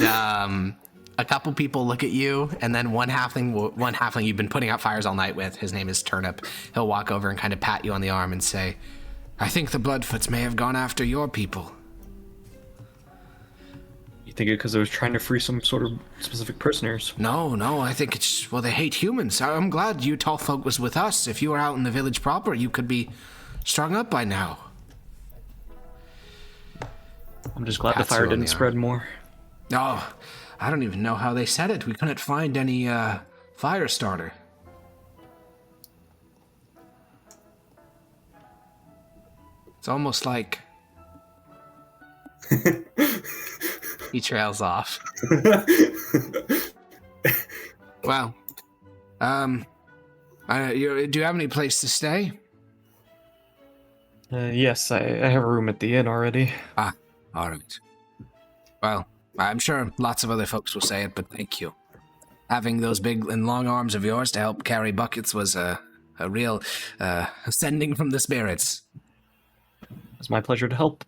a couple people look at you, and then one halfling you've been putting out fires all night with, his name is Turnip, he'll walk over and kind of pat you on the arm and say, I think the Bloodfoots may have gone after your people. You think it because I was trying to free some sort of specific prisoners? No, I think it's, well, they hate humans. I'm glad you tall folk was with us. If you were out in the village proper, you could be strung up by now. I'm just glad the fire didn't spread more. Oh, I don't even know how they said it. We couldn't find any fire starter. It's almost like... He trails off. Well, do you have any place to stay? Yes, I have a room at the inn already. Ah, all right. Well, I'm sure lots of other folks will say it, but thank you. Having those big and long arms of yours to help carry buckets was a real ascending from the spirits. It's my pleasure to help.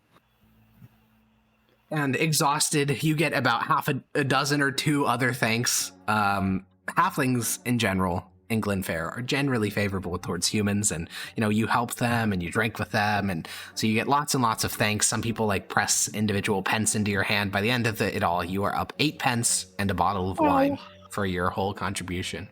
And exhausted, you get about half a dozen or two other thanks. Halflings in general in Glenfair are generally favorable towards humans, and you help them and you drink with them, and so you get lots and lots of thanks. Some people like press individual pence into your hand. By the end of it all, you are up 8 pence and a bottle of wine for your whole contribution.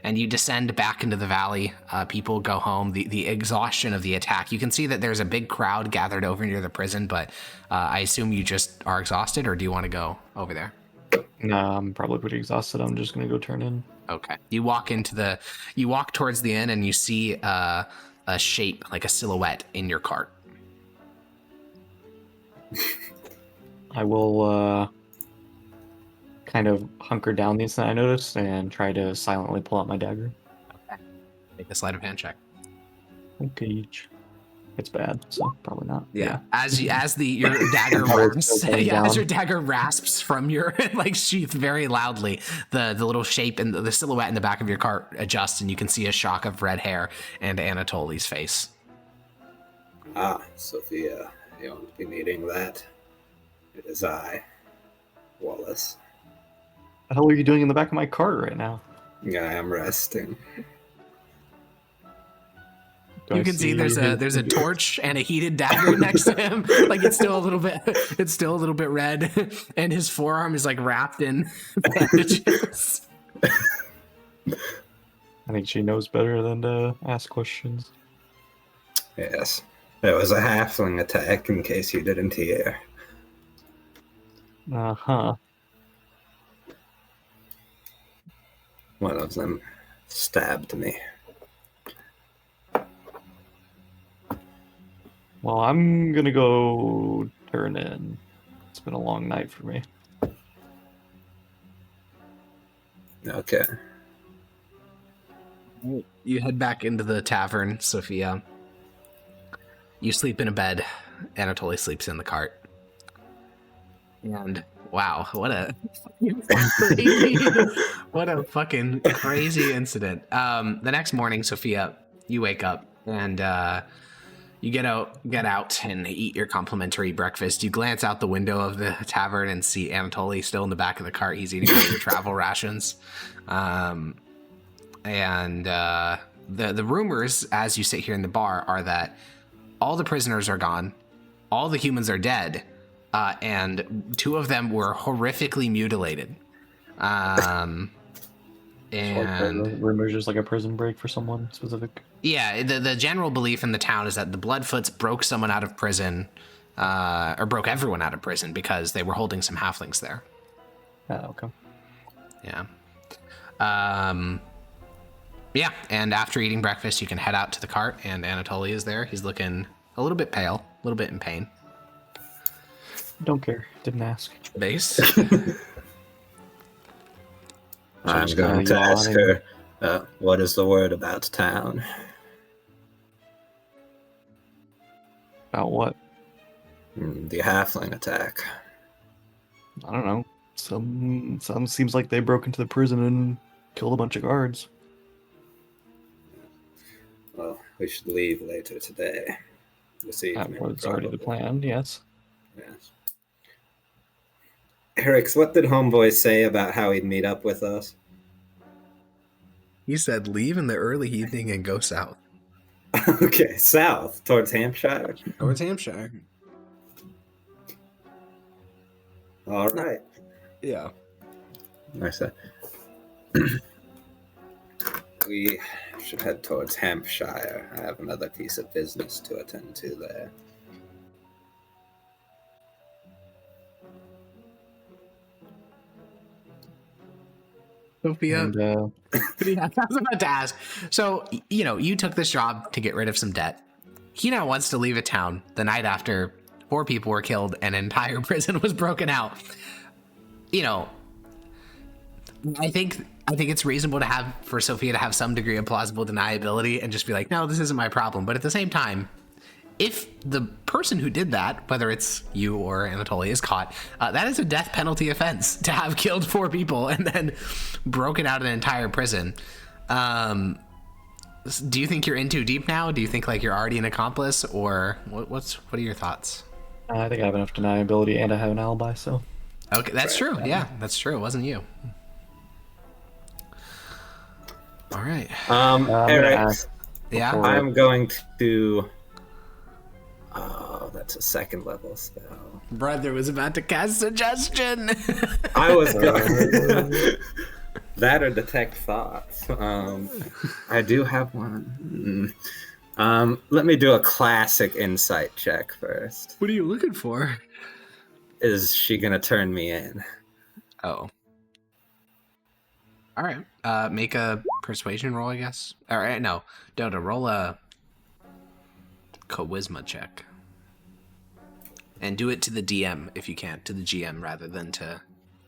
And you descend back into the valley. People go home. The exhaustion of the attack. You can see that there's a big crowd gathered over near the prison, but I assume you just are exhausted, or do you want to go over there? Nah, I'm probably pretty exhausted. I'm just gonna go turn in. Okay. You walk towards the inn, and you see a shape, like a silhouette, in your cart. I will kind of hunker down the instant I notice and try to silently pull out my dagger. Okay. Make a sleight of hand check. Okay. It's bad, so probably not. Yeah. As your dagger rasps, as your dagger rasps from your sheath very loudly, the little shape and the silhouette in the back of your cart adjusts, and you can see a shock of red hair and Anatoly's face. Ah, Sophia, you won't be needing that. It is I, Wallace. What the hell are you doing in the back of my cart right now? Yeah, I am resting. You can see there's a torch and a heated dagger next to him. Like it's still a little bit red, and his forearm is like wrapped in bandages. I think she knows better than to ask questions. Yes, it was a halfling attack, in case you didn't hear. Uh-huh. One of them stabbed me. Well, I'm gonna go turn in. It's been a long night for me. Okay. You head back into the tavern, Sophia. You sleep in a bed. Anatoly sleeps in the cart. And wow, what a fucking crazy incident. The next morning, Sophia, you wake up and You get out and eat your complimentary breakfast. You glance out the window of the tavern and see Anatoly still in the back of the cart. He's eating all your travel rations. The rumors, as you sit here in the bar, are that all the prisoners are gone, all the humans are dead, and 2 of them were horrifically mutilated. And rumors just like a prison break for someone specific. yeah, the general belief in the town is that the Bloodfoots broke someone out of prison, or broke everyone out of prison because they were holding some halflings there. Oh, okay. Yeah. Yeah, and after eating breakfast, you can head out to the cart, and Anatoly is there. He's looking a little bit pale, a little bit in pain. Don't care. Didn't ask. Base? I'm going to ask her, what is the word about town? About what? The halfling attack. I don't know. Some seems like they broke into the prison and killed a bunch of guards. Well, we should leave later today. This evening. That was already the plan, yes. Yes. Eric's, what did Homeboy say about how he'd meet up with us? He said leave in the early evening and go south. Okay, south, towards Hampshire. Towards Hampshire. All right. Yeah. Nice. We should head towards Hampshire. I have another piece of business to attend to there. Sophia, And, yeah, I was about to ask. So, you took this job to get rid of some debt. He now wants to leave a town the night after 4 people were killed and an entire prison was broken out. I think it's reasonable for Sophia to have some degree of plausible deniability and just be like, no, this isn't my problem. But at the same time, if the person who did that, whether it's you or Anatoly, is caught, that is a death penalty offense to have killed 4 people and then broken out an entire prison. Do you think you're in too deep now? Do you think like you're already an accomplice, or what are your thoughts? I think I have enough deniability and I have an alibi, so. Okay, that's true. Yeah, that's true. It wasn't you. All right. Eric, Yeah. I'm going to... Oh, that's a 2nd level spell. Brother was about to cast suggestion. I was going... That or detect thoughts. I do have one. Let me do a classic insight check first. What are you looking for? Is she gonna turn me in? Oh. All right. Make a persuasion roll, I guess. All right. No, Dota, roll a charisma check, and do it to the DM if you can, to the GM rather than to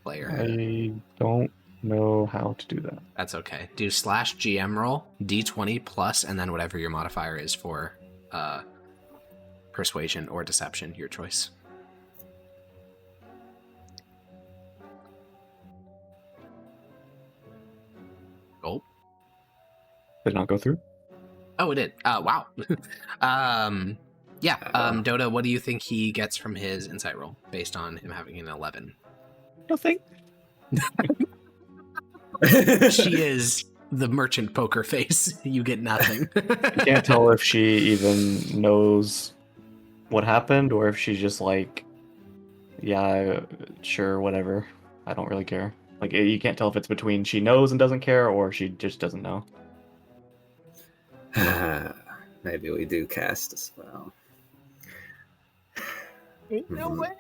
player. I don't know how to do that. That's okay. Do /GM roll D20 plus, and then whatever your modifier is for persuasion or deception, your choice. Oh. Did it not go through? Oh, it did. Wow. Yeah. Dota, what do you think he gets from his insight roll based on him having an 11? Nothing. She is the merchant poker face. You get nothing. You can't tell if she even knows what happened or if she's just like, yeah, sure, whatever. I don't really care. Like, you can't tell if it's between she knows and doesn't care or she just doesn't know. Maybe we do cast a spell. No way.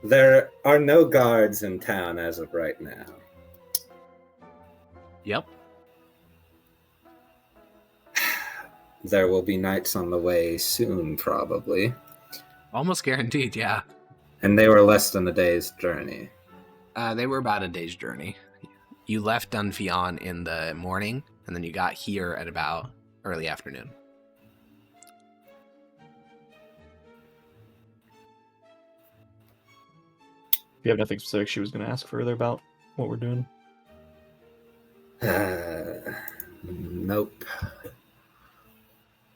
There are no guards in town as of right now. Yep. There will be knights on the way soon, probably. Almost guaranteed, yeah. And they were less than a day's journey. They were about a day's journey. You left Dunfion in the morning, and then you got here at about early afternoon. If you have nothing specific, she was going to ask further about what we're doing. Nope.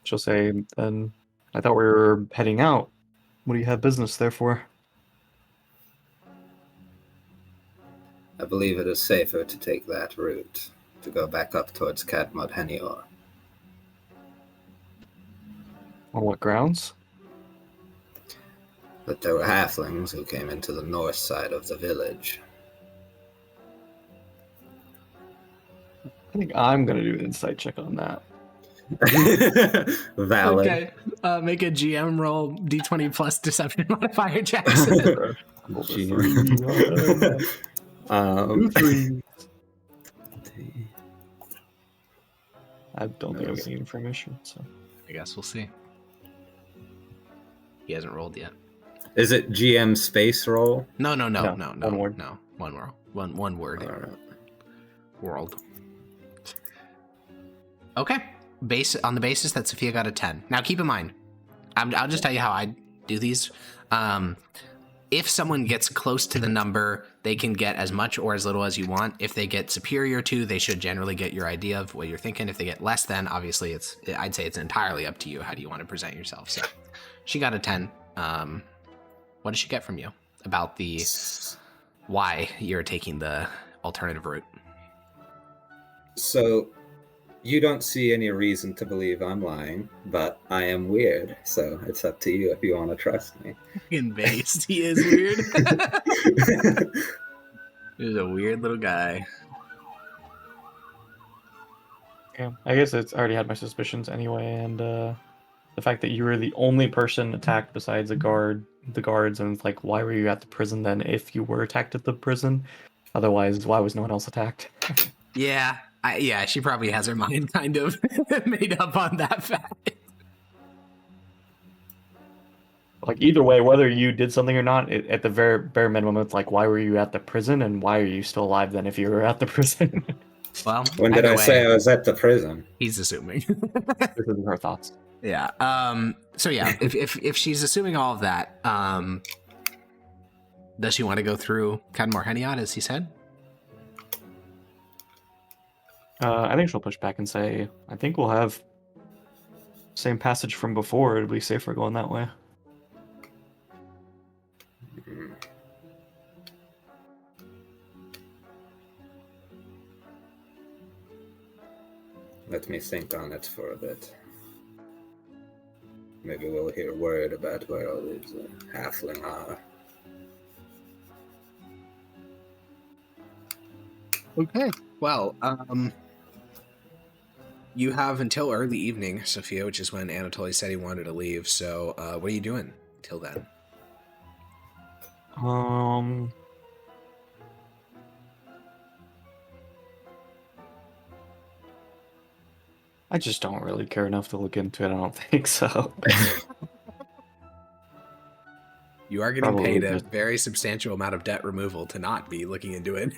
She'll say, then I thought we were heading out. What do you have business there for? I believe it is safer to take that route, to go back up towards Cadmod Henior. On what grounds? But there were halflings who came into the north side of the village. I think I'm going to do an insight check on that. Valid. Okay. Make a GM roll D20 plus deception modifier, Jackson. Roll the Gee. 3. 2 3. I don't think I'm getting information, so. I guess we'll see. He hasn't rolled yet. Is it GM space roll? No. One word. No, one word. One word. All right. World. Okay. On the basis that Sophia got a 10. Now keep in mind, I'll just tell you how I do these. If someone gets close to the number, they can get as much or as little as you want. If they get superior to, they should generally get your idea of what you're thinking. If they get less than, obviously I'd say it's entirely up to you. How do you want to present yourself? So she got a 10. What did she get from you about the why you're taking the alternative route? So, you don't see any reason to believe I'm lying, but I am weird, so it's up to you if you want to trust me. In base, he is weird. He's a weird little guy. Yeah, I guess it's already had my suspicions anyway, and the fact that you were the only person attacked besides the guards, and it's like, why were you at the prison then if you were attacked at the prison? Otherwise, why was no one else attacked? Yeah, she probably has her mind kind of made up on that fact. Like, either way, whether you did something or not, at the very bare minimum, it's like, why were you at the prison, and why are you still alive then if you were at the prison? Well, when did I say I was at the prison? He's assuming. This is her thoughts. Yeah. So yeah, if she's assuming all of that, does she want to go through Cadmor Heniot, as he said? I think she'll push back and say, I think we'll have same passage from before. It'll be safer going that way. Let me think on it for a bit. Maybe we'll hear word about where all these halfling are. Okay. Well, you have until early evening, Sophia, which is when Anatoly said he wanted to leave. So, what are you doing till then? I just don't really care enough to look into it. I don't think so. You are getting Probably paid a just- very substantial amount of debt removal to not be looking into it.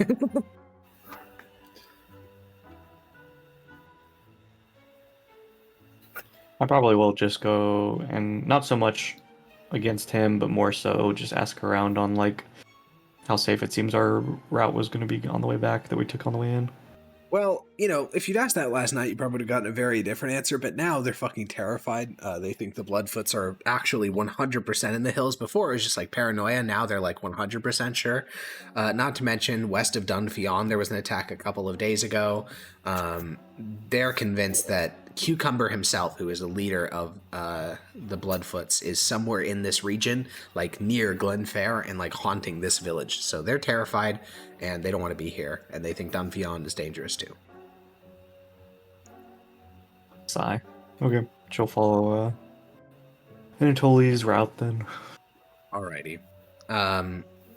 I probably will just go and not so much against him, but more so just ask around on like how safe it seems our route was going to be on the way back that we took on the way in. Well, you know, if you'd asked that last night, you probably would have gotten a very different answer, but now they're fucking terrified. They think the Bloodfoots are actually 100% in the hills. Before, it was just like paranoia. Now they're like 100% sure. Not to mention, west of Dunfion, there was an attack a couple of days ago. They're convinced that Cucumber himself, who is a leader of the Bloodfoots, is somewhere in this region, like near Glenfair, and like haunting this village. So they're terrified, and they don't want to be here, and they think Dunfion is dangerous too. Sigh. Okay, she'll follow Anatoly's route then. Alrighty.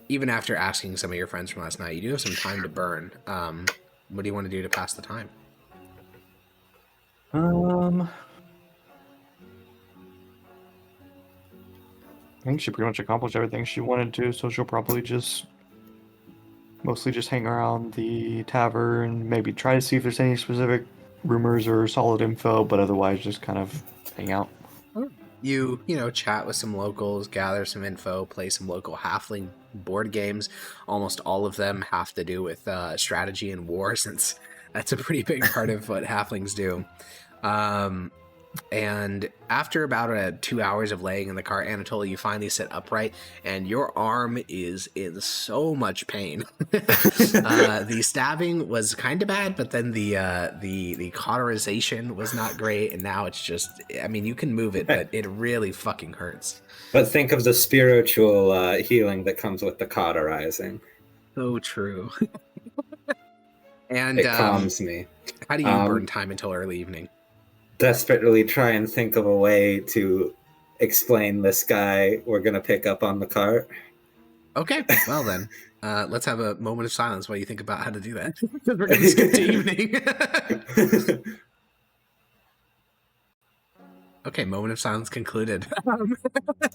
Even after asking some of your friends from last night, you do have some time to burn. What do you want to do to pass the time? I think she pretty much accomplished everything she wanted to, so she'll probably mostly just hang around the tavern, maybe try to see if there's any specific rumors or solid info, but otherwise just kind of hang out. You know, chat with some locals, gather some info, play some local halfling board games. Almost all of them have to do with strategy and war, since that's a pretty big part of what halflings do. And after about 2 hours of laying in the cart, Anatoly, you finally sit upright, and your arm is in so much pain. The stabbing was kind of bad, but then the cauterization was not great, and now it's just, I mean, you can move it, but it really fucking hurts. But think of the spiritual healing that comes with the cauterizing. So true. And It calms me. how do you burn time until early evening? Desperately try and think of a way to explain this guy we're going to pick up on the cart. Okay, well then, let's have a moment of silence while you think about how to do that. Because we're going to skip to evening. Okay, moment of silence concluded.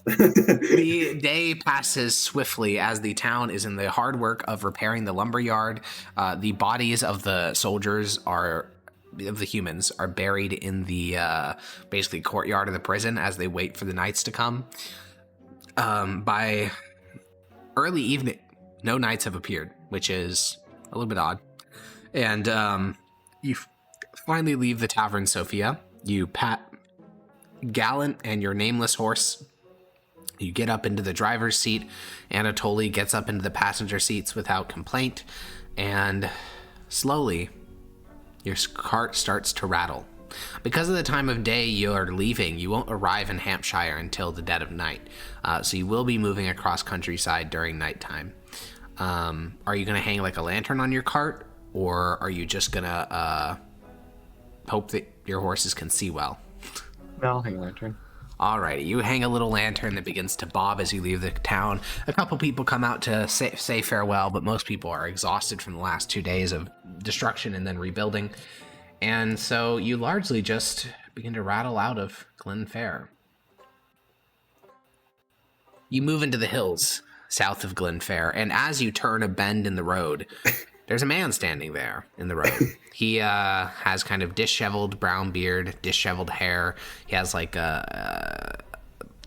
The day passes swiftly as the town is in the hard work of repairing the lumber yard. The bodies of the soldiers of the humans are buried in the basically courtyard of the prison as they wait for the knights to come. By early evening, no knights have appeared, which is a little bit odd. And you finally leave the tavern, Sophia. You pat Gallant and your nameless horse. You get up into the driver's seat. Anatoly gets up into the passenger seats without complaint, and slowly your cart starts to rattle. Because of the time of day you're leaving, you won't arrive in Hampshire until the dead of night, so you will be moving across countryside during nighttime. Are you going to hang like a lantern on your cart, or are you just going to hope that your horses can see well? No, I'll hang a lantern. Alrighty, you hang a little lantern that begins to bob as you leave the town. A couple people come out to say farewell, but most people are exhausted from the last 2 days of destruction and then rebuilding. And so you largely just begin to rattle out of Glenfair. You move into the hills south of Glenfair, and as you turn a bend in the road, there's a man standing there in the road. He has kind of disheveled brown beard, disheveled hair. He has like a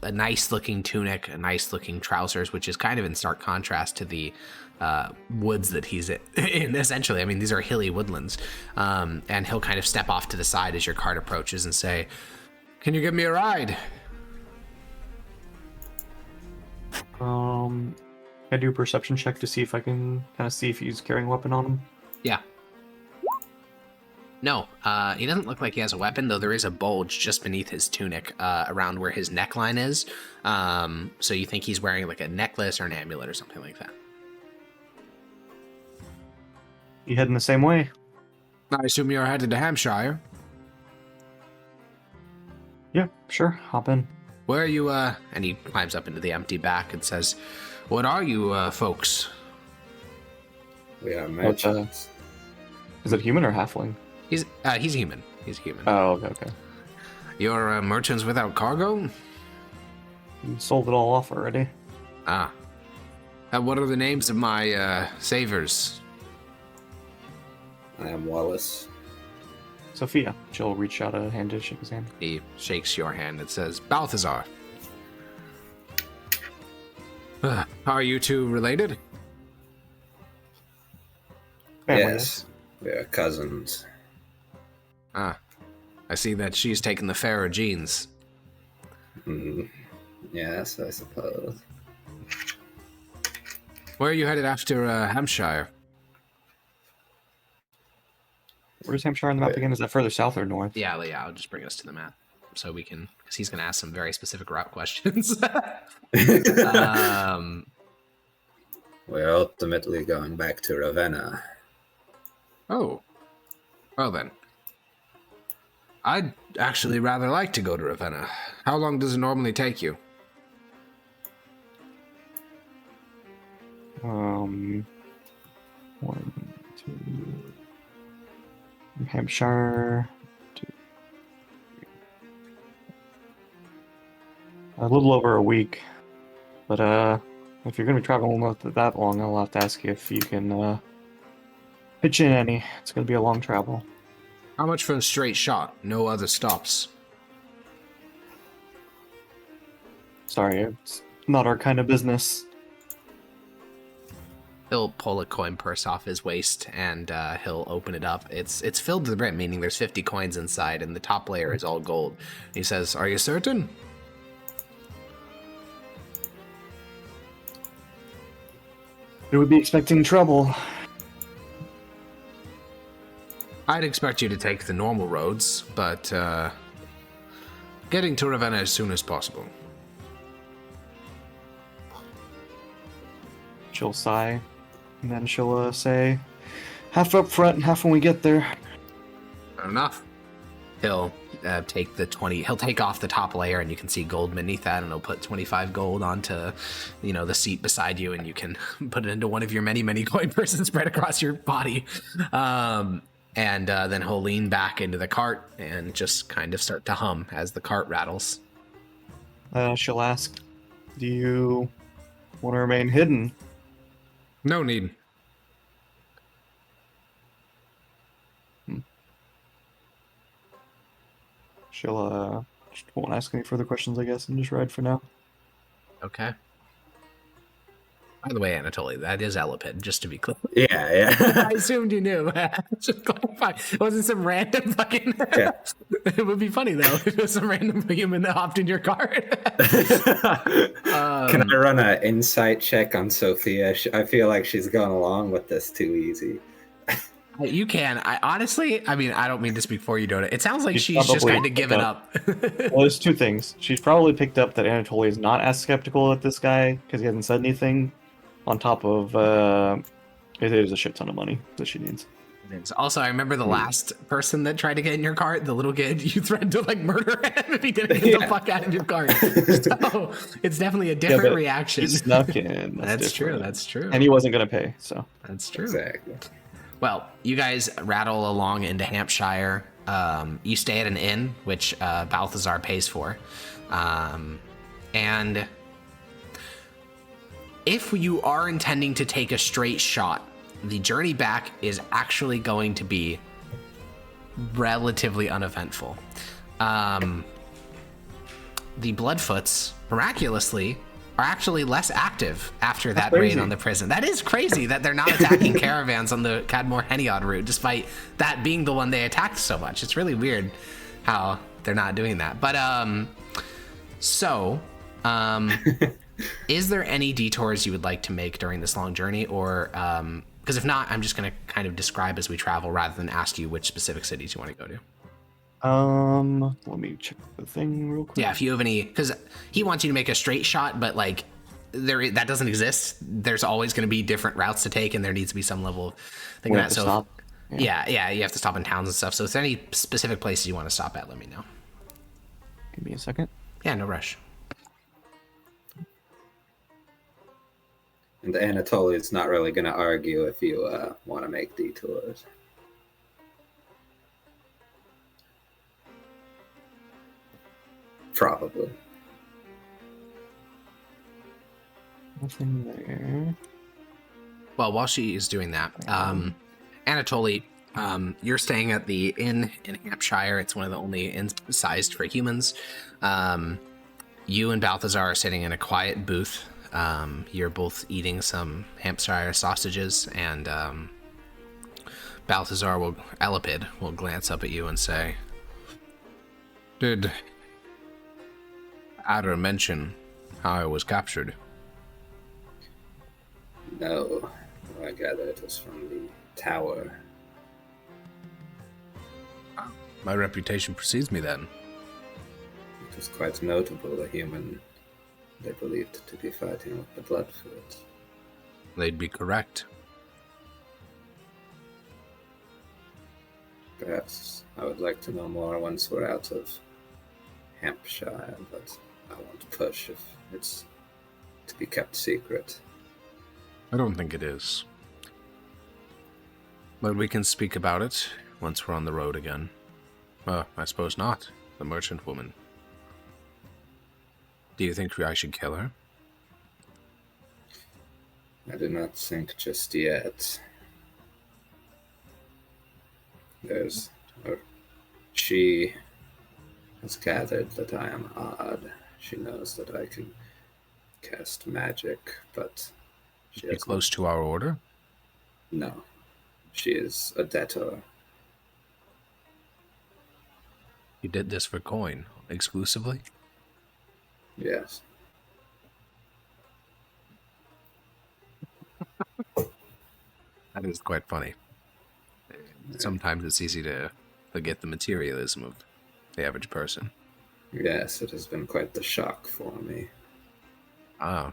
nice-looking tunic, a nice-looking trousers, which is kind of in stark contrast to the woods that he's in, essentially. I mean, these are hilly woodlands. And he'll kind of step off to the side as your cart approaches and say, "Can you give me a ride?" Can I do a perception check to see if I can kind of see if he's carrying a weapon on him? Yeah. No, he doesn't look like he has a weapon, though there is a bulge just beneath his tunic, around where his neckline is. So you think he's wearing like a necklace or an amulet or something like that. You heading the same way? I assume you're headed to Hampshire. Yeah, sure. Hop in. Where are you, and he climbs up into the empty back and says, "What are you, folks?" We are merchants. Is it human or halfling? He's human. He's human. Oh, okay. You're merchants without cargo? You sold it all off already. Ah. What are the names of my, savers? I am Wallace. Sophia. She'll reach out a hand to shake his hand. He shakes your hand and says, "Balthazar." Are you two related? Family, Yes, we are cousins. Ah. I see that she's taken the fairer genes. Yes, I suppose. Where are you headed after, Hampshire? Where's Hampshire on the map again? Is that further south or north? Yeah, I'll just bring us to the map so we can, because he's going to ask some very specific route questions. We're ultimately going back to Ravenna. Oh. Well then. I'd actually rather like to go to Ravenna. How long does it normally take you? One, two. Hampshire. A little over a week. But if you're gonna be traveling that long, I'll have to ask you if you can pitch in any. It's gonna be a long travel. How much for a straight shot? No other stops. Sorry, it's not our kind of business. He'll pull a coin purse off his waist and he'll open it up. It's filled to the brim, meaning there's 50 coins inside, and the top layer is all gold. He says, "Are you certain?" It would be expecting trouble. I'd expect you to take the normal roads, but getting to Ravenna as soon as possible. She'll sigh, and then she'll say, half up front and half when we get there. Fair enough. He'll take the 20. He'll take off the top layer, and you can see gold beneath that, and he'll put 25 gold onto, the seat beside you, and you can put it into one of your many, many coin purses spread across your body. And then he'll lean back into the cart and just kind of start to hum as the cart rattles. She'll ask, do you want to remain hidden? No need. She'll just won't ask any further questions, I guess, and just ride for now. Okay. By the way, Anatoly, that is Elapid, just to be clear. Yeah. I assumed you knew. Just clarify. It wasn't some random fucking... Yeah. It would be funny, though, if it was some random human that hopped in your car. Can I run an insight check on Sophia? I feel like she's gone along with this too easy. You can. I don't mean to speak for you, Dota. It sounds like She's she's just probably kind of given up. Well, there's two things. She's probably picked up that Anatoly is not as skeptical at this guy because he hasn't said anything. On top of, it is a shit ton of money that she needs. Also, I remember the last person that tried to get in your cart, the little kid, you threatened to murder him if he didn't get the fuck out of your cart. So it's definitely a different reaction. He snuck in. That's true. That's true. And he wasn't going to pay, so. That's true. Exactly. Well, you guys rattle along into Hampshire. You stay at an inn, which Balthazar pays for. And if you are intending to take a straight shot, the journey back is actually going to be relatively uneventful. The Bloodfoots, miraculously, are actually less active after that raid on the prison. That is crazy that they're not attacking caravans on the Cadmore Heniod route, despite that being the one they attacked so much. It's really weird how they're not doing that. But, is there any detours you would like to make during this long journey? Or, because if not, I'm just going to kind of describe as we travel rather than ask you which specific cities you want to go to. Let me check the thing real quick. Yeah, if you have any, because he wants you to make a straight shot, but like that doesn't exist. There's always going to be different routes to take, and there needs to be some level of thing. We have to stop. Yeah, you have to stop in towns and stuff. So if there's any specific places you want to stop at, let me know. Give me a second. Yeah, no rush. And Anatoly is not really going to argue if you want to make detours. Probably. Nothing there. Well, while she is doing that, Anatoly, you're staying at the inn in Hampshire. It's one of the only inns sized for humans. You and Balthazar are sitting in a quiet booth. You're both eating some Hampshire sausages, and Elapid will glance up at you and say, "Did Adder mention how I was captured?" No, I gather it was from the tower. My reputation precedes me then. It was quite notable, the human they believed to be fighting with the Bloodfoots. They'd be correct. Perhaps I would like to know more once we're out of Hampshire, but I won't push if it's to be kept secret. I don't think it is. But we can speak about it once we're on the road again. I suppose not. The merchant woman. Do you think I should kill her? I do not think just yet. She has gathered that I am odd. She knows that I can cast magic, but She You're has close to our order. no. She is a debtor. You did this for coin exclusively. Yes. That is quite funny. Sometimes it's easy to forget the materialism of the average person. Yes, it has been quite the shock for me. Ah.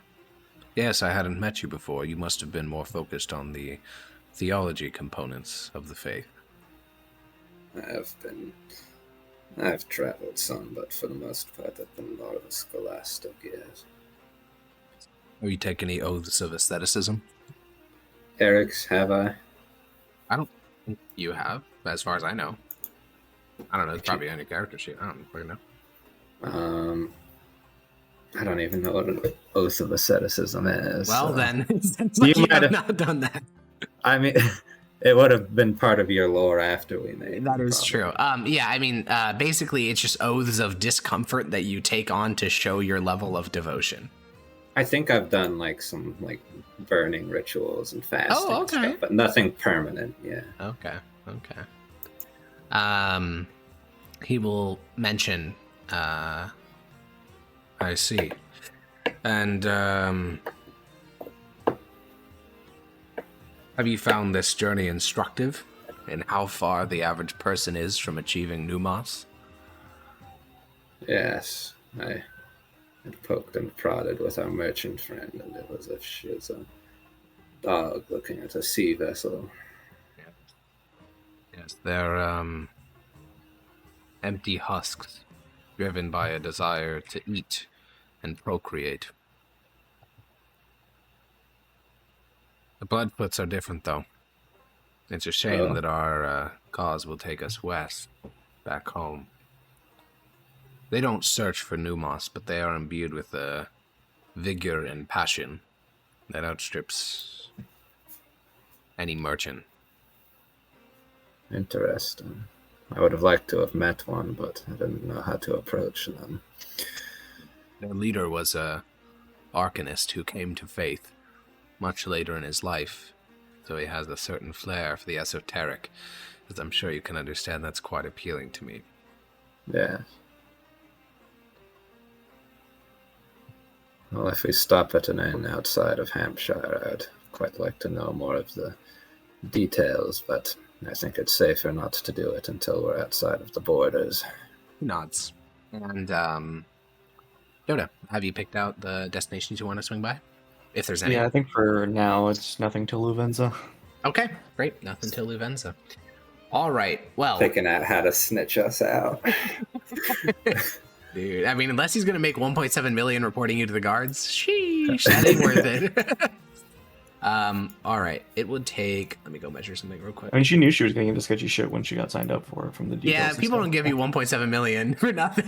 Yes, I hadn't met you before. You must have been more focused on the theology components of the faith. I've traveled some, but for the most part I've been more of a scholastic, yes. Have you taken any oaths of asceticism? Eric's, have I? I don't think you have, as far as I know. I don't know, it's probably on your character sheet. I don't really know. I don't even know what an oath of asceticism is. Well, so. then, it's like you have not done that. I mean, it would have been part of your lore after we made That them, is true. probably. Yeah, I mean, basically, it's just oaths of discomfort that you take on to show your level of devotion. I think I've done like some like burning rituals and fasting Oh, and okay. stuff, but nothing permanent. Yeah. Okay. He will mention, I see. And, have you found this journey instructive in how far the average person is from achieving Numos? Yes. I had poked and prodded with our merchant friend, and it was as if she was a dog looking at a sea vessel. Yes, they're, empty husks, driven by a desire to eat and procreate. The Bloodfoots are different, though. It's a shame that our cause will take us west, back home. They don't search for Numos, but they are imbued with a vigor and passion that outstrips any merchant. Interesting. I would have liked to have met one, but I didn't know how to approach them. Their leader was a arcanist who came to faith much later in his life, so he has a certain flair for the esoteric, as I'm sure you can understand. That's quite appealing to me. Yeah. Well, if we stop at an inn outside of Hampshire, I'd quite like to know more of the details, but I think it's safer not to do it until we're outside of the borders. He nods. And, Yoda, have you picked out the destinations you want to swing by? If there's any. Yeah, I think for now it's nothing till Luvenza. Okay, great. Nothing till Luvenza. All right, well... Thinking out how to snitch us out. Dude, I mean, unless he's going to make 1.7 million reporting you to the guards, sheesh, that ain't worth it. All right, it would take... Let me go measure something real quick. I mean, she knew she was getting into sketchy shit when she got signed up for it from the details. Yeah, and people stuff. don't give you 1.7 million for nothing.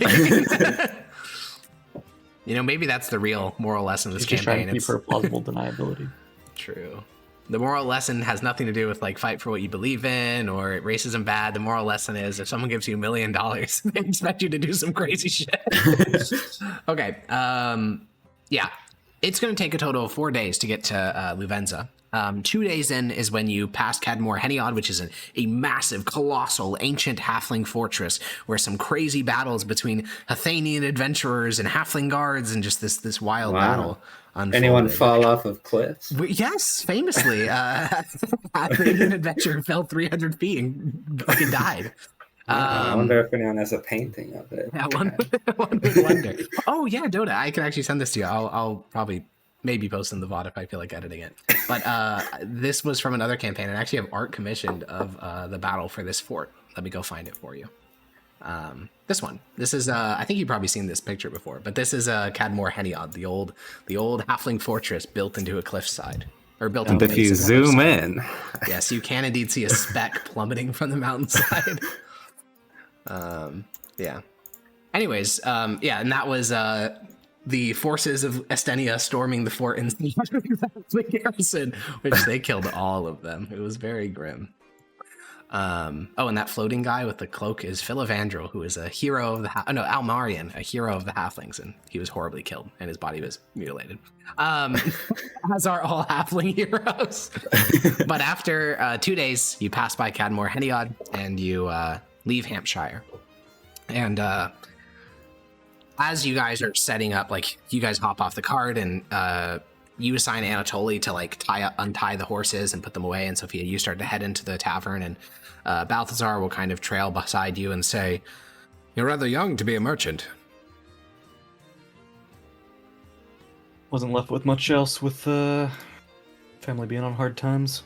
You know, maybe that's the real moral lesson of this She's just trying campaign. to keep her plausible deniability. True. The moral lesson has nothing to do with like fight for what you believe in or racism bad. The moral lesson is if someone gives you $1 million, they expect you to do some crazy shit. Okay. Yeah. It's going to take a total of 4 days to get to Luvenza. 2 days in is when you pass Cadmore Heniod, which is a massive, colossal, ancient halfling fortress where some crazy battles between Athenian adventurers and halfling guards and just this wild battle unfolded. Anyone fall off of cliffs? Yes, famously. Athenian adventurer fell 300 feet and fucking died. I wonder if anyone has a painting of it. Yeah, one would wonder. Oh, yeah, Dota, I can actually send this to you. I'll probably maybe post in the VOD if I feel like editing it. But this was from another campaign. I actually have art commissioned of the battle for this fort. Let me go find it for you. This one. This is, I think you've probably seen this picture before, but this is Cadmore Heniod, the old halfling fortress built into a cliffside. Or built And into if you zoom in, yes, you can indeed see a speck plummeting from the mountainside. Yeah. Anyways, yeah, and that was the forces of Estenia storming the fort in the garrison, which they killed all of them. It was very grim. And that floating guy with the cloak is Philavandrel, who is a hero of the Almarian, a hero of the halflings, and he was horribly killed and his body was mutilated. As are all halfling heroes. But after 2 days, you pass by Cadmore Heniod and you leave Hampshire. And as you guys are setting up, like you guys hop off the cart and you assign Anatoly to like untie the horses and put them away. And Sophia, you start to head into the tavern, and Balthazar will kind of trail beside you and say, "You're rather young to be a merchant." Wasn't left with much else with family being on hard times.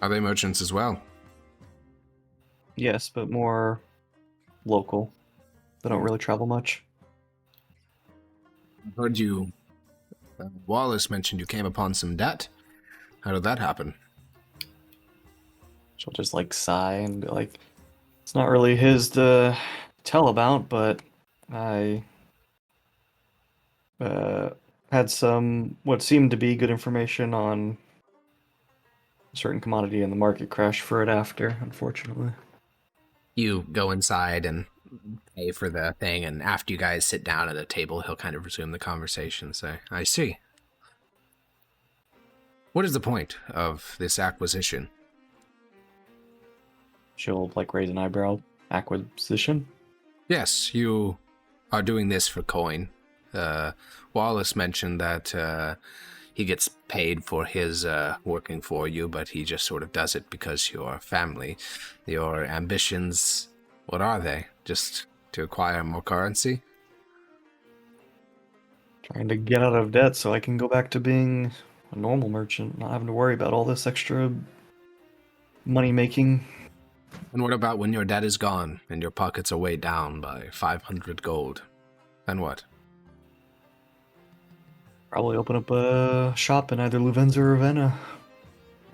Are they merchants as well? Yes, but more local. They don't really travel much. I heard you. Wallace mentioned you came upon some debt. How did that happen? She'll just like sigh and be like, it's not really his to tell about, but I had some what seemed to be good information on a certain commodity, and the market crashed for it after, unfortunately. You go inside and pay for the thing, and after you guys sit down at a table, he'll kind of resume the conversation and say, "I see. What is the point of this acquisition?" She'll like raise an eyebrow. Acquisition? Yes, you are doing this for coin. Wallace mentioned that he gets paid for his working for you, but he just sort of does it because you're family. Your ambitions, what are they? Just to acquire more currency? Trying to get out of debt so I can go back to being a normal merchant, not having to worry about all this extra money making. And what about when your debt is gone and your pockets are weighed down by 500 gold? Then what? Probably open up a shop in either Luvenza or Ravenna.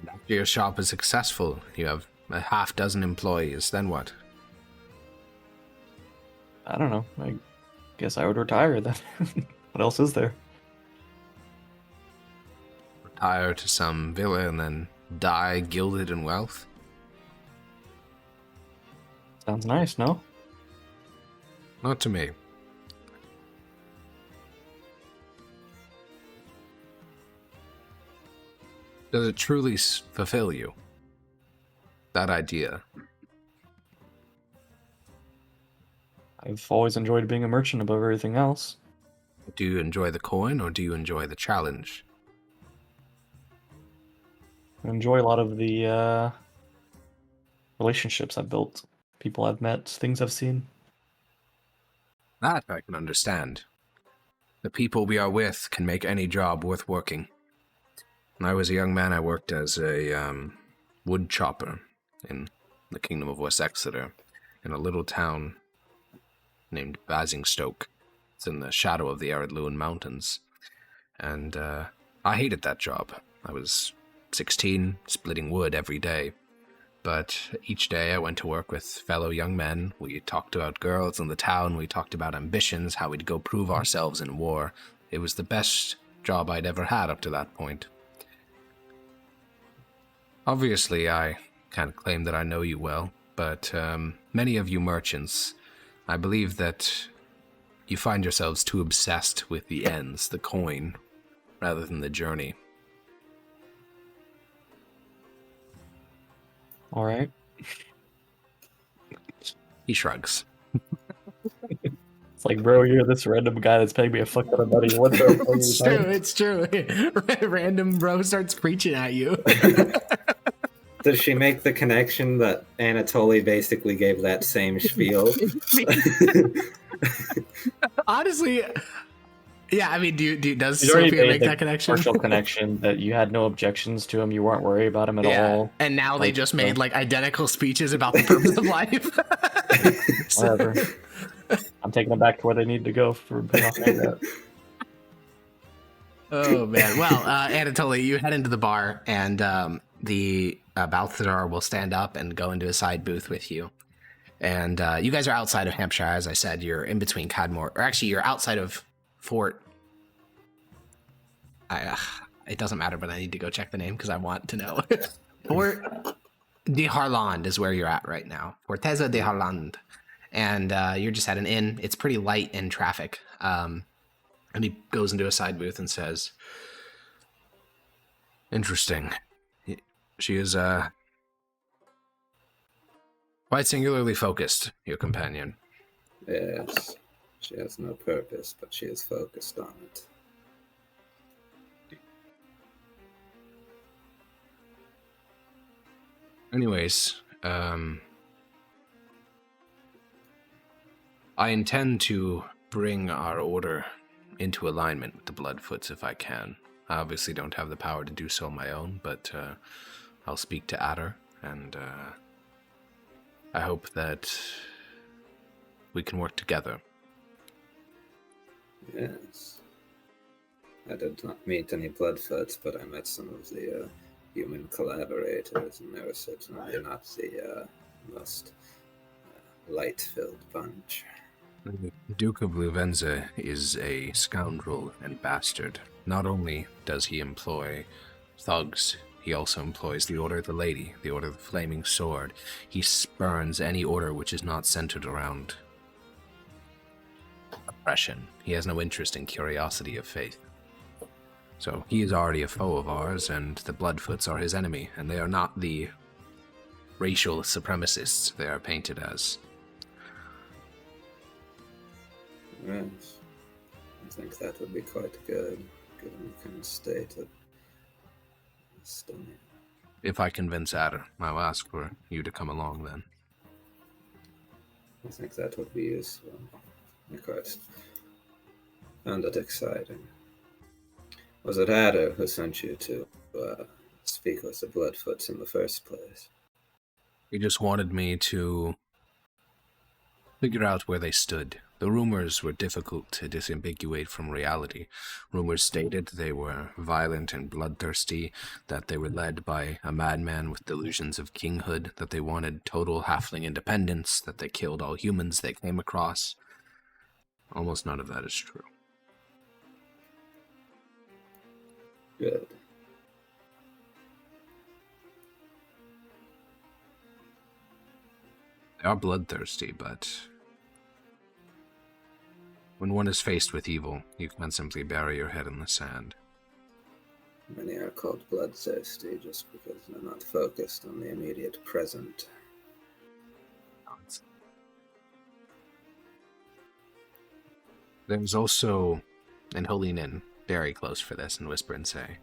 After your shop is successful, you have a half dozen employees, then what? I don't know. I guess I would retire then. What else is there? Retire to some villa and then die gilded in wealth? Sounds nice, no? Not to me. Does it truly fulfill you? That idea? I've always enjoyed being a merchant above everything else. Do you enjoy the coin or do you enjoy the challenge? I enjoy a lot of the relationships I've built, people I've met, things I've seen. That I can understand. The people we are with can make any job worth working. When I was a young man, I worked as a wood chopper in the Kingdom of West Exeter, in a little town named Basingstoke. It's in the shadow of the arid Lewin Mountains. And I hated that job. I was 16, splitting wood every day. But each day I went to work with fellow young men. We talked about girls in the town. We talked about ambitions, how we'd go prove ourselves in war. It was the best job I'd ever had up to that point. Obviously, I can't claim that I know you well, but many of you merchants, I believe that you find yourselves too obsessed with the ends, the coin, rather than the journey. All right. He shrugs. It's like, bro, you're this random guy that's paying me a fuck ton of money. What the fuck are you It's talking true, it's true. Random bro starts preaching at you. Does she make the connection that Anatoly basically gave that same spiel? Honestly, yeah, I mean, does He's already Sophia made make the that connection? partial connection that you had no objections to him, you weren't worried about him at all. And now they Like, just made like identical speeches about the purpose of life. Whatever. I'm taking them back to where they need to go for paying off my debt. Oh man. Well, Anatoly, you head into the bar, and the Balthazar will stand up and go into a side booth with you. And you guys are outside of Hampshire, as I said. You're in between Cadmore, or actually, you're outside of Fort. It doesn't matter, but I need to go check the name because I want to know. Fort De Harland is where you're at right now. Forteza de Harland. And you're just at an inn. It's pretty light in traffic. And he goes into a side booth and says, "Interesting. She is quite singularly focused, your companion." Yes. She has no purpose, but she is focused on it. Anyways, I intend to bring our order into alignment with the Bloodfoots if I can. I obviously don't have the power to do so on my own, but I'll speak to Adder, and I hope that we can work together. Yes. I did not meet any Bloodfoots, but I met some of the human collaborators, and they were certainly not the most light-filled bunch. The Duke of Luvenza is a scoundrel and bastard. Not only does he employ thugs, he also employs the Order of the Lady, the Order of the Flaming Sword. He spurns any order which is not centered around oppression. He has no interest in curiosity of faith. So he is already a foe of ours, and the Bloodfoots are his enemy, and they are not the racial supremacists they are painted as. Yes. I think that would be quite good, given the current state of Estonia. If I convince Adder, I'll ask for you to come along then. I think that would be useful. I quite found it exciting. Was it Adder who sent you to speak with the Bloodfoots in the first place? He just wanted me to figure out where they stood. The rumors were difficult to disambiguate from reality. Rumors stated they were violent and bloodthirsty, that they were led by a madman with delusions of kinghood, that they wanted total halfling independence, that they killed all humans they came across. Almost none of that is true. Good. They are bloodthirsty, but when one is faced with evil, you can't simply bury your head in the sand. Many are called bloodthirsty just because they're not focused on the immediate present. There's also, and he'll lean in very close for this and whisper and say,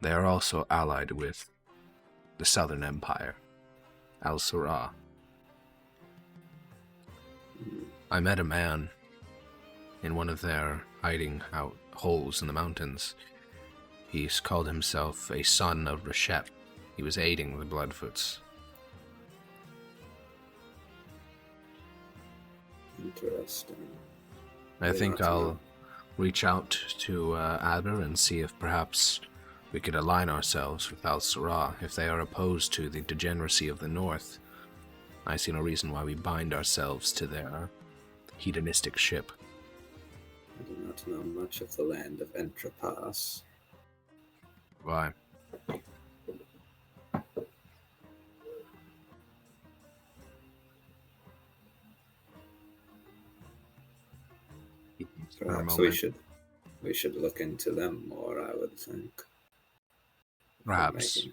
they are also allied with the Southern Empire, Al-Sirah. I met a man in one of their hiding out holes in the mountains. He's called himself a son of Reshep. He was aiding the Bloodfoots. Interesting. I think I'll reach out to Adder and see if perhaps we could align ourselves with Al-Sirah. If they are opposed to the degeneracy of the North, I see no reason why we bind ourselves to their hedonistic ship. I do not know much of the land of Entrapas. Why? Perhaps we should look into them more, I would think. Perhaps.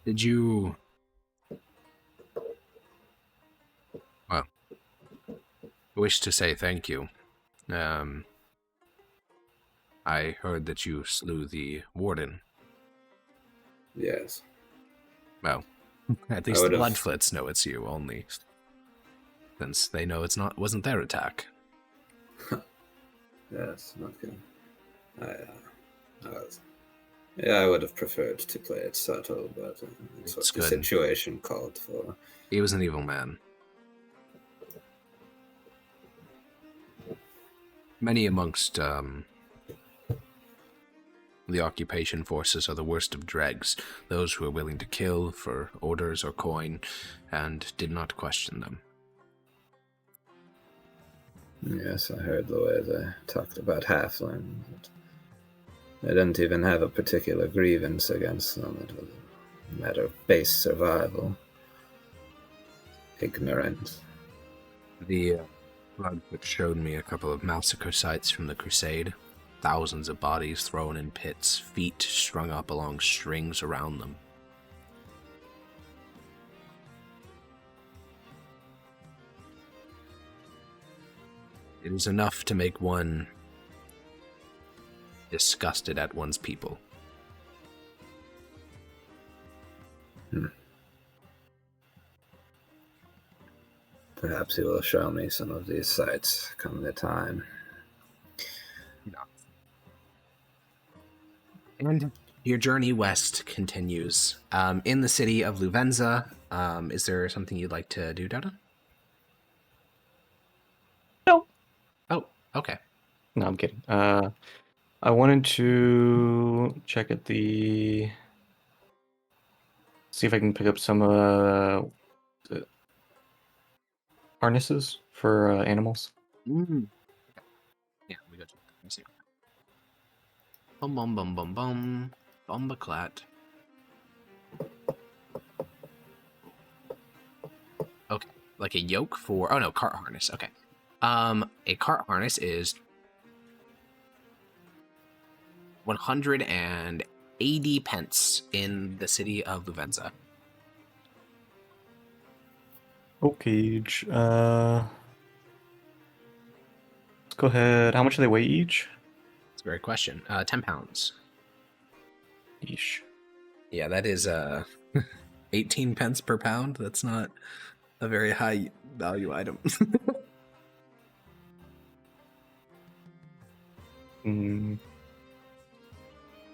Did you... Well, wish to say thank you. I heard that you slew the warden. Yes. Well, at least the Bloodfoots know it's you only, since they know wasn't their attack. Yes, not good. I would have preferred to play it subtle, but it's what the situation called for. He was an evil man. Many amongst the occupation forces are the worst of dregs, those who are willing to kill for orders or coin, and did not question them. Yes, I heard the way they talked about halflings. They didn't even have a particular grievance against them. It was a matter of base survival. Ignorant. The blood that showed me a couple of massacre sites from the Crusade. Thousands of bodies thrown in pits, feet strung up along strings around them. It is enough to make one disgusted at one's people. Perhaps you will show me some of these sites come the time. And your journey west continues. In the city of Luvenza, is there something you'd like to do, Dota? No. Oh, okay. No, I'm kidding. I wanted to check at the... See if I can pick up some harnesses for animals. Mm. Yeah, we got to see. Bum bum bum bum bum. Bumbaclat. Okay. Like a yoke for... Oh, no, cart harness. Okay. A cart harness is 180 pence in the city of Luvenza. Okay. Let's go ahead. How much do they weigh each? That's a great question. 10 pounds. Each. Yeah, that is 18 pence per pound. That's not a very high value item.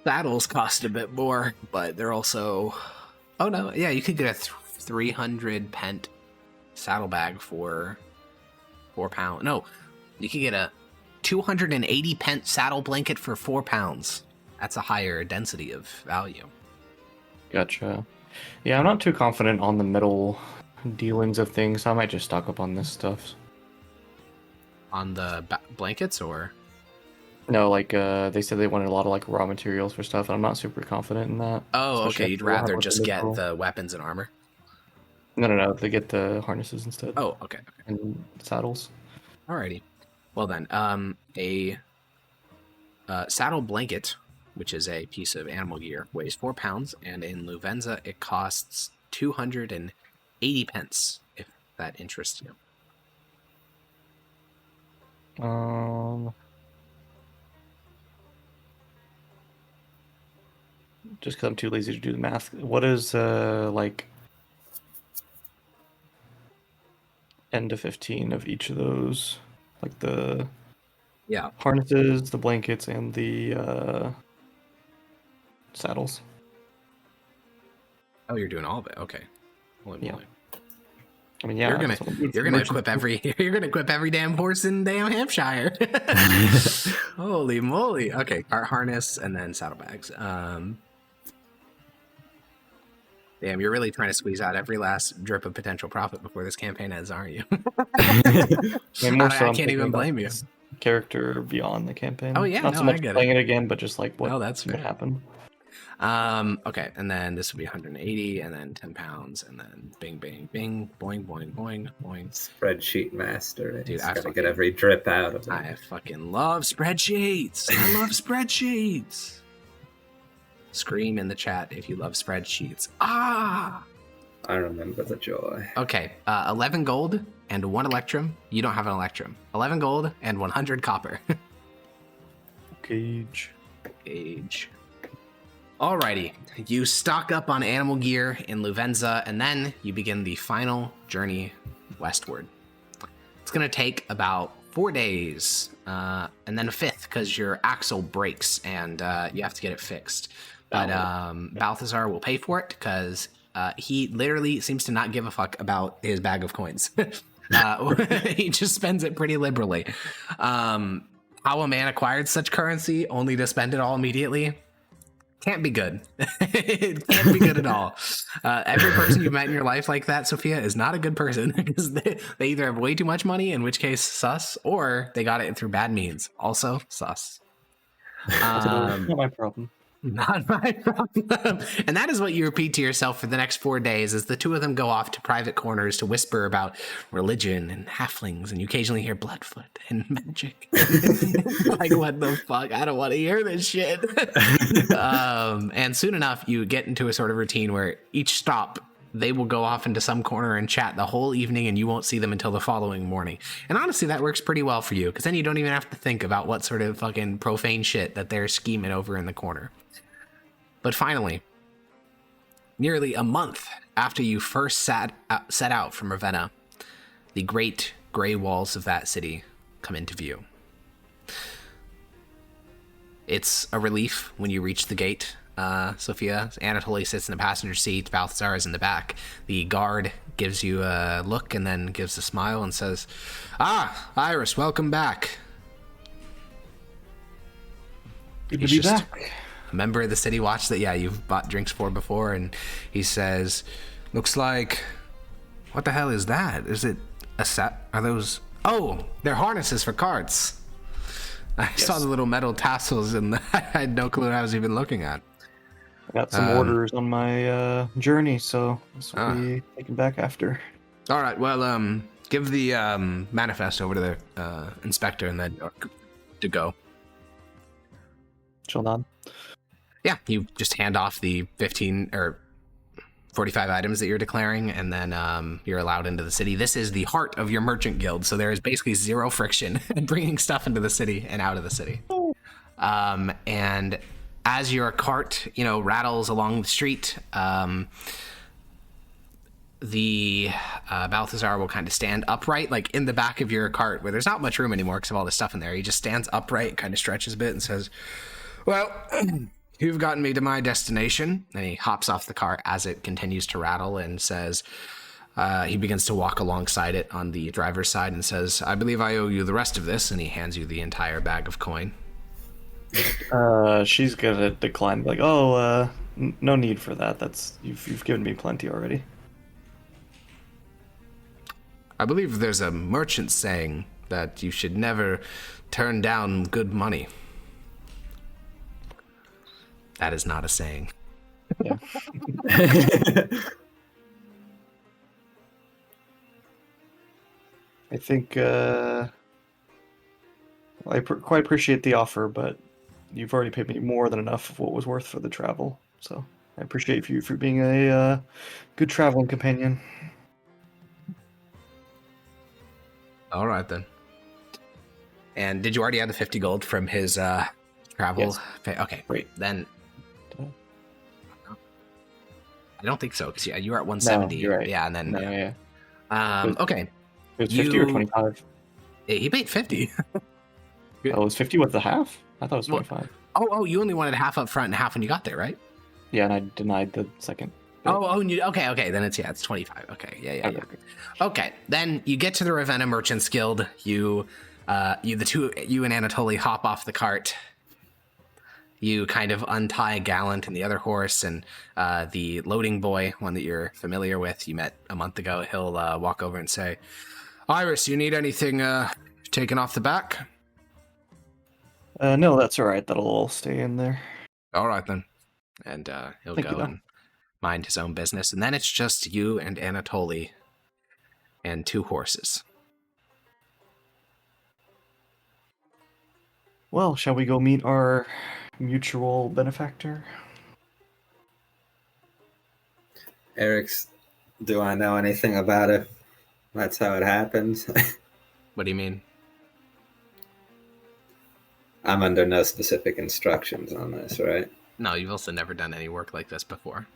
Saddles cost a bit more, but they're also... Oh, no. Yeah, you could get a 300 pent saddlebag for £4. No, you could get a 280 pent saddle blanket for £4. That's a higher density of value. Gotcha. Yeah, I'm not too confident on the metal dealings of things, so I might just stock up on this stuff. On the blankets, or? No, like, they said they wanted a lot of, like, raw materials for stuff, and I'm not super confident in that. Oh, especially okay, you'd after Warhammer rather just get Literal. the weapons and armor? No, they get the harnesses instead. Oh, okay. And saddles. Alrighty. Well then, a saddle blanket, which is a piece of animal gear, weighs 4 pounds, and in Luvenza it costs 280 pence, if that interests you. Just because I'm too lazy to do the math. What is, like, end of 15 of each of those? Like the harnesses, the blankets, and the saddles. Oh, you're doing all of it. Okay. Holy moly. I mean, yeah. You're gonna equip every damn horse in damn Hampshire. Holy moly. Okay, cart harness and then saddlebags. Damn, you're really trying to squeeze out every last drip of potential profit before this campaign ends, aren't you? I can't even blame you. Character beyond the campaign. Oh yeah, not so much playing it again, but just like what happened. Okay, and then this would be 180, and then 10 pounds, and then bing, bing, bing, boing, boing, boing, boing. Spreadsheet master. Dude, I gotta get every drip out of it. I fucking love spreadsheets. I love spreadsheets. Scream in the chat if you love spreadsheets. Ah! I remember the joy. Okay, 11 gold and 1 electrum. You don't have an electrum. 11 gold and 100 copper. Cage. Alrighty, you stock up on animal gear in Luvenza, and then you begin the final journey westward. It's going to take about 4 days, and then a 5th because your axle breaks and you have to get it fixed. But Balthazar will pay for it because he literally seems to not give a fuck about his bag of coins. He just spends it pretty liberally. How a man acquired such currency only to spend it all immediately? can't be good. It can't be good at all. Every person you've met in your life like that, Sophia, is not a good person because they either have way too much money, in which case sus, or they got it through bad means. Also sus. Not my problem. Not my problem. And that is what you repeat to yourself for the next 4 days as the two of them go off to private corners to whisper about religion and halflings, and you occasionally hear Bloodfoot and magic. Like, what the fuck? I don't want to hear this shit. And soon enough, you get into a sort of routine where each stop, they will go off into some corner and chat the whole evening, and you won't see them until the following morning. And honestly, that works pretty well for you, because then you don't even have to think about what sort of fucking profane shit that they're scheming over in the corner. But finally, nearly a month after you first set out from Ravenna, the great gray walls of that city come into view. It's a relief when you reach the gate, Sophia. Anatoly sits in the passenger seat, Balthazar is in the back. The guard gives you a look and then gives a smile and says, "Ah, Iris, welcome back." Good to be back. A member of the city watch that, you've bought drinks for before, and he says, "Looks like, what the hell is that? Is it a set? Are those? Oh, they're harnesses for carts." I saw the little metal tassels, and I had no clue what I was even looking at. I got some orders on my journey, so this will be taken back after. All right, well, give the manifest over to the inspector, and then to go. Chill on. Yeah, you just hand off the 15 or 45 items that you're declaring, and then you're allowed into the city. This is the heart of your merchant guild, so there is basically zero friction in bringing stuff into the city and out of the city. And as your cart, rattles along the street, the Balthazar will kind of stand upright, like in the back of your cart, where there's not much room anymore because of all the stuff in there. He just stands upright, kind of stretches a bit, and says, "Well, you've gotten me to my destination." And he hops off the cart as it continues to rattle and says, he begins to walk alongside it on the driver's side and says, "I believe I owe you the rest of this." And he hands you the entire bag of coin. She's gonna decline, like, "Oh, no need for that. That's you've given me plenty already." I believe there's a merchant saying that you should never turn down good money. That is not a saying. Yeah. I think I quite appreciate the offer, but you've already paid me more than enough of what was worth for the travel. So I appreciate you for being a good traveling companion. All right, then. And did you already have the 50 gold from his travel? Yes. Okay, Great. Then I don't think so, because you were at 170. No, you're right. Yeah, and then okay. It was 50 or 25. He paid 50. Oh, it was 50 with the half? I thought it was 25. Oh, you only wanted half up front and half when you got there, right? Yeah, and I denied the second. bit. Okay. Then it's 25. Okay, yeah. Okay, then you get to the Ravenna Merchants Guild. You and Anatoly hop off the cart. You kind of untie Gallant and the other horse, and the loading boy, one that you're familiar with, you met a month ago, he'll walk over and say, "Iris, you need anything taken off the back?" No, that's all right. That'll all stay in there. All right, then. And he'll Thank go you, and mind his own business. And then it's just you and Anatoly and 2 horses. Well, shall we go meet our mutual benefactor? Eric's, do I know anything about it? That's how it happens. What do you mean? I'm under no specific instructions on this, right? No, you've also never done any work like this before.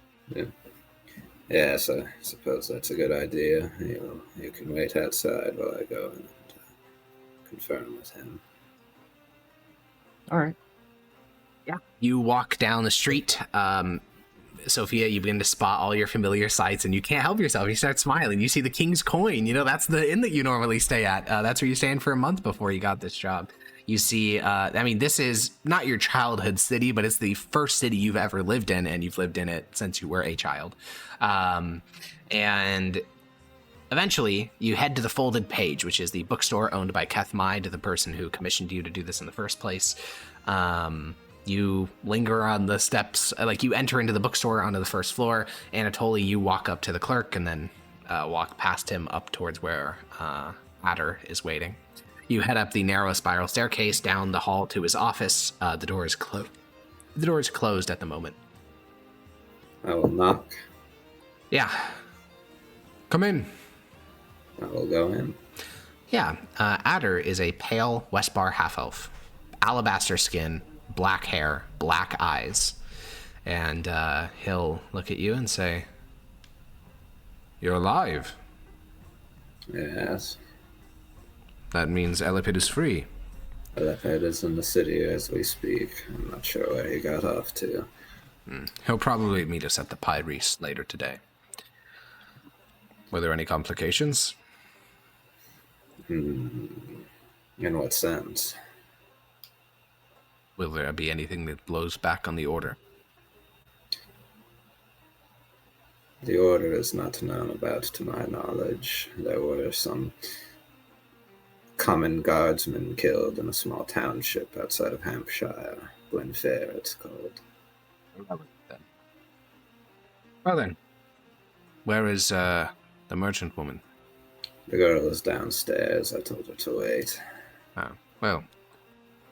Yeah, so I suppose that's a good idea. You can wait outside while I go and confirm with him. All right. Yeah. You walk down the street. Sophia, you begin to spot all your familiar sights, and you can't help yourself. You start smiling. You see the King's Coin. That's the inn that you normally stay at. That's where you stayed for a month before you got this job. You see, I mean, this is not your childhood city, but it's the first city you've ever lived in, and you've lived in it since you were a child. And eventually, you head to the Folded Page, which is the bookstore owned by Keth Mide, the person who commissioned you to do this in the first place. You linger on the steps, like you enter into the bookstore onto the first floor. Anatoly, you walk up to the clerk and then walk past him up towards where Adder is waiting. You head up the narrow spiral staircase down the hall to his office. The door is closed. The door is closed at the moment. I will knock. Yeah. Come in. I will go in. Yeah. Adder is a pale Westbar half-elf. Alabaster skin, black hair, black eyes. And he'll look at you and say, "You're alive. Yes. That means Elapid is free." Elapid is in the city as we speak. I'm not sure where he got off to. He'll probably meet us at the Pyres later today. Were there any complications? In what sense? Will there be anything that blows back on the Order? The Order is not known about to my knowledge. There were some common guardsmen killed in a small township outside of Hampshire. Glenfair, it's called. Well then, where is the merchant woman? The girl is downstairs. I told her to wait. Oh, well,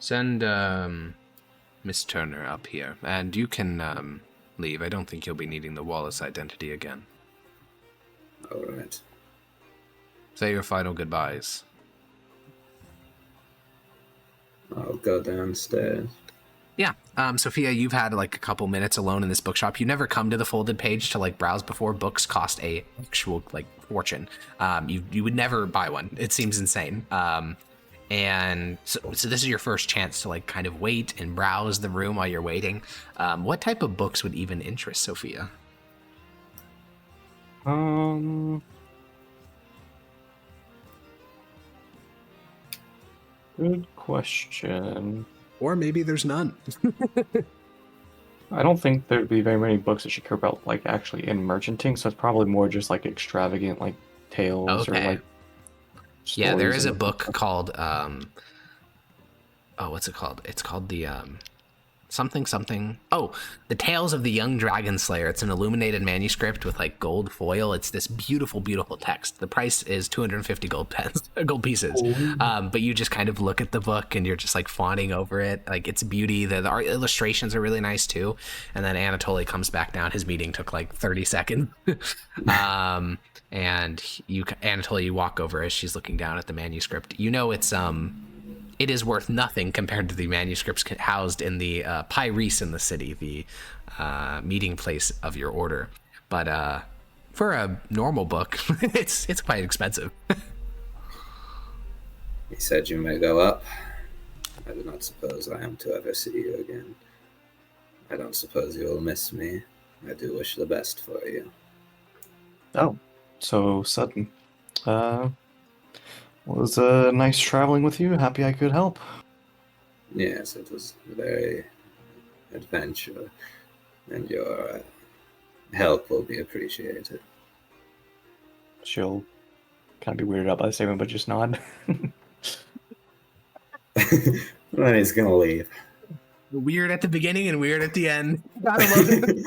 send Miss Turner up here, and you can leave. I don't think you'll be needing the Wallace identity again. All right. Say your final goodbyes. I'll go downstairs. Yeah, Sophia, you've had like a couple minutes alone in this bookshop. You never come to the Folded Page to like browse before. Books cost a actual like fortune. You would never buy one. It seems insane. And so this is your first chance to like kind of wait and browse the room while you're waiting. What type of books would even interest Sophia? Good question. Or maybe there's none. I don't think there'd be very many books that she care about, like, actually in merchanting, so it's probably more just, like, extravagant, like, tales or, like, yeah, there is a and- book called, what's it called? It's called the, something. Oh, The Tales of the Young Dragon Slayer. It's an illuminated manuscript with like gold foil. It's this beautiful, beautiful text. The price is 250 gold pieces. But you just kind of look at the book and you're just like fawning over it. Like its beauty. The art illustrations are really nice too. And then Anatoly comes back down. His meeting took like 30 seconds. And Anatoly, you walk over as she's looking down at the manuscript. You know it is worth nothing compared to the manuscripts housed in the Pyres in the city, the meeting place of your order. But for a normal book, it's quite expensive. He said you may go up. I do not suppose I am to ever see you again. I don't suppose you will miss me. I do wish the best for you. Oh, so sudden. Was nice traveling with you. Happy I could help. Yes, it was very adventure, and your help will be appreciated. She'll kind of be weirded out by the statement, but just nod. Then he's gonna leave. Weird at the beginning and weird at the end. Gotta love it.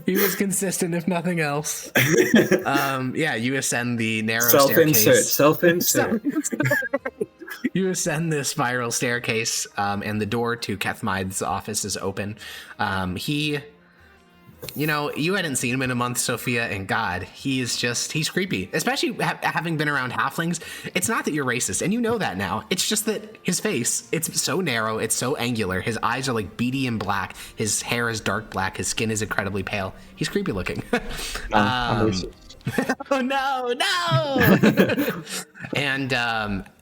He was consistent, if nothing else. Yeah, you ascend the narrow staircase. Self-insert. You ascend this spiral staircase, and the door to Keth Mide's office is open. You hadn't seen him in a month, Sophia, and God, he's creepy. Especially having been around halflings. It's not that you're racist, and you know that now. It's just that his face, it's so narrow, it's so angular. His eyes are like beady and black. His hair is dark black. His skin is incredibly pale. He's creepy looking. I'm racist. Oh, no. And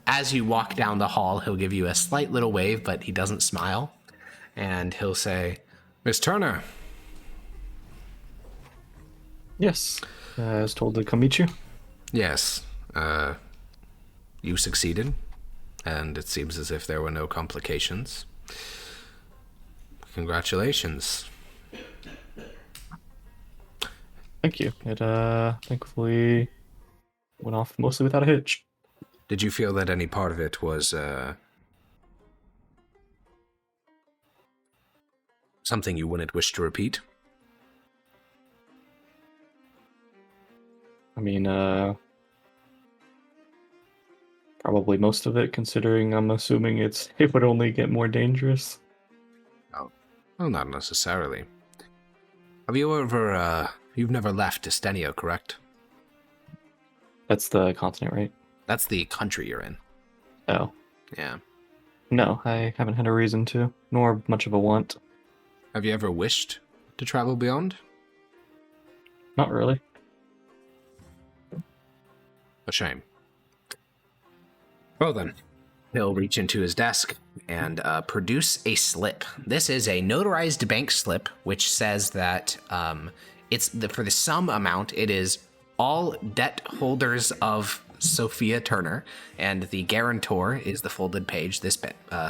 as you walk down the hall, he'll give you a slight little wave, but he doesn't smile. And he'll say, "Miss Turner." Yes. I was told to come meet you. Yes. You succeeded. and it seems as if there were no complications. Congratulations. Thank you. It thankfully went off mostly without a hitch. Did you feel that any part of it was something you wouldn't wish to repeat? I mean, probably most of it, considering I'm assuming it would only get more dangerous. Oh, well, not necessarily. Have you ever, you've never left Estenia, correct? That's the continent, right? That's the country you're in. Oh. Yeah. No, I haven't had a reason to, nor much of a want. Have you ever wished to travel beyond? Not really. A shame. Well then, he'll reach into his desk and produce a slip. This is a notarized bank slip, which says that for the sum amount, it is all debt holders of Sophia Turner, and the guarantor is the folded page, this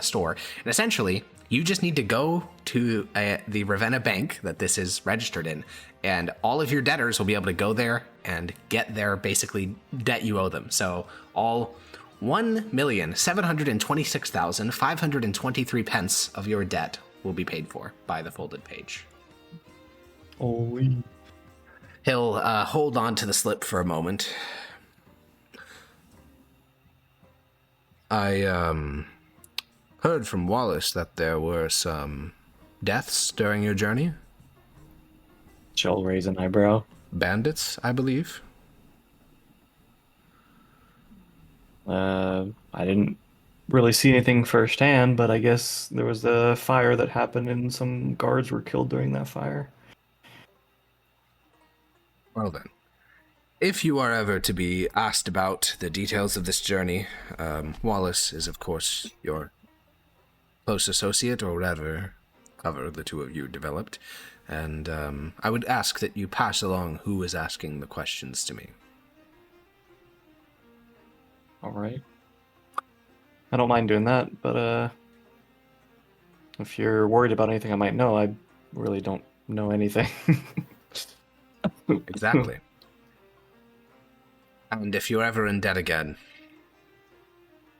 store. And essentially, you just need to go to the Ravenna bank that this is registered in, and all of your debtors will be able to go there and get their basically debt you owe them. So all 1,726,523 pence of your debt will be paid for by the folded page. Holy. He'll hold on to the slip for a moment. I heard from Wallace that there were some deaths during your journey. She'll raise an eyebrow. Bandits, I believe. I didn't really see anything firsthand, but I guess there was a fire that happened and some guards were killed during that fire. Well then, if you are ever to be asked about the details of this journey, Wallace is of course your close associate, or rather, cover the two of you developed, and I would ask that you pass along who is asking the questions to me. All right. I don't mind doing that, but if you're worried about anything I might know, I really don't know anything. Exactly. And if you're ever in debt again,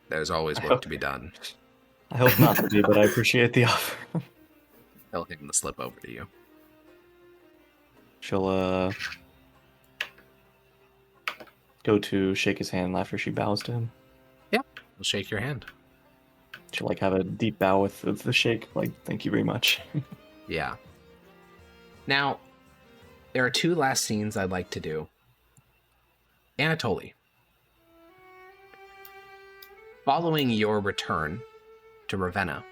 there's always work to be done. I hope not to be, but I appreciate the offer. He'll hand the slip over to you. She'll go to shake his hand after she bows to him. Yeah, we'll shake your hand. She'll like have a deep bow with the shake, like, thank you very much. Yeah. Now, there are two last scenes I'd like to do. Anatoly. Following your return to Ravenna,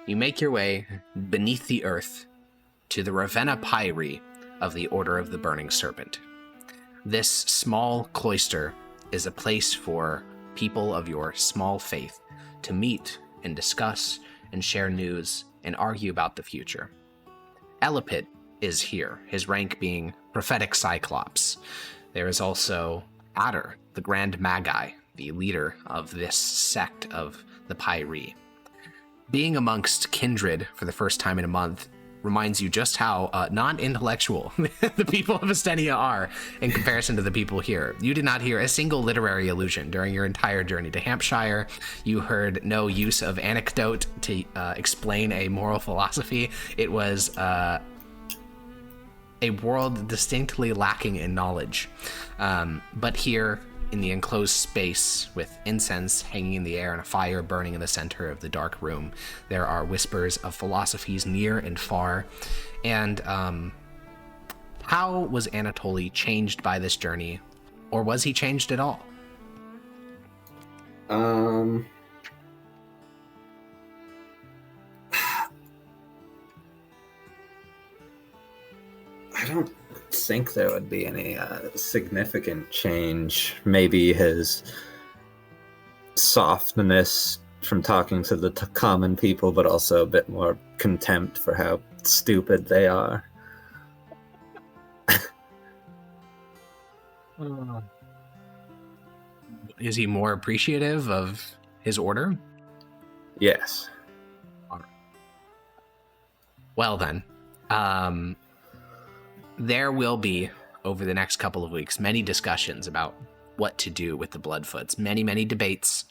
you make your way beneath the earth to the Ravenna Pyre of the Order of the Burning Serpent. This small cloister is a place for people of your small faith to meet and discuss and share news and argue about the future. Elapid is here, his rank being Prophetic Cyclops. There is also Adder, the Grand Magi, the leader of this sect of the Pyre. Being amongst kindred for the first time in a month reminds you just how non-intellectual the people of Estenia are in comparison to the people here. You did not hear a single literary allusion during your entire journey to Hampshire. You heard no use of anecdote to explain a moral philosophy. It was a world distinctly lacking in knowledge. But here, in the enclosed space with incense hanging in the air and a fire burning in the center of the dark room, there are whispers of philosophies near and far. And how was Anatoly changed by this journey, or was he changed at all? I don't think there would be any significant change. Maybe his softness from talking to the common people, but also a bit more contempt for how stupid they are. Is he more appreciative of his order? Yes. Well then, there will be, over the next couple of weeks, many discussions about what to do with the Bloodfoots. Many debates.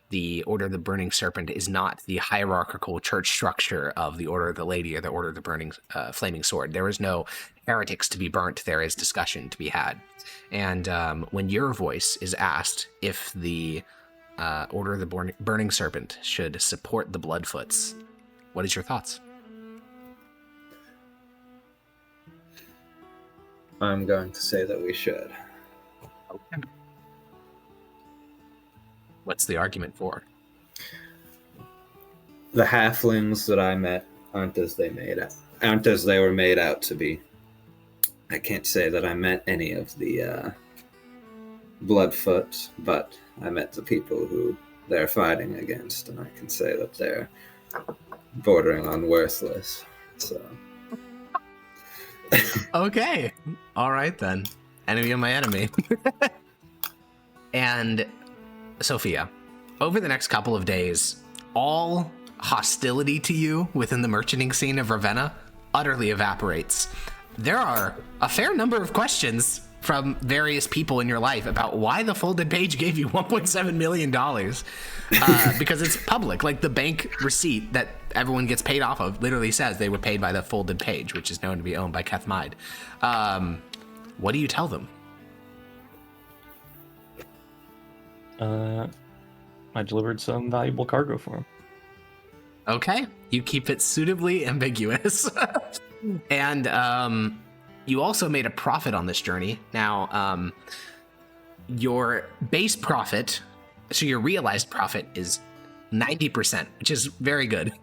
The Order of the Burning Serpent is not the hierarchical church structure of the Order of the Lady or the Order of the Burning Flaming Sword. There is no heretics to be burnt. There is discussion to be had. And when your voice is asked if the Order of the Burning Serpent should support the Bloodfoots, what is your thoughts? I'm going to say that we should. Okay. What's the argument for? The halflings that I met aren't as they were made out to be. I can't say that I met any of the Bloodfoot, but I met the people who they're fighting against, and I can say that they're bordering on worthless. So. Okay. All right, then. Enemy of my enemy. And Sophia, over the next couple of days, all hostility to you within the merchanting scene of Ravenna utterly evaporates. There are a fair number of questions from various people in your life about why the Folded Page gave you $1.7 million. Because it's public. Like, the bank receipt that everyone gets paid off of literally says they were paid by the Folded Page, which is known to be owned by Keth Mide. What do you tell them? I delivered some valuable cargo for him. Okay, you keep it suitably ambiguous. And you also made a profit on this journey. Now, your base profit, so your realized profit is 90%, which is very good.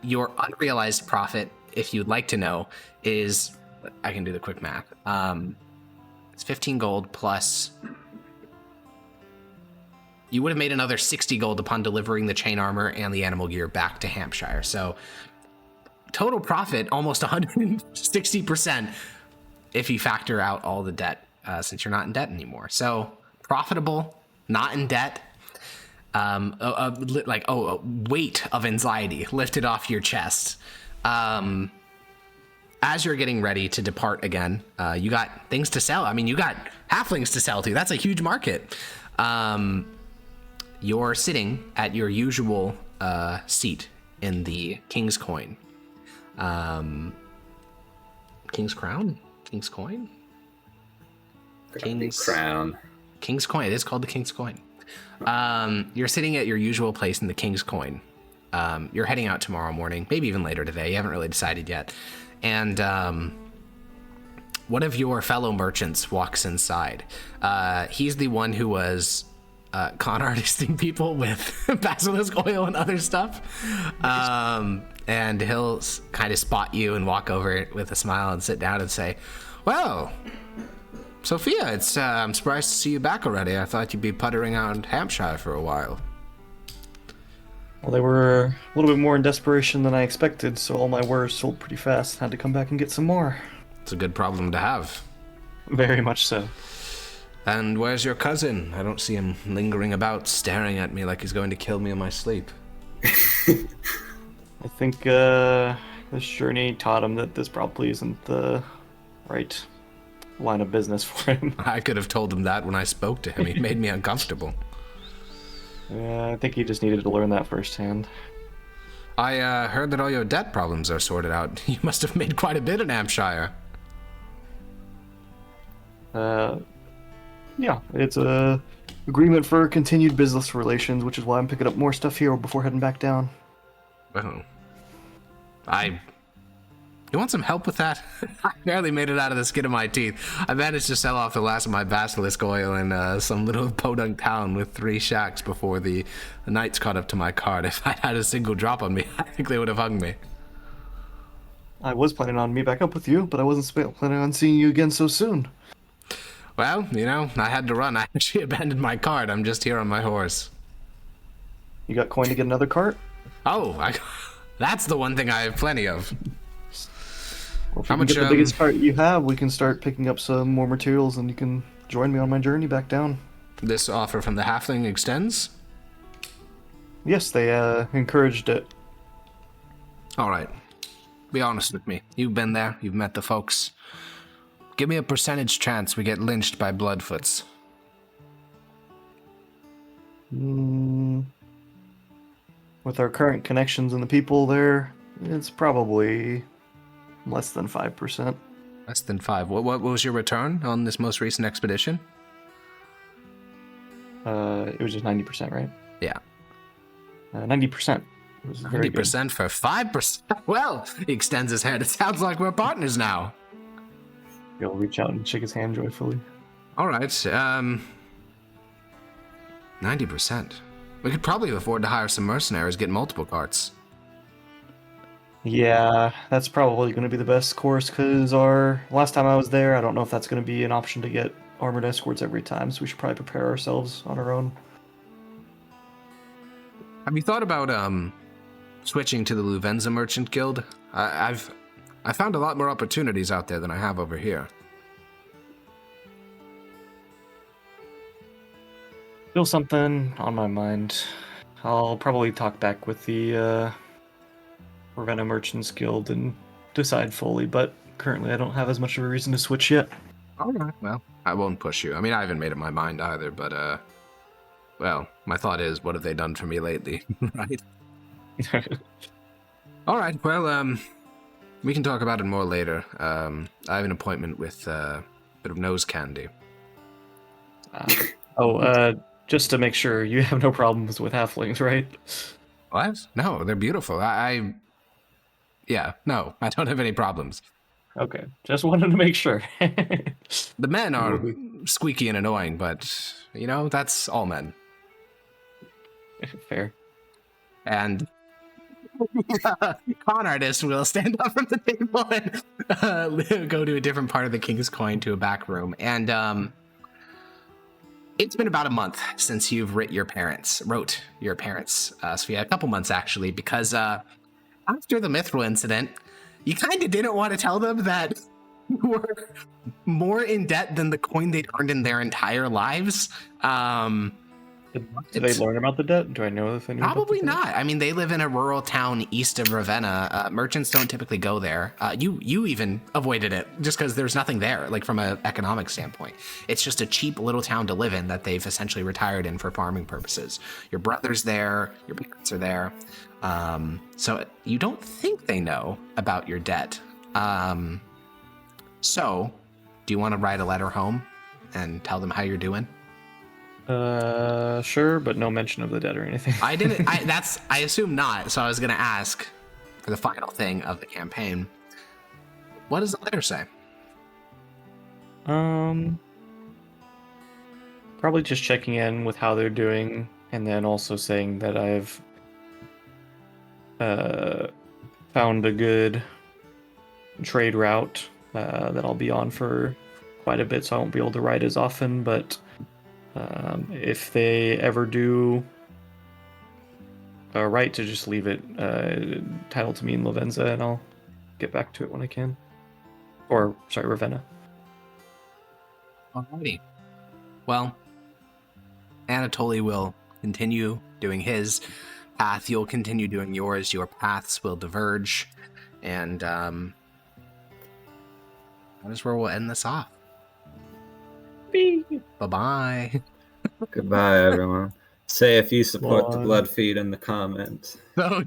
Your unrealized profit, if you'd like to know, is, I can do the quick math. It's 15 gold plus... You would have made another 60 gold upon delivering the chain armor and the animal gear back to Hampshire. So total profit, almost 160% if you factor out all the debt, since you're not in debt anymore. So profitable, not in debt, a weight of anxiety lifted off your chest. As you're getting ready to depart again, you got things to sell. I mean, you got halflings to sell to. That's a huge market. You're sitting at your usual seat in the King's Coin. King's Crown? King's Coin? King's Crown. King's Coin. It is called the King's Coin. You're sitting at your usual place in the King's Coin. You're heading out tomorrow morning, maybe even later today. You haven't really decided yet. And one of your fellow merchants walks inside. He's the one who was con artisting people with basilisk oil and other stuff. And he'll kind of spot you and walk over with a smile and sit down and say, "Well, Sophia, I'm surprised to see you back already. I thought you'd be puttering out Hampshire for a while." Well, they were a little bit more in desperation than I expected, so all my wares sold pretty fast. Had to come back and get some more. It's a good problem to have. Very much so. And where's your cousin? I don't see him lingering about, staring at me like he's going to kill me in my sleep. I think this journey taught him that this probably isn't the right line of business for him. I could have told him that when I spoke to him. He made me uncomfortable. Yeah, I think he just needed to learn that firsthand. I heard that all your debt problems are sorted out. You must have made quite a bit in Hampshire. Yeah, it's a agreement for continued business relations, which is why I'm picking up more stuff here before heading back down. Well, you want some help with that? I barely made it out of the skin of my teeth. I managed to sell off the last of my basilisk oil in some little podunk town with 3 shacks before the knights caught up to my cart. If I'd had a single drop on me, I think they would have hung me. I was planning on meeting back up with you, but I wasn't planning on seeing you again so soon. Well, I had to run. I actually abandoned my cart. I'm just here on my horse. You got coin to get another cart? Oh, that's the one thing I have plenty of. Well, if you can get the biggest cart you have, we can start picking up some more materials and you can join me on my journey back down. This offer from the halfling extends? Yes, they encouraged it. All right. Be honest with me. You've been there. You've met the folks. Give me a percentage chance we get lynched by Bloodfoots. With our current connections and the people there, it's probably less than 5%. Less than 5. What was your return on this most recent expedition? It was just 90%, right? Yeah. 90%. It was very good. 90% for 5%? Well, he extends his hand. It sounds like we're partners now. He'll reach out and shake his hand joyfully. All right. 90%. We could probably afford to hire some mercenaries, get multiple carts. Yeah, that's probably going to be the best course, because last time I was there, I don't know if that's going to be an option to get armored escorts every time, so we should probably prepare ourselves on our own. Have you thought about switching to the Luvenza Merchant Guild? I found a lot more opportunities out there than I have over here. Still something on my mind. I'll probably talk back with the Ravenna Merchants Guild and decide fully, but currently I don't have as much of a reason to switch yet. All right, well, I won't push you. I mean, I haven't made up my mind either, but, well, my thought is, what have they done for me lately, right? All right, well, we can talk about it more later. I have an appointment with a bit of nose candy. Just to make sure, you have no problems with halflings, right? What? No, they're beautiful. Yeah, no, I don't have any problems. Okay, just wanted to make sure. The men are squeaky and annoying, but, you know, that's all men. Fair. And con artist will stand up from the table and go to a different part of the King's Coin to a back room. And it's been about a month since you've wrote your parents, Sophia, a couple months actually, because after the Mithril incident, you kind of didn't want to tell them that you were more in debt than the coin they'd earned in their entire lives. Did they learn about the debt? Do I know if they knew about Probably the debt? not. I mean, they live in a rural town east of Ravenna. Merchants don't typically go there. You even avoided it just because there's nothing there, like from an economic standpoint. It's just a cheap little town to live in that they've essentially retired in for farming purposes. Your brother's there. Your parents are there. So you don't think they know about your debt. So do you want to write a letter home and tell them how you're doing? Sure, but no mention of the debt or anything. I assume not, so I was gonna ask for the final thing of the campaign. What does the letter say? Probably just checking in with how they're doing, and then also saying that I've found a good trade route that I'll be on for quite a bit, so I won't be able to ride as often, but if they ever do right to just leave it titled to me in Lavenza, and I'll get back to it when I can. Or, sorry, Ravenna. Alrighty. Well, Anatoly will continue doing his path. You'll continue doing yours. Your paths will diverge. And that is where we'll end this off. Bye-bye. Goodbye, everyone. Say if you support the blood feed in the comments. Oh,